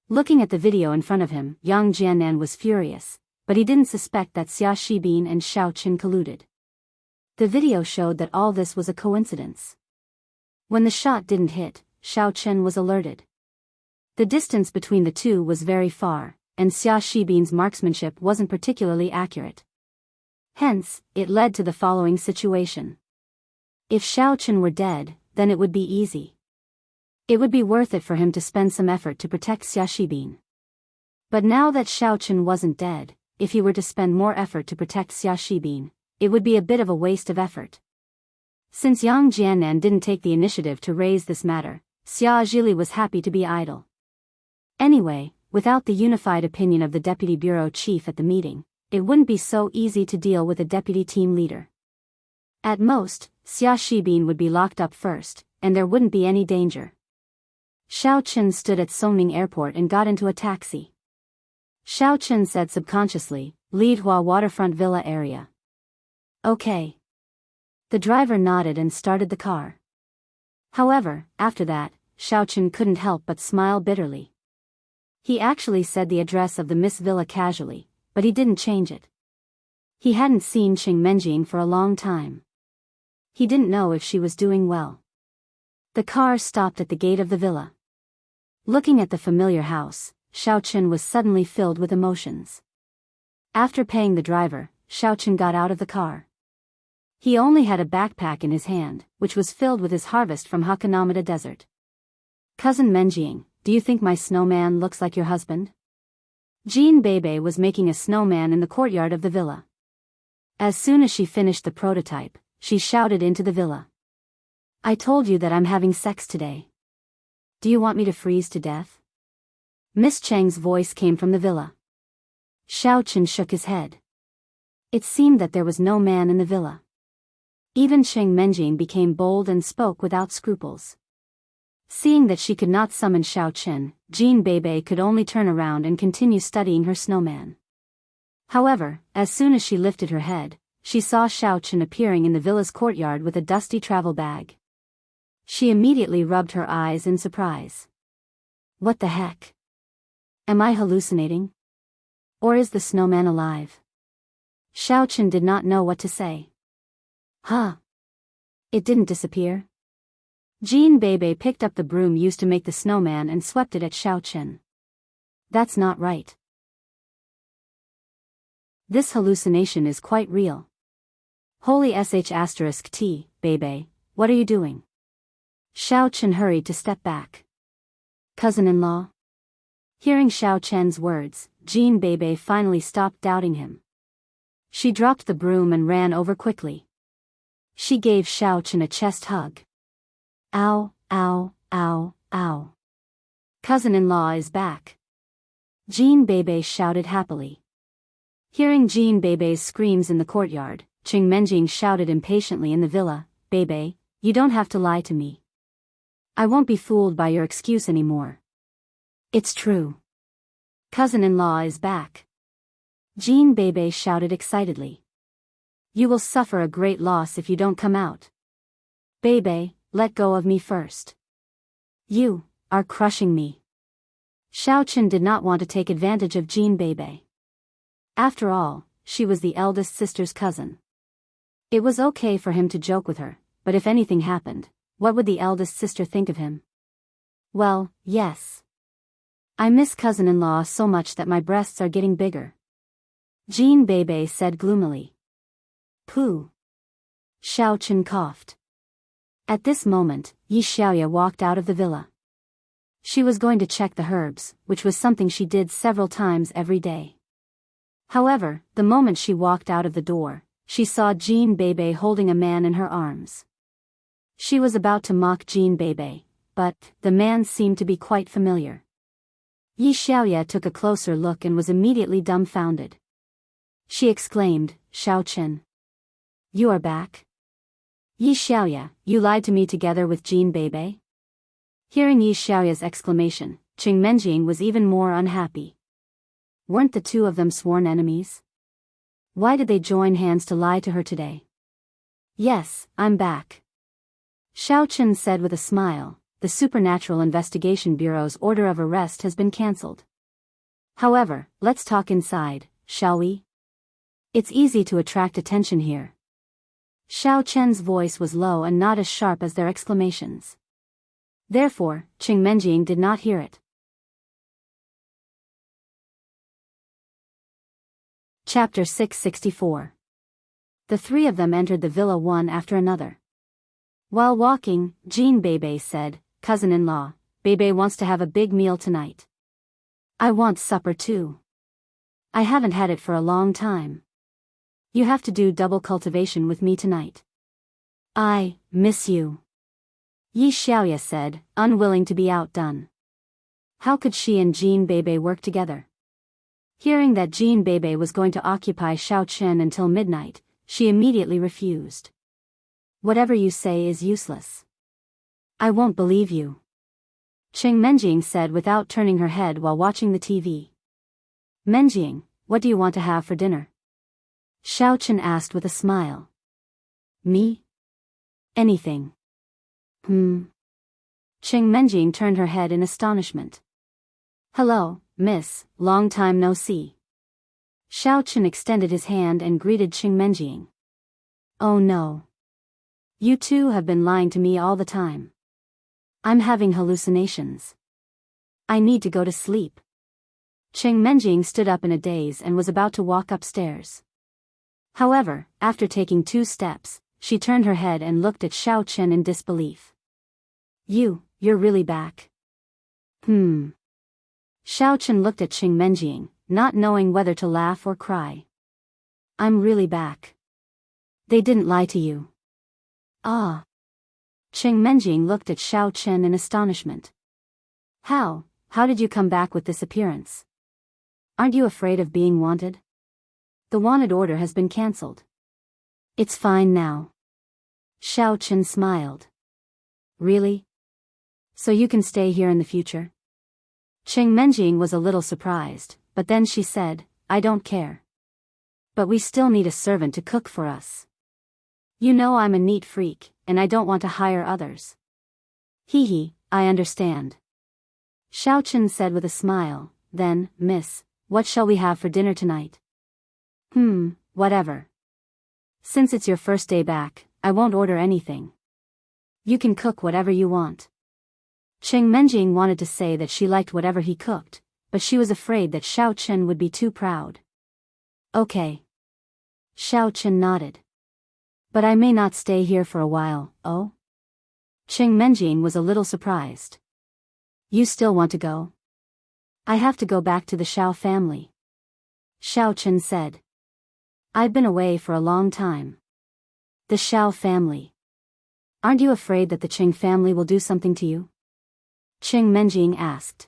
Looking at the video in front of him, Yang Jiannan was furious, but he didn't suspect that Xia Shibin and Xiao Chen colluded. The video showed that all this was a coincidence. When the shot didn't hit, Xiao Chen was alerted. The distance between the two was very far, and Xia Shibin's marksmanship wasn't particularly accurate. Hence, it led to the following situation. If Xiao Chen were dead, then it would be easy. It would be worth it for him to spend some effort to protect Xia Shibin. But now that Xiao Chen wasn't dead, if he were to spend more effort to protect Xia Shibin, it would be a bit of a waste of effort. Since Yang Jiannan didn't take the initiative to raise this matter, Xia Zhili was happy to be idle. Anyway, without the unified opinion of the Deputy Bureau Chief at the meeting, it wouldn't be so easy to deal with a deputy team leader. At most, Xia Shibin would be locked up first, and there wouldn't be any danger. Xiao Chen stood at Songming Airport and got into a taxi. Xiao Chen said subconsciously, "Lidhua Waterfront Villa area." "Okay." The driver nodded and started the car. However, after that, Xiao Chen couldn't help but smile bitterly. He actually said the address of the Miss Villa casually, but he didn't change it. He hadn't seen Qing Menjing for a long time. He didn't know if she was doing well. The car stopped at the gate of the villa. Looking at the familiar house, Xiao Chen was suddenly filled with emotions. After paying the driver, Xiao Chen got out of the car. He only had a backpack in his hand, which was filled with his harvest from Hakanamada Desert. "Cousin Menjing, do you think my snowman looks like your husband?" Jean Bebe was making a snowman in the courtyard of the villa. As soon as she finished the prototype, she shouted into the villa. "I told you that I'm having sex today. Do you want me to freeze to death?" Miss Cheng's voice came from the villa. Xiao Chen shook his head. It seemed that there was no man in the villa. Even Qing Menjing became bold and spoke without scruples. Seeing that she could not summon Xiao Chen, Jean Bebe could only turn around and continue studying her snowman. However, as soon as she lifted her head, she saw Xiao Chen appearing in the villa's courtyard with a dusty travel bag. She immediately rubbed her eyes in surprise. What the heck? Am I hallucinating? Or is the snowman alive? Xiao Chen did not know what to say. Huh? It didn't disappear? Jean Bebe picked up the broom used to make the snowman and swept it at Xiao Chen. That's not right. This hallucination is quite real. Holy sh*t, Bebe, what are you doing? Xiao Chen hurried to step back. Cousin-in-law? Hearing Xiao Chen's words, Jean Bebe finally stopped doubting him. She dropped the broom and ran over quickly. She gave Xiao Chen a chest hug. Ow, ow, ow, ow. Cousin-in-law is back. Jean Bebe shouted happily. Hearing Jean Bebe's screams in the courtyard, Qing Menjing shouted impatiently in the villa, Bebe, you don't have to lie to me. I won't be fooled by your excuse anymore. It's true. Cousin-in-law is back. Jean Bebe shouted excitedly. You will suffer a great loss if you don't come out. Bebe, let go of me first. You are crushing me. Xiao Chen did not want to take advantage of Jean Bebe. After all, she was the eldest sister's cousin. It was okay for him to joke with her, but if anything happened, what would the eldest sister think of him? Well, yes. I miss cousin-in-law so much that my breasts are getting bigger. Jean Bebe said gloomily. Pooh. Xiao Chen coughed. At this moment, Yi Xiaoya walked out of the villa. She was going to check the herbs, which was something she did several times every day. However, the moment she walked out of the door, she saw Jean Bebe holding a man in her arms. She was about to mock Jean Bebe, but the man seemed to be quite familiar. Yi Xiaoya took a closer look and was immediately dumbfounded. She exclaimed, Xiao Chen. You are back? Yi Xiaoya, you lied to me together with Jean Bebe? Hearing Yi Xiaoya's exclamation, Qing Menjing was even more unhappy. Weren't the two of them sworn enemies? Why did they join hands to lie to her today? Yes, I'm back. Xiao Chen said with a smile, the Supernatural Investigation Bureau's order of arrest has been cancelled. However, let's talk inside, shall we? It's easy to attract attention here. Xiao Chen's voice was low and not as sharp as their exclamations. Therefore, Qing Menjing did not hear it. Chapter 664. The three of them entered the villa one after another. While walking, Jean Bebe said, Cousin-in-law, Bebe wants to have a big meal tonight. I want supper too. I haven't had it for a long time. You have to do double cultivation with me tonight. I miss you. Yi Xiaoya said, unwilling to be outdone. How could she and Jean Bebe work together? Hearing that Jean Bebe was going to occupy Xiao Chen until midnight, she immediately refused. Whatever you say is useless. I won't believe you. Qing Menjing said without turning her head while watching the TV. Menjing, what do you want to have for dinner? Xiao Chen asked with a smile. Me? Anything. Qing Menjing turned her head in astonishment. Hello, miss, long time no see. Xiao Chen extended his hand and greeted Qing Menjing. Oh no. You two have been lying to me all the time. I'm having hallucinations. I need to go to sleep. Qing Menjing stood up in a daze and was about to walk upstairs. However, after taking 2 steps, she turned her head and looked at Xiao Chen in disbelief. You're really back? Xiao Chen looked at Qing Menjing, not knowing whether to laugh or cry. I'm really back. They didn't lie to you. Ah. Qing Menjing looked at Xiao Chen in astonishment. How did you come back with this appearance? Aren't you afraid of being wanted? The wanted order has been cancelled. It's fine now. Xiao Chen smiled. Really? So you can stay here in the future? Qing Menjing was a little surprised, but then she said, I don't care. But we still need a servant to cook for us. You know I'm a neat freak, and I don't want to hire others. Hee, I understand. Xiao Chen said with a smile, then, miss, what shall we have for dinner tonight? Whatever. Since it's your first day back, I won't order anything. You can cook whatever you want. Qing Menjing wanted to say that she liked whatever he cooked, but she was afraid that Xiao Chen would be too proud. Okay. Xiao Chen nodded. But I may not stay here for a while, oh? Qing Menjing was a little surprised. You still want to go? I have to go back to the Xiao family. Xiao Chen said. I've been away for a long time. The Xiao family. Aren't you afraid that the Qing family will do something to you? Qing Menjing asked.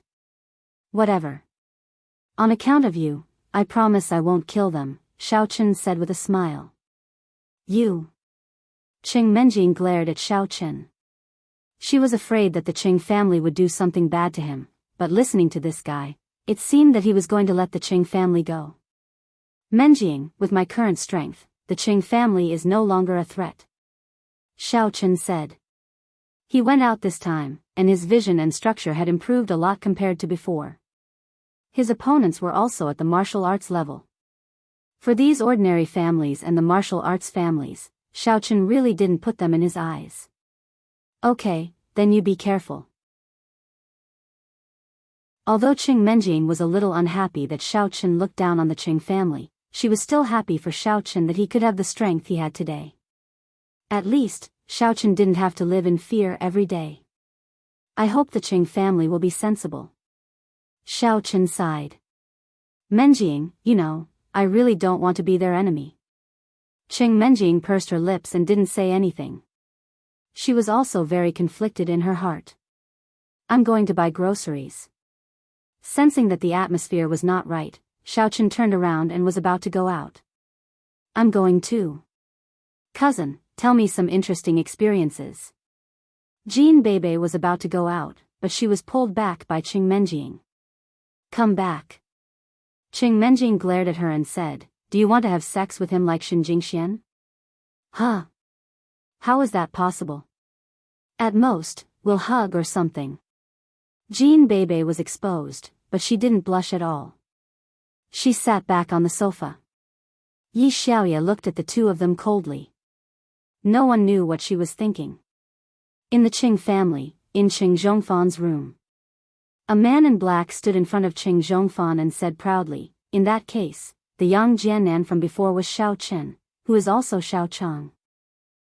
Whatever. On account of you, I promise I won't kill them, Xiao Chen said with a smile. You. Qing Menjing glared at Xiao Chen. She was afraid that the Qing family would do something bad to him, but listening to this guy, it seemed that he was going to let the Qing family go. Menjing, with my current strength, the Qing family is no longer a threat. Xiao Chen said. He went out this time, and his vision and structure had improved a lot compared to before. His opponents were also at the martial arts level. For these ordinary families and the martial arts families, Xiao Chen really didn't put them in his eyes. Okay, then you be careful. Although Qing Menjing was a little unhappy that Xiao Chen looked down on the Qing family, she was still happy for Xiao Chen that he could have the strength he had today. At least, Xiao Chen didn't have to live in fear every day. I hope the Qing family will be sensible. Xiao Chen sighed. Menjing, you know, I really don't want to be their enemy. Qing Menjing pursed her lips and didn't say anything. She was also very conflicted in her heart. I'm going to buy groceries. Sensing that the atmosphere was not right, Xiao Chen turned around and was about to go out. I'm going too. Cousin, tell me some interesting experiences. Jean Bebe was about to go out, but she was pulled back by Qing Menjing. Come back. Qing Menjing glared at her and said, do you want to have sex with him like Xin Jingxian? Huh? How is that possible? At most, we'll hug or something. Jean Bebe was exposed, but she didn't blush at all. She sat back on the sofa. Yi Xiaoya looked at the two of them coldly. No one knew what she was thinking. In the Qing family, in Qing Zhongfan's room. A man in black stood in front of Qing Zhongfan and said proudly, in that case, the Yang Jiannan from before was Xiao Chen, who is also Xiao Chang.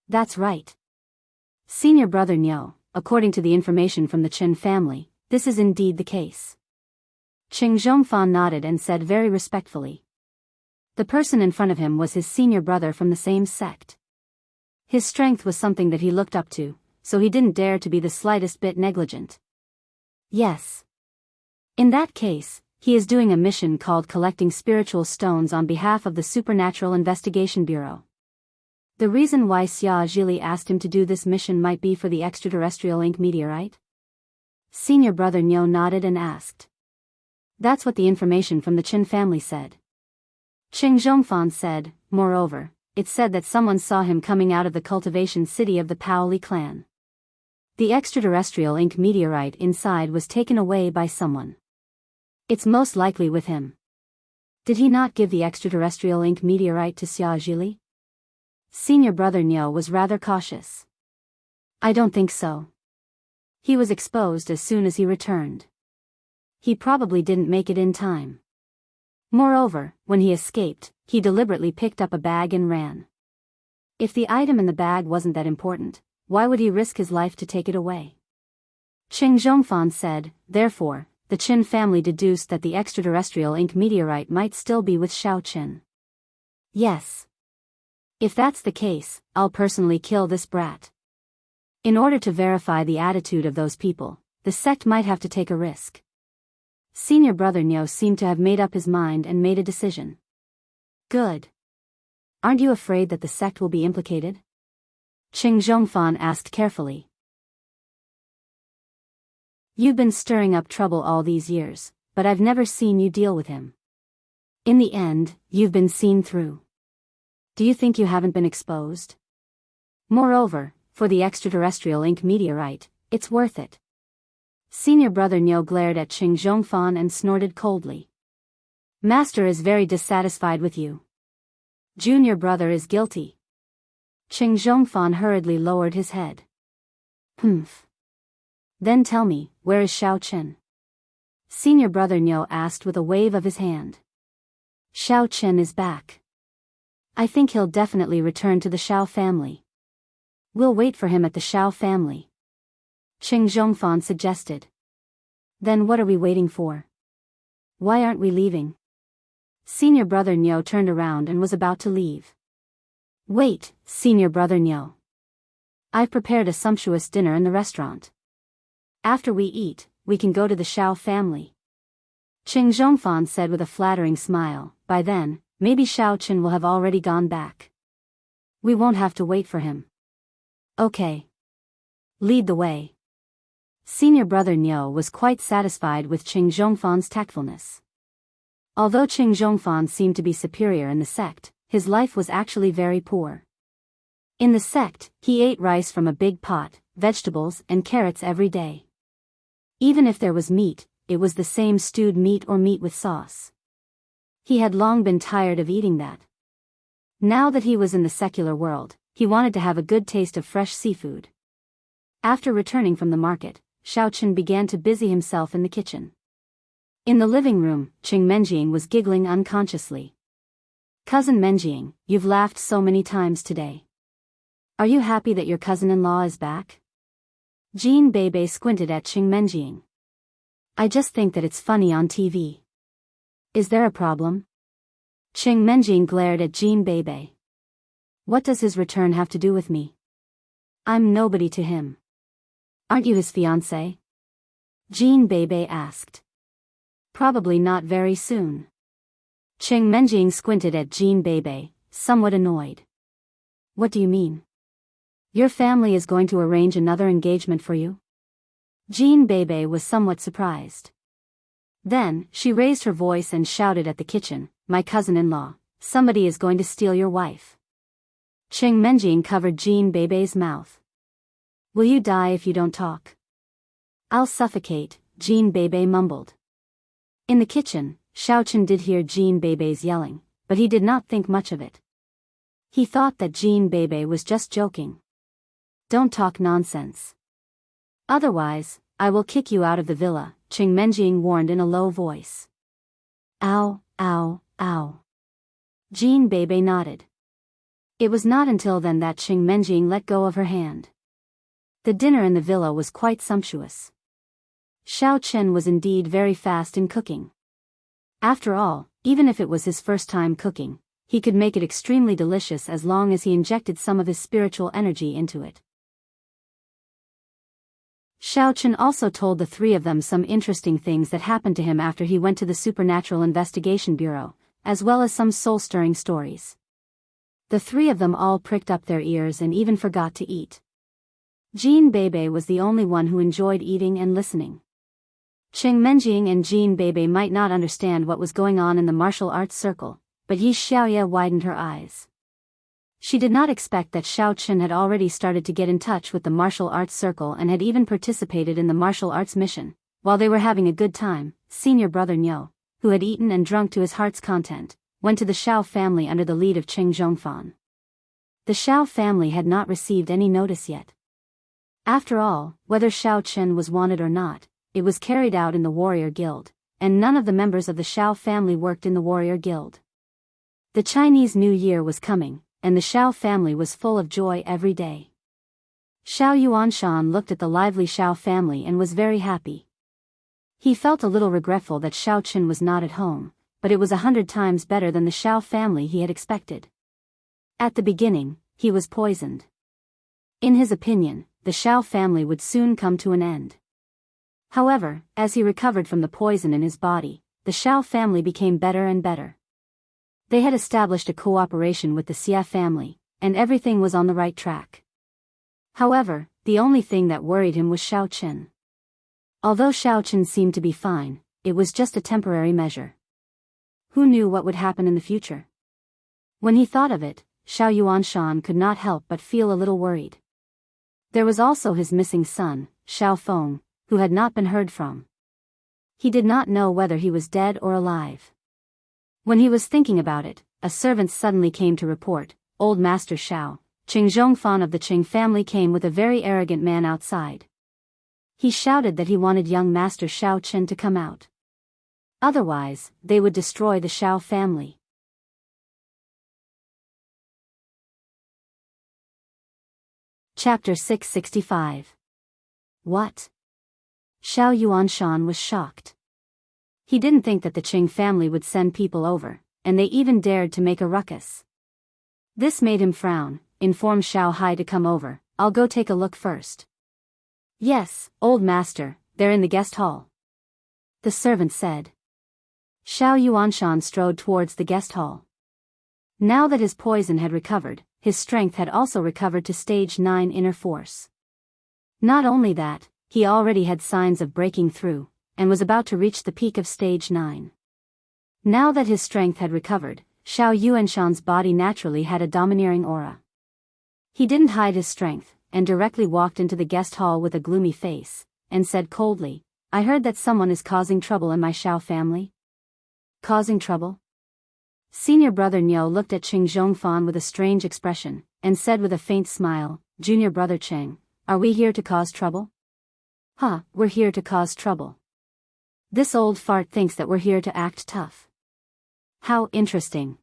That's right. Senior brother Niu, according to the information from the Qin family, this is indeed the case. Qing Zhongfan nodded and said very respectfully. The person in front of him was his senior brother from the same sect. His strength was something that he looked up to, so he didn't dare to be the slightest bit negligent. Yes. In that case, he is doing a mission called Collecting Spiritual Stones on behalf of the Supernatural Investigation Bureau. The reason why Xia Zhili asked him to do this mission might be for the extraterrestrial ink meteorite? Senior brother Niu nodded and asked. That's what the information from the Qin family said. Qing Zhongfan said, moreover, it said that someone saw him coming out of the cultivation city of the Paoli clan. The extraterrestrial ink meteorite inside was taken away by someone. It's most likely with him. Did he not give the extraterrestrial ink meteorite to Xia Zhili? Senior brother Niu was rather cautious. I don't think so. He was exposed as soon as he returned. He probably didn't make it in time. Moreover, when he escaped, he deliberately picked up a bag and ran. If the item in the bag wasn't that important, why would he risk his life to take it away? Qing Zhongfan said, therefore, the Qin family deduced that the extraterrestrial ink meteorite might still be with Xiao Chen. Yes. If that's the case, I'll personally kill this brat. In order to verify the attitude of those people, the sect might have to take a risk. Senior brother Niu seemed to have made up his mind and made a decision. Good. Aren't you afraid that the sect will be implicated? Qing Zhongfan asked carefully. You've been stirring up trouble all these years, but I've never seen you deal with him. In the end, you've been seen through. Do you think you haven't been exposed? Moreover, for the extraterrestrial ink meteorite, it's worth it. Senior brother Niu glared at Qing Zhongfan and snorted coldly. Master is very dissatisfied with you. Junior brother is guilty. Qing Zhongfan hurriedly lowered his head. Humph. Then tell me, where is Xiao Chen? Senior brother Niu asked with a wave of his hand. Xiao Chen is back. I think he'll definitely return to the Xiao family. We'll wait for him at the Xiao family. Qing Zhongfan suggested. Then what are we waiting for? Why aren't we leaving? Senior brother Niu turned around and was about to leave. Wait, senior brother Niu. I've prepared a sumptuous dinner in the restaurant. After we eat, we can go to the Xiao family. Qing Zhongfan said with a flattering smile. By then, maybe Xiao Chen will have already gone back. We won't have to wait for him. Okay. Lead the way. Senior brother Niu was quite satisfied with Qing Zhongfan's tactfulness. Although Qing Zhongfan seemed to be superior in the sect, his life was actually very poor. In the sect, he ate rice from a big pot, vegetables and carrots every day. Even if there was meat, it was the same stewed meat or meat with sauce. He had long been tired of eating that. Now that he was in the secular world, he wanted to have a good taste of fresh seafood. After returning from the market, Xiao Chen began to busy himself in the kitchen. In the living room, Qing Menjing was giggling unconsciously. Cousin Menjing, you've laughed so many times today. Are you happy that your cousin-in-law is back? Jean Bebe squinted at Qing Menjing. I just think that it's funny on TV. Is there a problem? Qing Menjing glared at Jean Bebe. What does his return have to do with me? I'm nobody to him. Aren't you his fiancé? Jean Bebe asked. Probably not very soon. Qing Menjing squinted at Jean Bebe, somewhat annoyed. What do you mean? Your family is going to arrange another engagement for you? Jean Bebe was somewhat surprised. Then, she raised her voice and shouted at the kitchen, my cousin-in-law, somebody is going to steal your wife. Qing Menjing covered Jean Bebe's mouth. Will you die if you don't talk? I'll suffocate, Jean Bebe mumbled. In the kitchen, Xiao Chen did hear Jean Bebe's yelling, but he did not think much of it. He thought that Jean Bebe was just joking. Don't talk nonsense. Otherwise, I will kick you out of the villa, Qing Menjing warned in a low voice. Ow, ow, ow. Jean Bebe nodded. It was not until then that Qing Menjing let go of her hand. The dinner in the villa was quite sumptuous. Xiao Chen was indeed very fast in cooking. After all, even if it was his first time cooking, he could make it extremely delicious as long as he injected some of his spiritual energy into it. Xiao Chen also told the three of them some interesting things that happened to him after he went to the Supernatural Investigation Bureau, as well as some soul-stirring stories. The three of them all pricked up their ears and even forgot to eat. Jean Bebe was the only one who enjoyed eating and listening. Qing Menjing and Jean Bebe might not understand what was going on in the martial arts circle, but Yi Xiaoye widened her eyes. She did not expect that Xiao Chen had already started to get in touch with the martial arts circle and had even participated in the martial arts mission. While they were having a good time, senior brother Niu, who had eaten and drunk to his heart's content, went to the Xiao family under the lead of Qing Zhongfan. The Xiao family had not received any notice yet. After all, whether Xiao Chen was wanted or not, it was carried out in the warrior guild, and none of the members of the Xiao family worked in the warrior guild. The Chinese New Year was coming, and the Xiao family was full of joy every day. Xiao Yuanshan looked at the lively Xiao family and was very happy. He felt a little regretful that Xiao Chen was not at home, but it was 100 times better than the Xiao family he had expected. At the beginning, he was poisoned. In his opinion, the Xiao family would soon come to an end. However, as he recovered from the poison in his body, the Xiao family became better and better. They had established a cooperation with the Xia family, and everything was on the right track. However, the only thing that worried him was Xiao Chen. Although Xiao Chen seemed to be fine, it was just a temporary measure. Who knew what would happen in the future? When he thought of it, Xiao Yuanshan could not help but feel a little worried. There was also his missing son, Xiao Feng, who had not been heard from. He did not know whether he was dead or alive. When he was thinking about it, a servant suddenly came to report, Old Master Xiao, Qing Zhongfan of the Qing family came with a very arrogant man outside. He shouted that he wanted young Master Xiao Chen to come out. Otherwise, they would destroy the Shao family. Chapter 665. What? Xiao Yuanshan was shocked. He didn't think that the Qing family would send people over, and they even dared to make a ruckus. This made him frown, inform Xiao Hai to come over. I'll go take a look first. Yes, old master, they're in the guest hall. The servant said. Xiao Yuanshan strode towards the guest hall. Now that his poison had recovered, his strength had also recovered to stage 9 inner force. Not only that, he already had signs of breaking through, and was about to reach the peak of stage 9. Now that his strength had recovered, Xiao Yuanshan's body naturally had a domineering aura. He didn't hide his strength, and directly walked into the guest hall with a gloomy face, and said coldly, I heard that someone is causing trouble in my Xiao family. Causing trouble? Senior brother Niu looked at Qing Zhongfan with a strange expression, and said with a faint smile, Junior brother Qing, are we here to cause trouble? Huh, we're here to cause trouble. This old fart thinks that we're here to act tough. How interesting.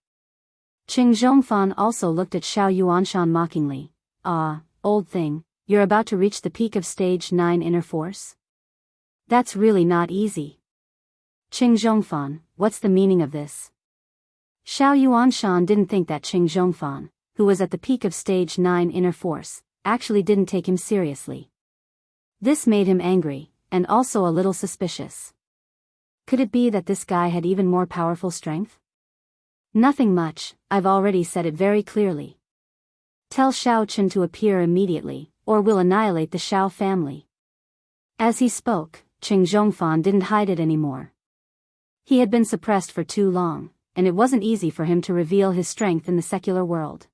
Qing Zhongfan also looked at Xiao Yuanshan mockingly. Ah, old thing, you're about to reach the peak of stage 9 inner force? That's really not easy. Qing Zhongfan, what's the meaning of this? Xiao Yuanshan didn't think that Qing Zhongfan, who was at the peak of stage 9 inner force, actually didn't take him seriously. This made him angry, and also a little suspicious. Could it be that this guy had even more powerful strength? Nothing much, I've already said it very clearly. Tell Xiao Chen to appear immediately, or we'll annihilate the Xiao family. As he spoke, Qing Zhongfan didn't hide it anymore. He had been suppressed for too long, and it wasn't easy for him to reveal his strength in the secular world.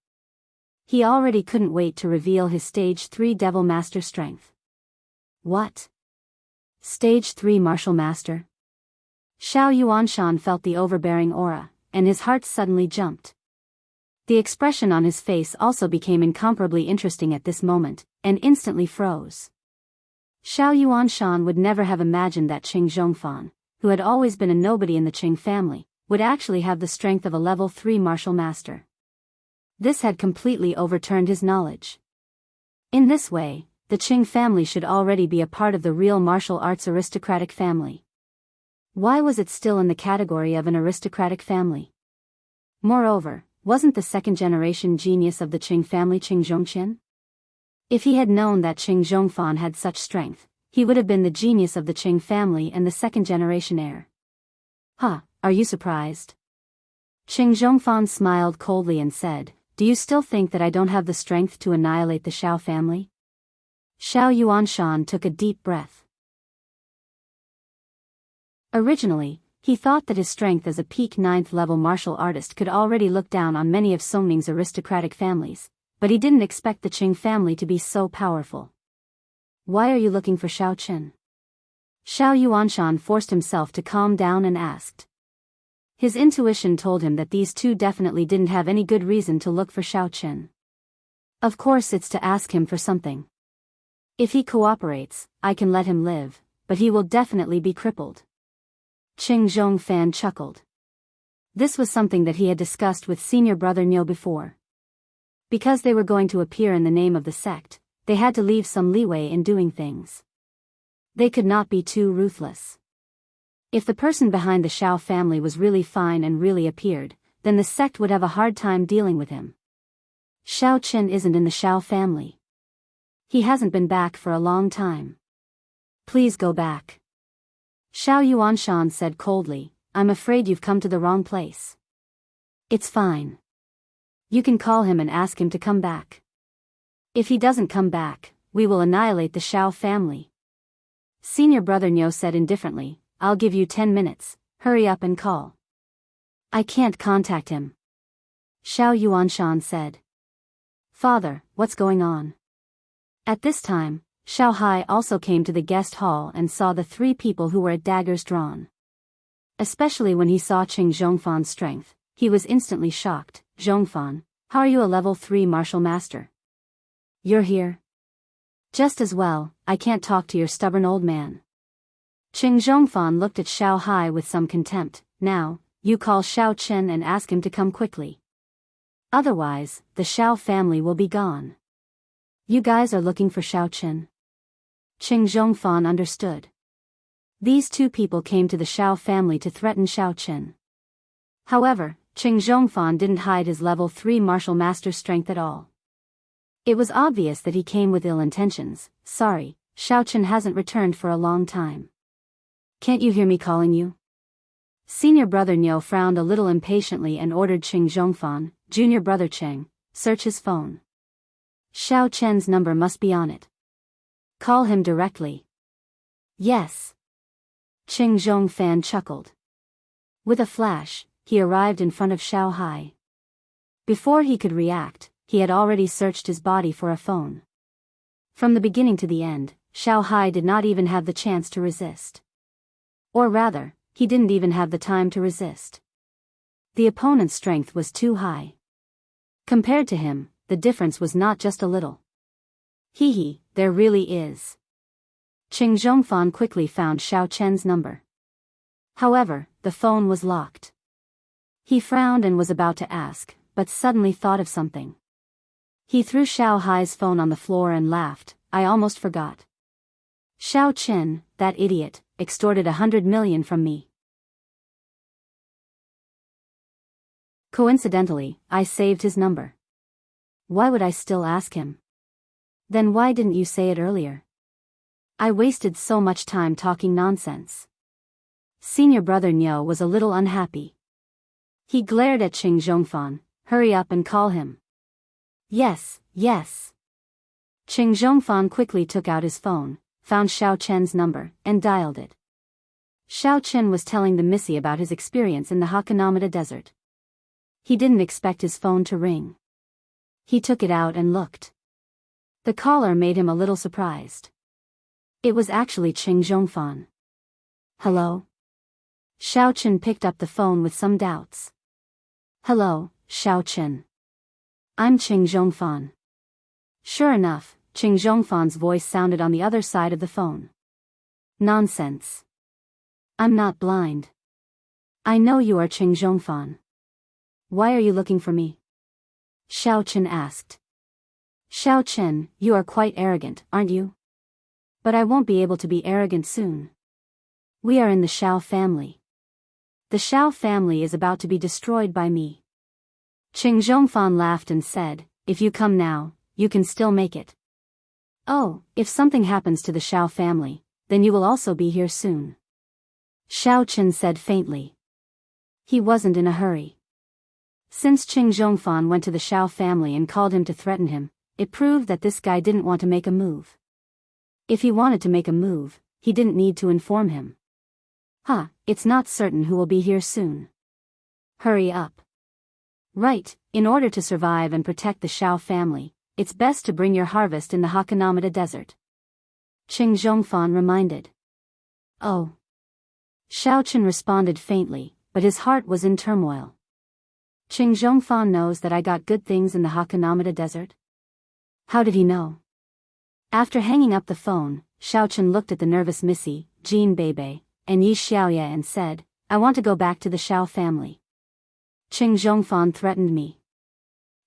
He already couldn't wait to reveal his stage 3 devil master strength. What? Stage 3 martial master? Xiao Yuanshan felt the overbearing aura, and his heart suddenly jumped. The expression on his face also became incomparably interesting at this moment, and instantly froze. Xiao Yuanshan would never have imagined that Qing Zhongfan, who had always been a nobody in the Qing family, would actually have the strength of a level 3 martial master. This had completely overturned his knowledge. In this way, the Qing family should already be a part of the real martial arts aristocratic family. Why was it still in the category of an aristocratic family? Moreover, wasn't the second-generation genius of the Qing family Qing Zhongqian? If he had known that Qing Zhongfan had such strength, he would have been the genius of the Qing family and the second-generation heir. Huh, are you surprised? Qing Zhongfan smiled coldly and said, do you still think that I don't have the strength to annihilate the Xiao family? Xiao Yuanshan took a deep breath. Originally, he thought that his strength as a peak 9th level martial artist could already look down on many of Songning's aristocratic families, but he didn't expect the Qing family to be so powerful. Why are you looking for Xiao Chen? Xiao Yuanshan forced himself to calm down and asked. His intuition told him that these two definitely didn't have any good reason to look for Xiao Chen. Of course it's to ask him for something. If he cooperates, I can let him live, but he will definitely be crippled. Qing Zhongfan chuckled. This was something that he had discussed with senior brother Niu before. Because they were going to appear in the name of the sect, they had to leave some leeway in doing things. They could not be too ruthless. If the person behind the Xiao family was really fine and really appeared, then the sect would have a hard time dealing with him. Xiao Chen isn't in the Xiao family. He hasn't been back for a long time. Please go back. Xiao Yuanshan said coldly, I'm afraid you've come to the wrong place. It's fine. You can call him and ask him to come back. If he doesn't come back, we will annihilate the Xiao family. Senior brother Niu said indifferently, I'll give you 10 minutes, hurry up and call. I can't contact him. Xiao Yuanshan said. Father, what's going on? At this time, Xiao Hai also came to the guest hall and saw the 3 people who were at daggers drawn. Especially when he saw Qing Zhongfan's strength, he was instantly shocked. Zhongfan, how are you a level 3 martial master? You're here? Just as well, I can't talk to your stubborn old man. Qing Zhongfan looked at Xiao Hai with some contempt. Now, you call Xiao Chen and ask him to come quickly. Otherwise, the Xiao family will be gone. You guys are looking for Xiao Chen? Qing Zhongfan understood. These two people came to the Xiao family to threaten Xiao Chen. However, Qing Zhongfan didn't hide his level 3 martial master strength at all. It was obvious that he came with ill intentions. Sorry, Xiao Chen hasn't returned for a long time. Can't you hear me calling you? Senior brother Niu frowned a little impatiently and ordered Qing Zhongfan, junior brother Cheng, search his phone. Xiao Chen's number must be on it. Call him directly. Yes. Qing Zhongfan chuckled. With a flash, he arrived in front of Xiao Hai. Before he could react, he had already searched his body for a phone. From the beginning to the end, Xiao Hai did not even have the chance to resist. Or rather, he didn't even have the time to resist. The opponent's strength was too high. Compared to him, the difference was not just a little. Hee, there really is. Qing Zhongfan quickly found Xiao Chen's number. However, the phone was locked. He frowned and was about to ask, but suddenly thought of something. He threw Xiao Hai's phone on the floor and laughed. I almost forgot. Xiao Chen, that idiot, extorted 100 million from me. Coincidentally, I saved his number. Why would I still ask him? Then why didn't you say it earlier? I wasted so much time talking nonsense. Senior brother Niu was a little unhappy. He glared at Qing Zhongfan. Hurry up and call him. Yes. Qing Zhongfan quickly took out his phone, found Xiao Chen's number, and dialed it. Xiao Chen was telling the Missy about his experience in the Hakanamada desert. He didn't expect his phone to ring. He took it out and looked. The caller made him a little surprised. It was actually Qing Zhongfan. Hello? Xiao Chen picked up the phone with some doubts. Hello, Xiao Chen. I'm Qing Zhongfan. Sure enough, Qing Zhongfan's voice sounded on the other side of the phone. Nonsense. I'm not blind. I know you are Qing Zhongfan. Why are you looking for me? Xiao Chen asked. Xiao Chen, you are quite arrogant, aren't you? But I won't be able to be arrogant soon. We are in the Xiao family. The Xiao family is about to be destroyed by me. Qing Zhongfan laughed and said, if you come now, you can still make it. Oh, if something happens to the Xiao family, then you will also be here soon. Xiao Chen said faintly. He wasn't in a hurry. Since Qing Zhongfan went to the Xiao family and called him to threaten him, it proved that this guy didn't want to make a move. If he wanted to make a move, he didn't need to inform him. It's not certain who will be here soon. Hurry up. Right, in order to survive and protect the Xiao family, it's best to bring your harvest in the Hakanamada desert. Qing Zhongfan reminded. Oh. Xiao Chen responded faintly, but his heart was in turmoil. Qing Zhongfan knows that I got good things in the Hakanamada desert? How did he know? After hanging up the phone, Xiao Chen looked at the nervous Missy, Jean Bebe, and Yi Xiaoye and said, I want to go back to the Xiao family. Qing Zhongfan threatened me.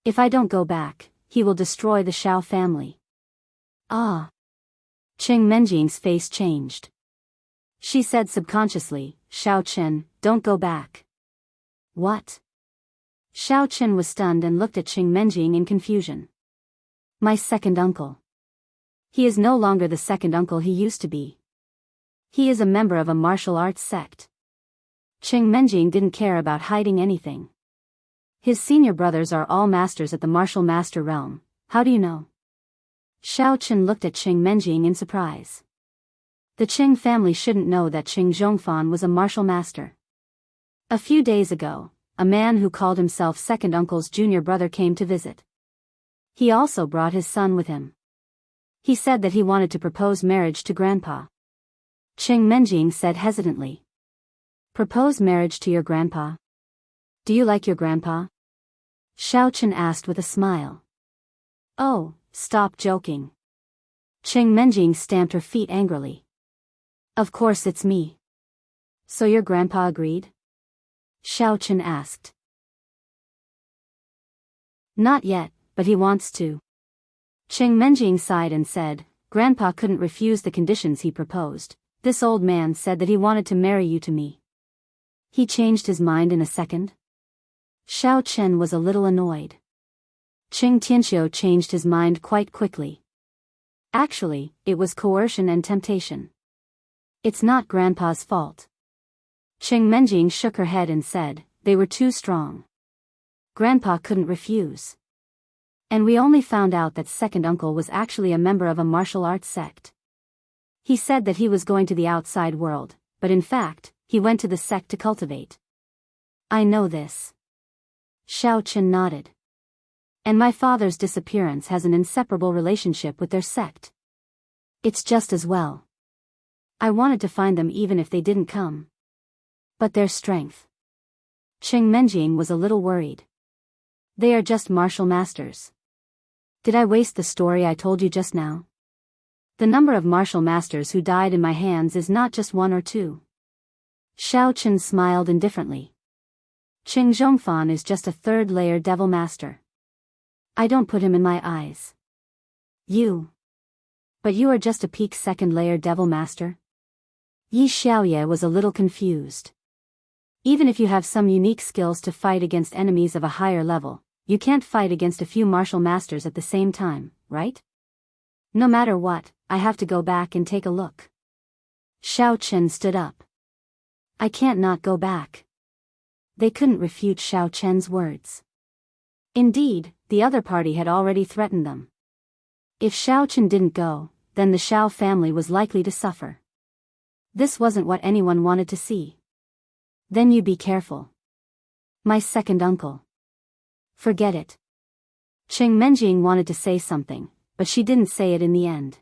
If I don't go back, he will destroy the Xiao family. Ah. Qing Menjing's face changed. She said subconsciously, Xiao Chen, don't go back. What? Xiao Chen was stunned and looked at Qing Menjing in confusion. My second uncle. He is no longer the second uncle he used to be. He is a member of a martial arts sect. Qing Menjing didn't care about hiding anything. His senior brothers are all masters at the martial master realm. How do you know? Xiao Chen looked at Qing Menjing in surprise. The Qing family shouldn't know that Qing Zhongfan was a martial master. A few days ago, a man who called himself second uncle's junior brother came to visit. He also brought his son with him. He said that he wanted to propose marriage to grandpa. Qing Menjing said hesitantly. Propose marriage to your grandpa? Do you like your grandpa? Xiao Chen asked with a smile. Oh, stop joking. Qing Menjing stamped her feet angrily. Of course it's me. So your grandpa agreed? Xiao Chen asked. Not yet, but he wants to. Qing Menjing sighed and said, Grandpa couldn't refuse the conditions he proposed. This old man said that he wanted to marry you to me. He changed his mind in a second? Xiao Chen was a little annoyed. Qing Tianxiu changed his mind quite quickly. Actually, it was coercion and temptation. It's not Grandpa's fault. Qing Menjing shook her head and said, they were too strong. Grandpa couldn't refuse. And we only found out that second uncle was actually a member of a martial arts sect. He said that he was going to the outside world, but in fact, he went to the sect to cultivate. I know this. Xiao Chen nodded. And my father's disappearance has an inseparable relationship with their sect. It's just as well. I wanted to find them even if they didn't come. But their strength. Qing Menjing was a little worried. They are just martial masters. Did I waste the story I told you just now? The number of martial masters who died in my hands is not just 1 or 2. Xiao Chen smiled indifferently. Qing Zhongfan is just a third-layer devil master. I don't put him in my eyes. You. But you are just a peak second-layer devil master? Yi Xiaoye was a little confused. Even if you have some unique skills to fight against enemies of a higher level, you can't fight against a few martial masters at the same time, right? No matter what, I have to go back and take a look. Xiao Chen stood up. I can't not go back. They couldn't refute Xiao Chen's words. Indeed, the other party had already threatened them. If Xiao Chen didn't go, then the Xiao family was likely to suffer. This wasn't what anyone wanted to see. Then you be careful. My second uncle. Forget it. Qing Menjing wanted to say something, but she didn't say it in the end.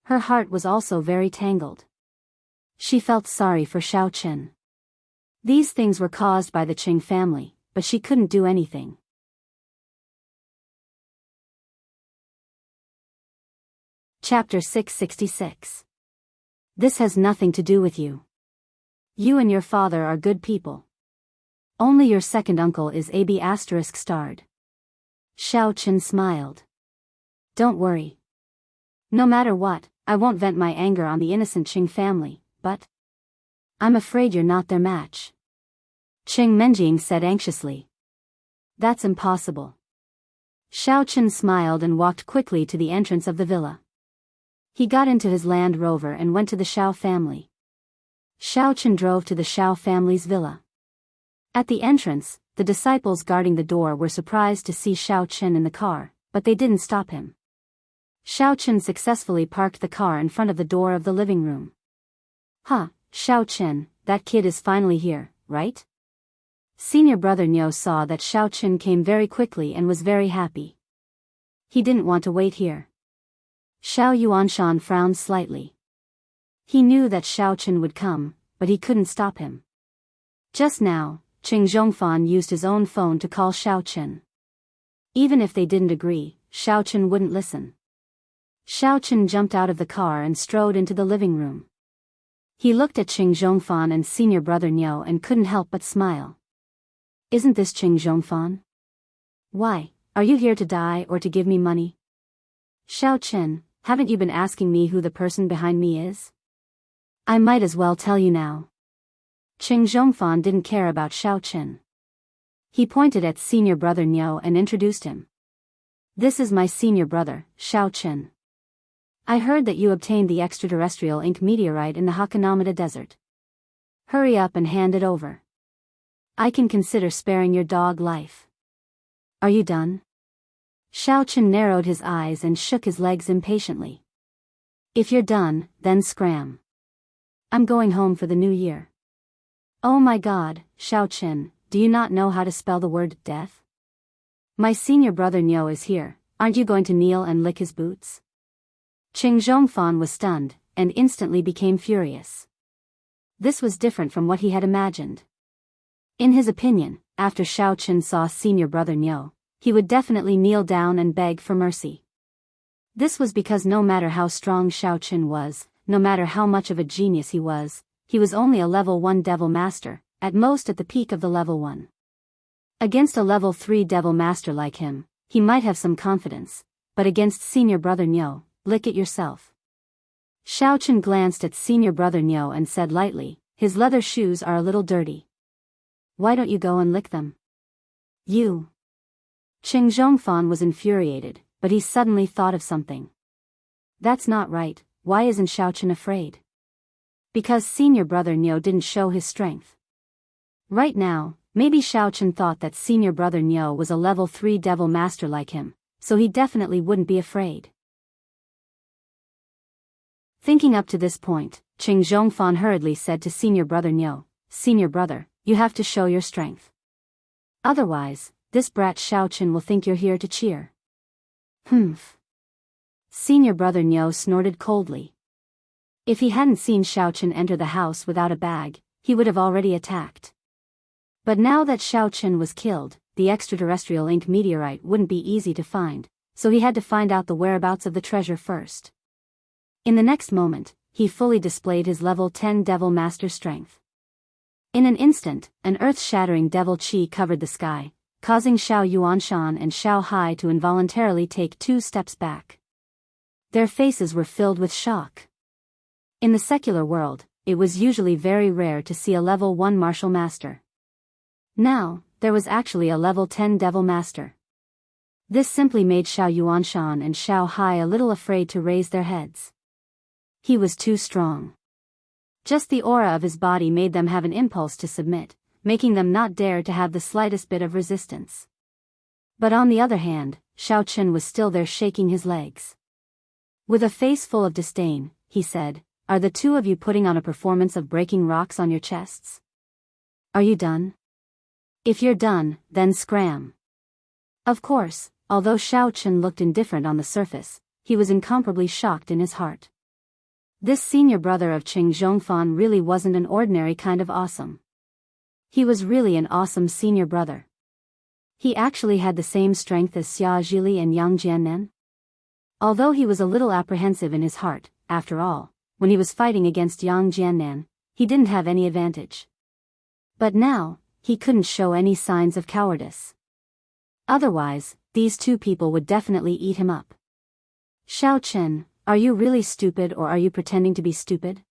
Her heart was also very tangled. She felt sorry for Xiao Chen. These things were caused by the Qing family, but she couldn't do anything. Chapter 666. This has nothing to do with you. You and your father are good people. Only your second uncle is AB****. Xiao Chen smiled. Don't worry. No matter what, I won't vent my anger on the innocent Qing family, but I'm afraid you're not their match. Qing Menjing said anxiously. That's impossible. Xiao Chen smiled and walked quickly to the entrance of the villa. He got into his Land Rover and went to the Xiao family. Xiao Chen drove to the Xiao family's villa. At the entrance, the disciples guarding the door were surprised to see Xiao Chen in the car, but they didn't stop him. Xiao Chen successfully parked the car in front of the door of the living room. Huh, Xiao Chen, that kid is finally here, right? Senior brother Niu saw that Xiao Chen came very quickly and was very happy. He didn't want to wait here. Xiao Yuanshan frowned slightly. He knew that Xiao Chen would come, but he couldn't stop him. Just now, Qing Zhongfan used his own phone to call Xiao Chen. Even if they didn't agree, Xiao Chen wouldn't listen. Xiao Chen jumped out of the car and strode into the living room. He looked at Qing Zhongfan and senior brother Niu and couldn't help but smile. Isn't this Qing Zhongfan? Why, are you here to die or to give me money? Xiao Chen, haven't you been asking me who the person behind me is? I might as well tell you now. Qing Zhongfan didn't care about Xiao Chen. He pointed at senior brother Niu and introduced him. This is my senior brother, Xiao Chen. I heard that you obtained the extraterrestrial ink meteorite in the Hakanamada Desert. Hurry up and hand it over. I can consider sparing your dog life. Are you done? Xiao Chen narrowed his eyes and shook his legs impatiently. If you're done, then scram. I'm going home for the new year. Oh my God, Xiao Chen, do you not know how to spell the word death? My senior brother Niu is here, aren't you going to kneel and lick his boots? Qing Zhongfan was stunned, and instantly became furious. This was different from what he had imagined. In his opinion, after Xiao Chen saw senior brother Niu, he would definitely kneel down and beg for mercy. This was because no matter how strong Xiao Chen was, no matter how much of a genius he was only a level 1 devil master, at most at the peak of the level 1. Against a level 3 devil master like him, he might have some confidence, but against senior brother Nyo, lick it yourself. Xiao Chen glanced at senior brother Nyo and said lightly, his leather shoes are a little dirty. Why don't you go and lick them? You. Qing Zhongfan was infuriated, but he suddenly thought of something. That's not right. Why isn't Xiao Chen afraid? Because senior brother Nyo didn't show his strength. Right now, maybe Xiao Chen thought that senior brother Nyo was a level 3 devil master like him, so he definitely wouldn't be afraid. Thinking up to this point, Qing Zhongfan hurriedly said to senior brother Nyo, Senior brother, you have to show your strength. Otherwise, this brat Xiao Chen will think you're here to cheer. Humph. Senior brother Nyo snorted coldly. If he hadn't seen Xiao Chen enter the house without a bag, he would have already attacked. But now that Xiao Chen was killed, the extraterrestrial ink meteorite wouldn't be easy to find, so he had to find out the whereabouts of the treasure first. In the next moment, he fully displayed his level 10 devil master strength. In an instant, an earth-shattering devil chi covered the sky, causing Xiao Yuanshan and Xiao Hai to involuntarily take 2 steps back. Their faces were filled with shock. In the secular world, it was usually very rare to see a level 1 martial master. Now, there was actually a level 10 devil master. This simply made Xiao Yuanshan and Xiao Hai a little afraid to raise their heads. He was too strong. Just the aura of his body made them have an impulse to submit, making them not dare to have the slightest bit of resistance. But on the other hand, Xiao Chen was still there shaking his legs. With a face full of disdain, he said, Are the two of you putting on a performance of breaking rocks on your chests? Are you done? If you're done, then scram. Of course, although Xiao Chen looked indifferent on the surface, he was incomparably shocked in his heart. This senior brother of Qing Zhongfan really wasn't an ordinary kind of awesome. He was really an awesome senior brother. He actually had the same strength as Xia Zhili and Yang Jiannan. Although he was a little apprehensive in his heart, after all, when he was fighting against Yang Jiannan, he didn't have any advantage. But now, he couldn't show any signs of cowardice. Otherwise, these two people would definitely eat him up. Xiao Chen, are you really stupid or are you pretending to be stupid?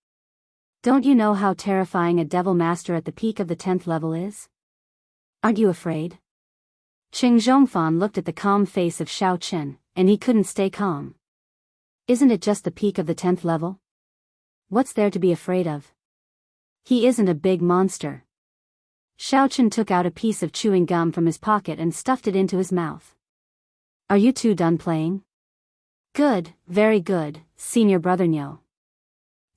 Don't you know how terrifying a devil master at the peak of the 10th level is? Aren't you afraid? Qing Zhongfan looked at the calm face of Xiao Chen, and he couldn't stay calm. Isn't it just the peak of the 10th level? What's there to be afraid of? He isn't a big monster. Xiao Chen took out a piece of chewing gum from his pocket and stuffed it into his mouth. Are you two done playing? Good, very good, senior brother Nyo.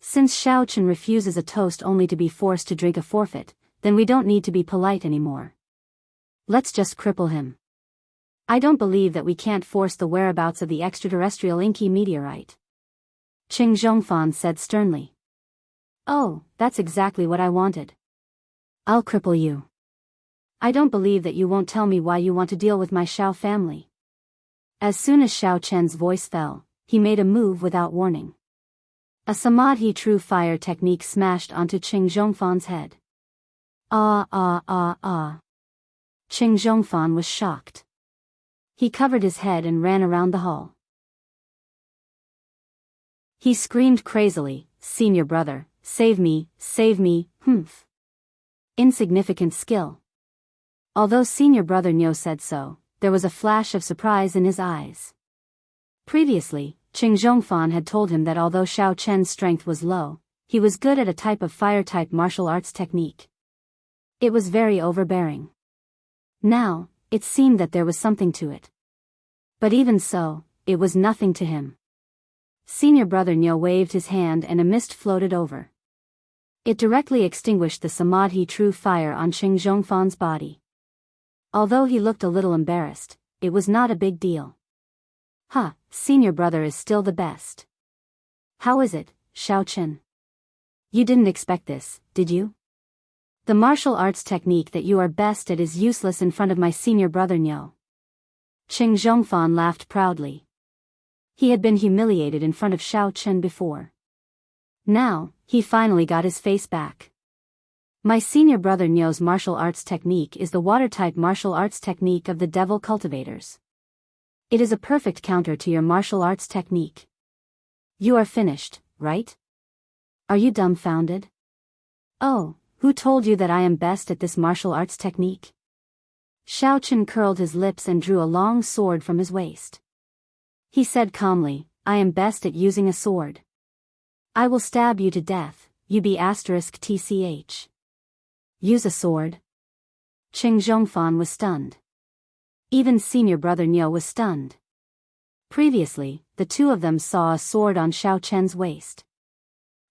Since Xiao Chen refuses a toast only to be forced to drink a forfeit, then we don't need to be polite anymore. Let's just cripple him. I don't believe that we can't force the whereabouts of the extraterrestrial inky meteorite. Qing Zhongfan said sternly. Oh, that's exactly what I wanted. I'll cripple you. I don't believe that you won't tell me why you want to deal with my Xiao family. As soon as Xiao Chen's voice fell, he made a move without warning. A Samadhi true fire technique smashed onto Qing Zhongfan's head. Ah. Qing Zhongfan was shocked. He covered his head and ran around the hall. He screamed crazily, Senior brother, save me, humph. Insignificant skill. Although senior brother Nyo said so, there was a flash of surprise in his eyes. Previously, Qing Zhongfan had told him that although Xiao Chen's strength was low, he was good at a type of fire-type martial arts technique. It was very overbearing. Now, it seemed that there was something to it. But even so, it was nothing to him. Senior brother Nyo waved his hand and a mist floated over. It directly extinguished the Samadhi true fire on Qing Zhongfan's body. Although he looked a little embarrassed, it was not a big deal. Senior brother is still the best. How is it, Xiao Chen? You didn't expect this, did you? The martial arts technique that you are best at is useless in front of my senior brother Nyo. Qing Zhongfan laughed proudly. He had been humiliated in front of Xiao Chen before. Now, he finally got his face back. My senior brother Nyo's martial arts technique is the water-type martial arts technique of the devil cultivators. It is a perfect counter to your martial arts technique. You are finished, right? Are you dumbfounded? Oh, who told you that I am best at this martial arts technique? Xiaochen curled his lips and drew a long sword from his waist. He said calmly, I am best at using a sword. I will stab you to death, you be *tch. Use a sword? Qing Zhongfan was stunned. Even senior brother Nyo was stunned. Previously, the two of them saw a sword on Xiaochen's waist.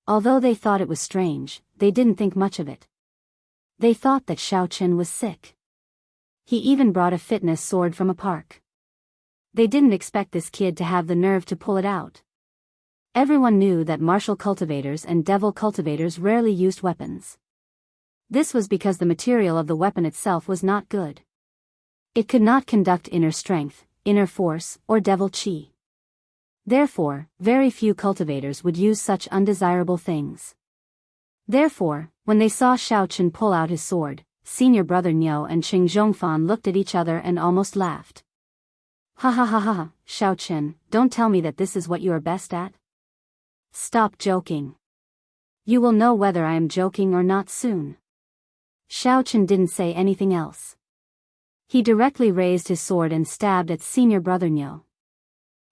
Although they thought it was strange, they didn't think much of it. They thought that Xiaochen was sick. He even brought a fitness sword from a park. They didn't expect this kid to have the nerve to pull it out. Everyone knew that martial cultivators and devil cultivators rarely used weapons. This was because the material of the weapon itself was not good. It could not conduct inner strength, inner force, or devil chi. Therefore, very few cultivators would use such undesirable things. Therefore, when they saw Xiaochen pull out his sword, senior brother Nyo and Qing Zhongfan looked at each other and almost laughed. Ha ha ha ha, Xiaochen, don't tell me that this is what you are best at. Stop joking. You will know whether I am joking or not soon. Xiaochen didn't say anything else. He directly raised his sword and stabbed at senior brother Nyo.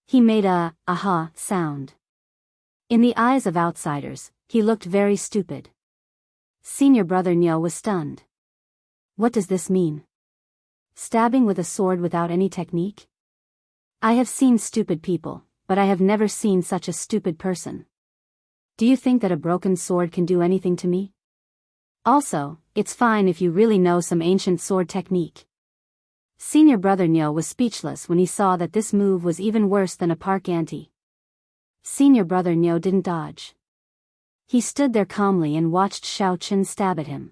He made a aha sound. In the eyes of outsiders, he looked very stupid. Senior brother Nyo was stunned. What does this mean? Stabbing with a sword without any technique? I have seen stupid people, but I have never seen such a stupid person. Do you think that a broken sword can do anything to me? Also, it's fine if you really know some ancient sword technique. Senior brother Nyo was speechless when he saw that this move was even worse than a park ante. Senior brother Nyo didn't dodge. He stood there calmly and watched Xiaochen stab at him.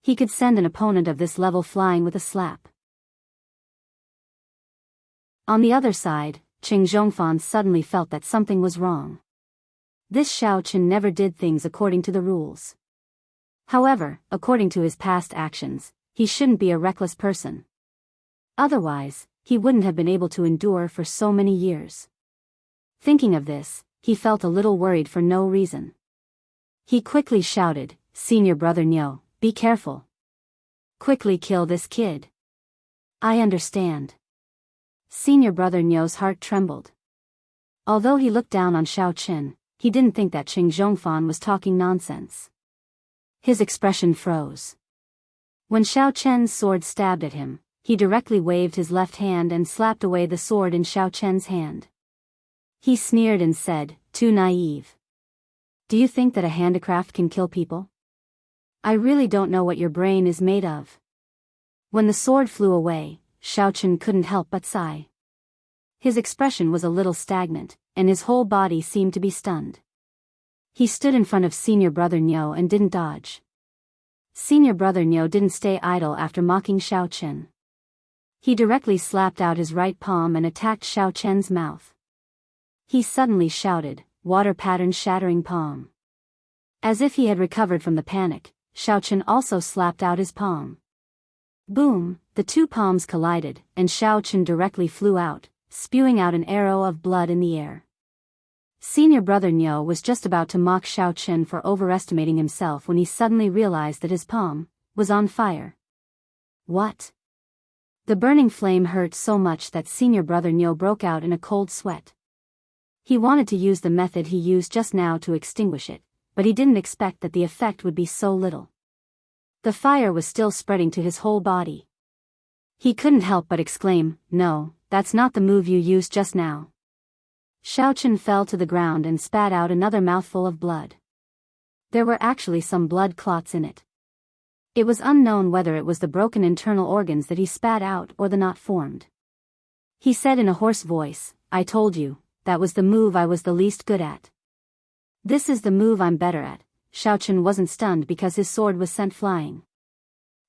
He could send an opponent of this level flying with a slap. On the other side, Qing Zhongfan suddenly felt that something was wrong. This Xiaochen never did things according to the rules. However, according to his past actions, he shouldn't be a reckless person. Otherwise, he wouldn't have been able to endure for so many years. Thinking of this, he felt a little worried for no reason. He quickly shouted, Senior brother Nyo, be careful. Quickly kill this kid. I understand. Senior brother Nyo's heart trembled. Although he looked down on Xiaochen, he didn't think that Qing Zhongfan was talking nonsense. His expression froze. When Xiaochen's sword stabbed at him, he directly waved his left hand and slapped away the sword in Xiaochen's hand. He sneered and said, too naive. Do you think that a handicraft can kill people? I really don't know what your brain is made of. When the sword flew away, Xiaochen couldn't help but sigh. His expression was a little stagnant, and his whole body seemed to be stunned. He stood in front of senior brother Nyo and didn't dodge. Senior brother Nyo didn't stay idle after mocking Xiaochen. He directly slapped out his right palm and attacked Xiaochen's mouth. He suddenly shouted, water pattern shattering palm. As if he had recovered from the panic, Xiaochen also slapped out his palm. Boom, the two palms collided, and Xiaochen directly flew out, spewing out an arrow of blood in the air. Senior brother Nyo was just about to mock Xiaochen for overestimating himself when he suddenly realized that his palm was on fire. What? The burning flame hurt so much that senior brother Nyo broke out in a cold sweat. He wanted to use the method he used just now to extinguish it, but he didn't expect that the effect would be so little. The fire was still spreading to his whole body. He couldn't help but exclaim, no, that's not the move you used just now. Xiaochen fell to the ground and spat out another mouthful of blood. There were actually some blood clots in it. It was unknown whether it was the broken internal organs that he spat out or the not formed. He said in a hoarse voice, I told you, that was the move I was the least good at. This is the move I'm better at. Xiaochen wasn't stunned because his sword was sent flying.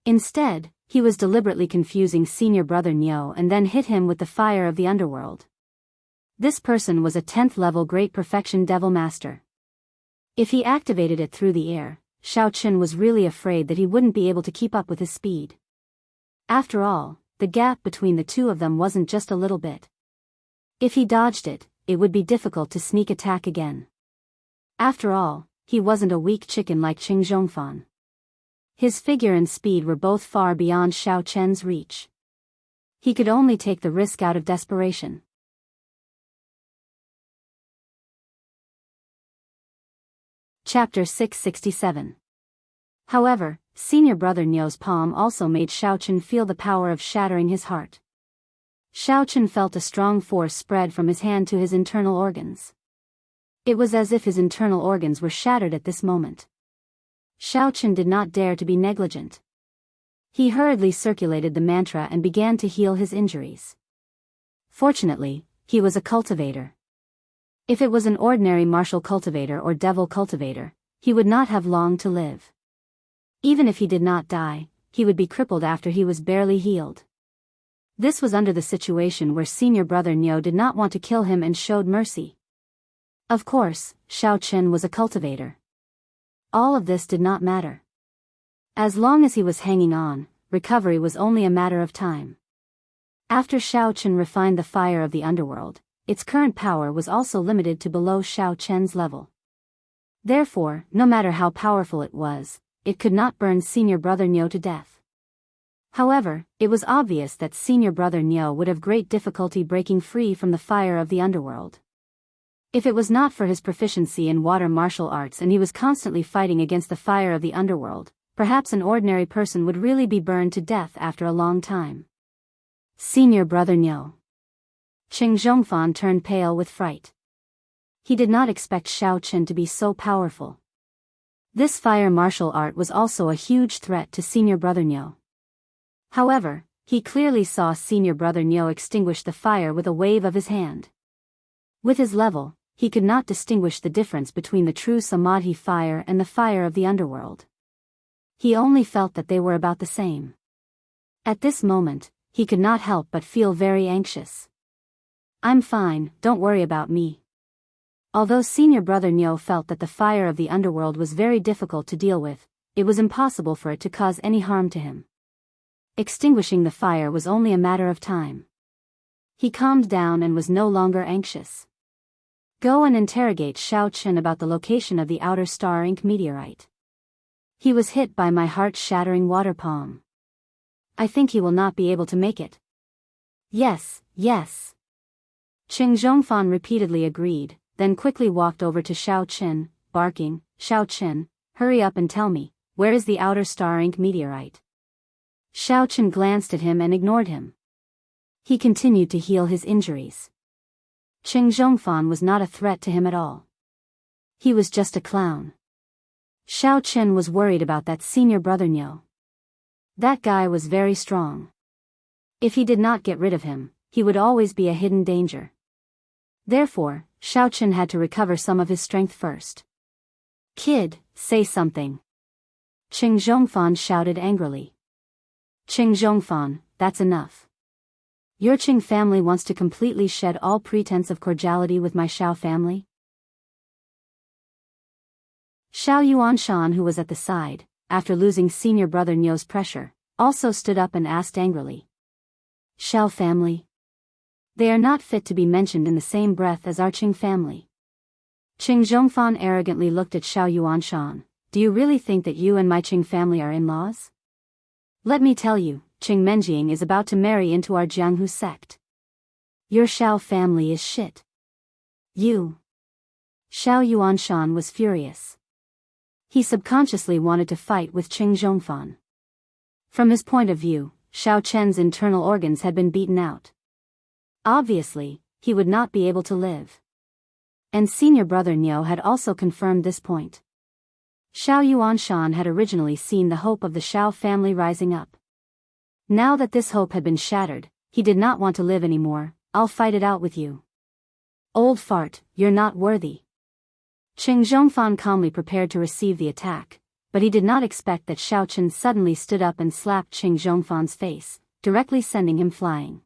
Instead, he was deliberately confusing senior brother Nyo and then hit him with the fire of the underworld. This person was a 10th level Great Perfection Devil Master. If he activated it through the air, Xiao Chen was really afraid that he wouldn't be able to keep up with his speed. After all, the gap between the two of them wasn't just a little bit. If he dodged it, it would be difficult to sneak attack again. After all, he wasn't a weak chicken like Qing Zhongfan. His figure and speed were both far beyond Xiao Chen's reach. He could only take the risk out of desperation. Chapter 667. However, senior brother Niu's palm also made Xiao Chen feel the power of shattering his heart. Xiao Chen felt a strong force spread from his hand to his internal organs. It was as if his internal organs were shattered at this moment. Xiao Chen did not dare to be negligent. He hurriedly circulated the mantra and began to heal his injuries. Fortunately, he was a cultivator. If it was an ordinary martial cultivator or devil cultivator, he would not have long to live. Even if he did not die, he would be crippled after he was barely healed. This was under the situation where senior brother Niu did not want to kill him and showed mercy. Of course, Xiao Chen was a cultivator. All of this did not matter. As long as he was hanging on, recovery was only a matter of time. After Xiao Chen refined the fire of the underworld, its current power was also limited to below Xiao Chen's level. Therefore, no matter how powerful it was, it could not burn senior brother Niu to death. However, it was obvious that senior brother Niu would have great difficulty breaking free from the fire of the underworld. If it was not for his proficiency in water martial arts and he was constantly fighting against the fire of the underworld, perhaps an ordinary person would really be burned to death after a long time. Senior brother Niu. Qing Zhongfan turned pale with fright. He did not expect Xiao Chen to be so powerful. This fire martial art was also a huge threat to senior brother Niu. However, he clearly saw senior brother Niu extinguish the fire with a wave of his hand. With his level, he could not distinguish the difference between the true Samadhi fire and the fire of the underworld. He only felt that they were about the same. At this moment, he could not help but feel very anxious. "I'm fine, don't worry about me." Although senior brother Niu felt that the fire of the underworld was very difficult to deal with, it was impossible for it to cause any harm to him. Extinguishing the fire was only a matter of time. He calmed down and was no longer anxious. "Go and interrogate Xiao Chen about the location of the outer star ink meteorite. He was hit by my heart-shattering water palm. I think he will not be able to make it." "Yes, yes." Qing Zhongfan repeatedly agreed, then quickly walked over to Xiao Chen, barking, "Xiao Chen, hurry up and tell me, where is the outer star ink meteorite?" Xiao Chen glanced at him and ignored him. He continued to heal his injuries. Qing Zhongfan was not a threat to him at all. He was just a clown. Xiao Chen was worried about that senior brother Niu. That guy was very strong. If he did not get rid of him, he would always be a hidden danger. Therefore, Xiao Chen had to recover some of his strength first. "Kid, say something." Qing Zhongfan shouted angrily. "Qing Zhongfan, that's enough. Your Qing family wants to completely shed all pretense of cordiality with my Xiao family?" Xiao Yuanshan, who was at the side, after losing senior brother Niu's pressure, also stood up and asked angrily. "Xiao family? They are not fit to be mentioned in the same breath as our Qing family." Qing Zhongfan arrogantly looked at Xiao Yuanshan. "Do you really think that you and my Qing family are in-laws? Let me tell you, Qing Menjing is about to marry into our Jianghu sect. Your Xiao family is shit. You." Xiao Yuanshan was furious. He subconsciously wanted to fight with Qing Zhongfan. From his point of view, Xiao Chen's internal organs had been beaten out. Obviously, he would not be able to live. And senior brother Niu had also confirmed this point. Xiao Yuanshan had originally seen the hope of the Xiao family rising up. Now that this hope had been shattered, he did not want to live anymore. "I'll fight it out with you. Old fart, you're not worthy." Qing Zhongfan calmly prepared to receive the attack, but he did not expect that Xiao Chen suddenly stood up and slapped Qing Zhongfan's face, directly sending him flying.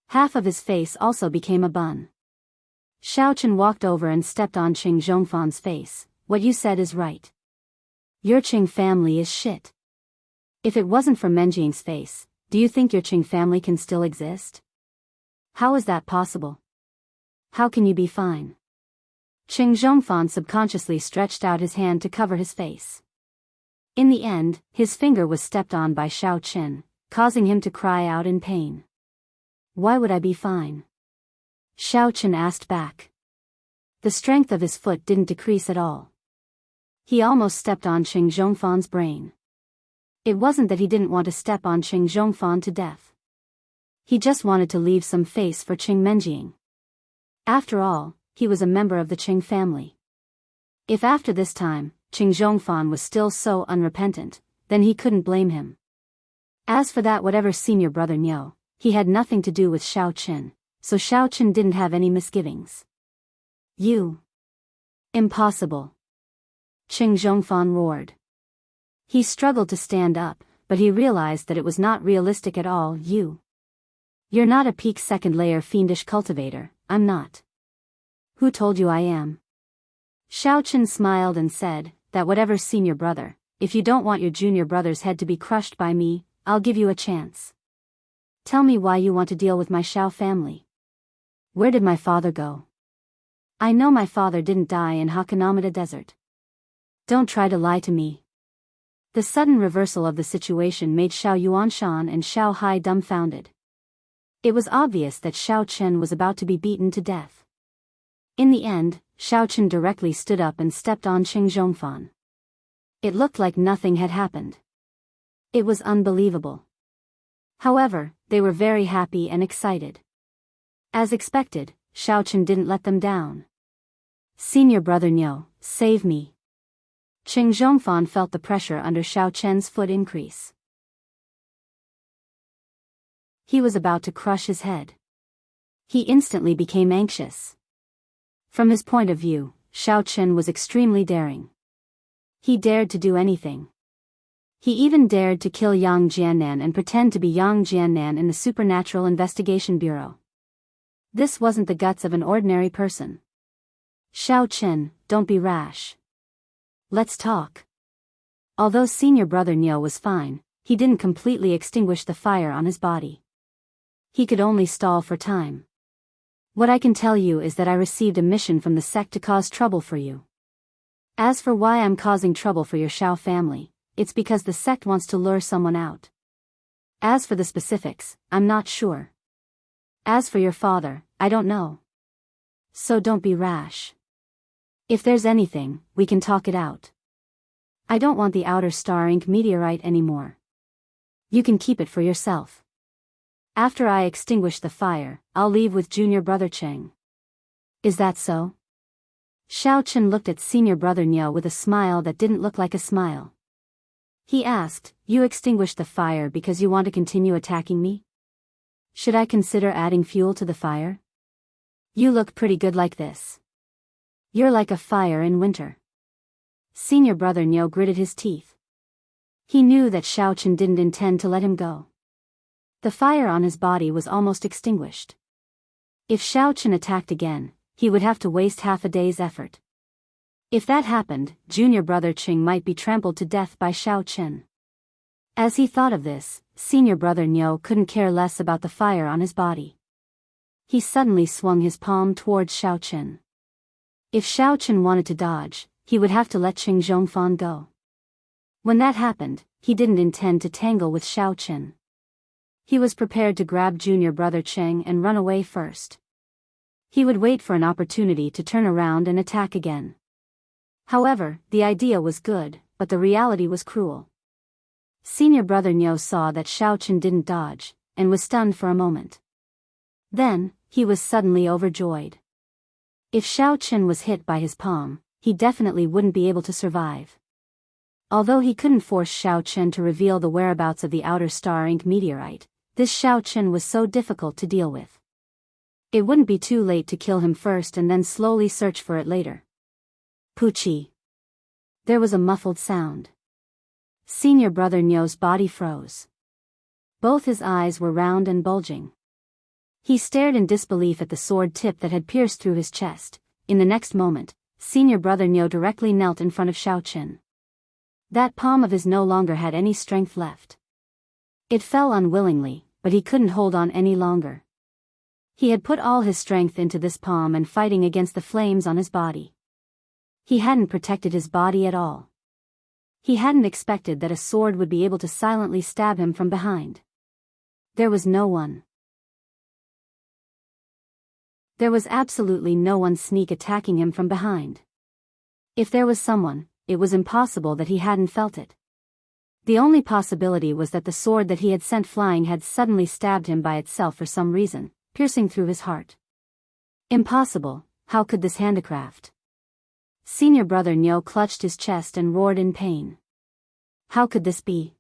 Half of his face also became a bun. Xiao Chen walked over and stepped on Qing Zhongfan's face, what you said is right. Your Qing family is shit. If it wasn't for Menjing's face, do you think your Qing family can still exist? How is that possible? How can you be fine? Qing Zhongfan subconsciously stretched out his hand to cover his face. In the end, his finger was stepped on by Shao Qin, causing him to cry out in pain. Why would I be fine? Shao Qin asked back. The strength of his foot didn't decrease at all. He almost stepped on Qing Zhongfan's brain. It wasn't that he didn't want to step on Qing Zhongfan to death. He just wanted to leave some face for Qing Menjing. After all, he was a member of the Qing family. If after this time, Qing Zhongfan was still so unrepentant, then he couldn't blame him. As for that whatever senior brother Niu, he had nothing to do with Shao Qin, so Shao Qin didn't have any misgivings. You. Impossible. Qing Zhongfan roared. He struggled to stand up, but he realized that it was not realistic at all. You're not a peak second-layer fiendish cultivator, I'm not. Who told you I am? Shao Qin smiled and said, that whatever senior brother, if you don't want your junior brother's head to be crushed by me, I'll give you a chance. Tell me why you want to deal with my Shao family. Where did my father go? I know my father didn't die in Hakanamada Desert. Don't try to lie to me. The sudden reversal of the situation made Shao Yuanshan and Shao Hai dumbfounded. It was obvious that Shao Chen was about to be beaten to death. In the end, Shao Chen directly stood up and stepped on Qing Zhongfan. It looked like nothing had happened. It was unbelievable. However, they were very happy and excited. As expected, Shao Chen didn't let them down. Senior brother Niu, save me. Qing Zhongfan felt the pressure under Shao Chen's foot increase. He was about to crush his head. He instantly became anxious. From his point of view, Shao Chen was extremely daring. He dared to do anything. He even dared to kill Yang Jiannan and pretend to be Yang Jiannan in the Supernatural Investigation Bureau. This wasn't the guts of an ordinary person. Shao Chen, don't be rash. Let's talk. Although senior brother Niu was fine, he didn't completely extinguish the fire on his body. He could only stall for time. What I can tell you is that I received a mission from the sect to cause trouble for you. As for why I'm causing trouble for your Shao family, it's because the sect wants to lure someone out. As for the specifics, I'm not sure. As for your father, I don't know. So don't be rash. If there's anything, we can talk it out. I don't want the outer star ink meteorite anymore. You can keep it for yourself. After I extinguish the fire, I'll leave with junior brother Cheng. Is that so? Shao Chen looked at senior brother Niu with a smile that didn't look like a smile. He asked, you extinguished the fire because you want to continue attacking me? Should I consider adding fuel to the fire? You look pretty good like this. You're like a fire in winter. Senior brother Niu gritted his teeth. He knew that Shao Chen didn't intend to let him go. The fire on his body was almost extinguished. If Shao Chen attacked again, he would have to waste half a day's effort. If that happened, junior brother Qing might be trampled to death by Shao Chen. As he thought of this, senior brother Niu couldn't care less about the fire on his body. He suddenly swung his palm towards Shao Chen. If Shao Chen wanted to dodge, he would have to let Qing Zhongfan go. When that happened, he didn't intend to tangle with Shao Chen. He was prepared to grab junior brother Cheng and run away first. He would wait for an opportunity to turn around and attack again. However, the idea was good, but the reality was cruel. Senior brother Niu saw that Shao Chen didn't dodge, and was stunned for a moment. Then, he was suddenly overjoyed. If Shao Chen was hit by his palm, he definitely wouldn't be able to survive. Although he couldn't force Shao Chen to reveal the whereabouts of the outer star ink meteorite, this Shao Chen was so difficult to deal with. It wouldn't be too late to kill him first and then slowly search for it later. Poochie. There was a muffled sound. Senior brother Niu's body froze. Both his eyes were round and bulging. He stared in disbelief at the sword tip that had pierced through his chest. In the next moment, Senior brother Niu directly knelt in front of Xiaoqun. That palm of his no longer had any strength left. It fell unwillingly, but he couldn't hold on any longer. He had put all his strength into this palm and fighting against the flames on his body. He hadn't protected his body at all. He hadn't expected that a sword would be able to silently stab him from behind. There was no one. There was absolutely no one sneak attacking him from behind. If there was someone, it was impossible that he hadn't felt it. The only possibility was that the sword that he had sent flying had suddenly stabbed him by itself for some reason, piercing through his heart. Impossible, how could this handicraft? Senior brother Niu clutched his chest and roared in pain. How could this be?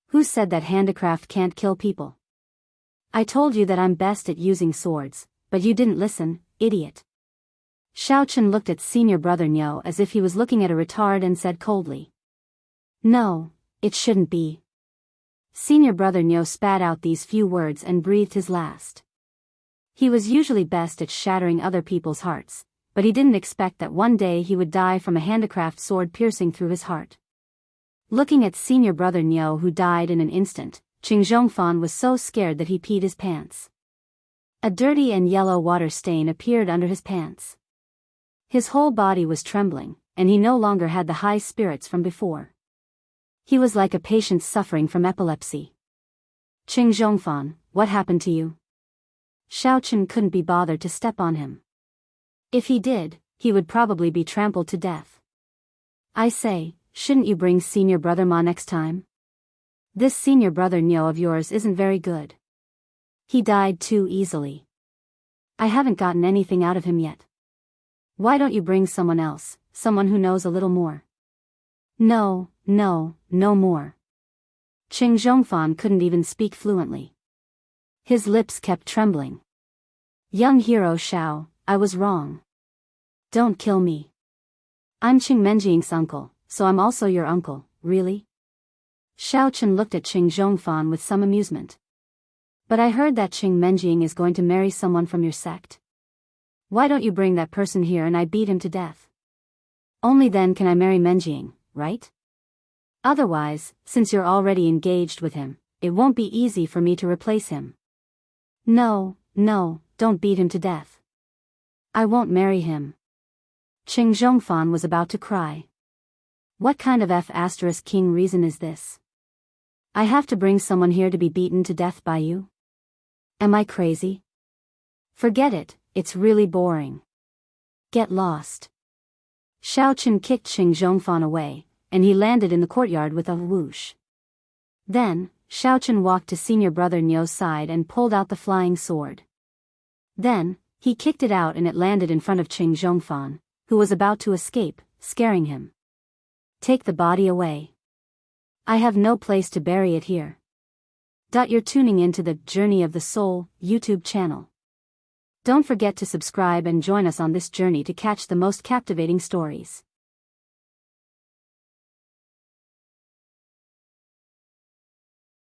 Who said that handicraft can't kill people? I told you that I'm best at using swords, but you didn't listen, idiot. Xiaoqun looked at senior brother Niu as if he was looking at a retard and said coldly. No, it shouldn't be. Senior brother Niu spat out these few words and breathed his last. He was usually best at shattering other people's hearts, but he didn't expect that one day he would die from a handicraft sword piercing through his heart. Looking at senior brother Niu who died in an instant, Qing Zhongfan was so scared that he peed his pants. A dirty and yellow water stain appeared under his pants. His whole body was trembling, and he no longer had the high spirits from before. He was like a patient suffering from epilepsy. Qing Zhongfan, what happened to you? Xiaoqun couldn't be bothered to step on him. If he did, he would probably be trampled to death. I say, shouldn't you bring senior brother Ma next time? This senior brother Niu of yours isn't very good. He died too easily. I haven't gotten anything out of him yet. Why don't you bring someone else, someone who knows a little more? No more. Qing Zhongfan couldn't even speak fluently. His lips kept trembling. Young hero Xiao, I was wrong. Don't kill me. I'm Qing Menjing's uncle, so I'm also your uncle, really? Xiaoqun looked at Qing Zhongfan with some amusement. But I heard that Qing Menjing is going to marry someone from your sect. Why don't you bring that person here and I beat him to death? Only then can I marry Menjing, right? Otherwise, since you're already engaged with him, it won't be easy for me to replace him. No, don't beat him to death. I won't marry him. Qing Zhongfan was about to cry. What kind of F***king reason is this? I have to bring someone here to be beaten to death by you? Am I crazy? Forget it, it's really boring. Get lost. Xiaoqun kicked Qing Zhongfan away, and he landed in the courtyard with a whoosh. Then, Xiaoqun walked to senior brother Niu's side and pulled out the flying sword. Then, he kicked it out and it landed in front of Qing Zhongfan, who was about to escape, scaring him. Take the body away. I have no place to bury it here. You're tuning into the Journey of the Soul YouTube channel. Don't forget to subscribe and join us on this journey to catch the most captivating stories.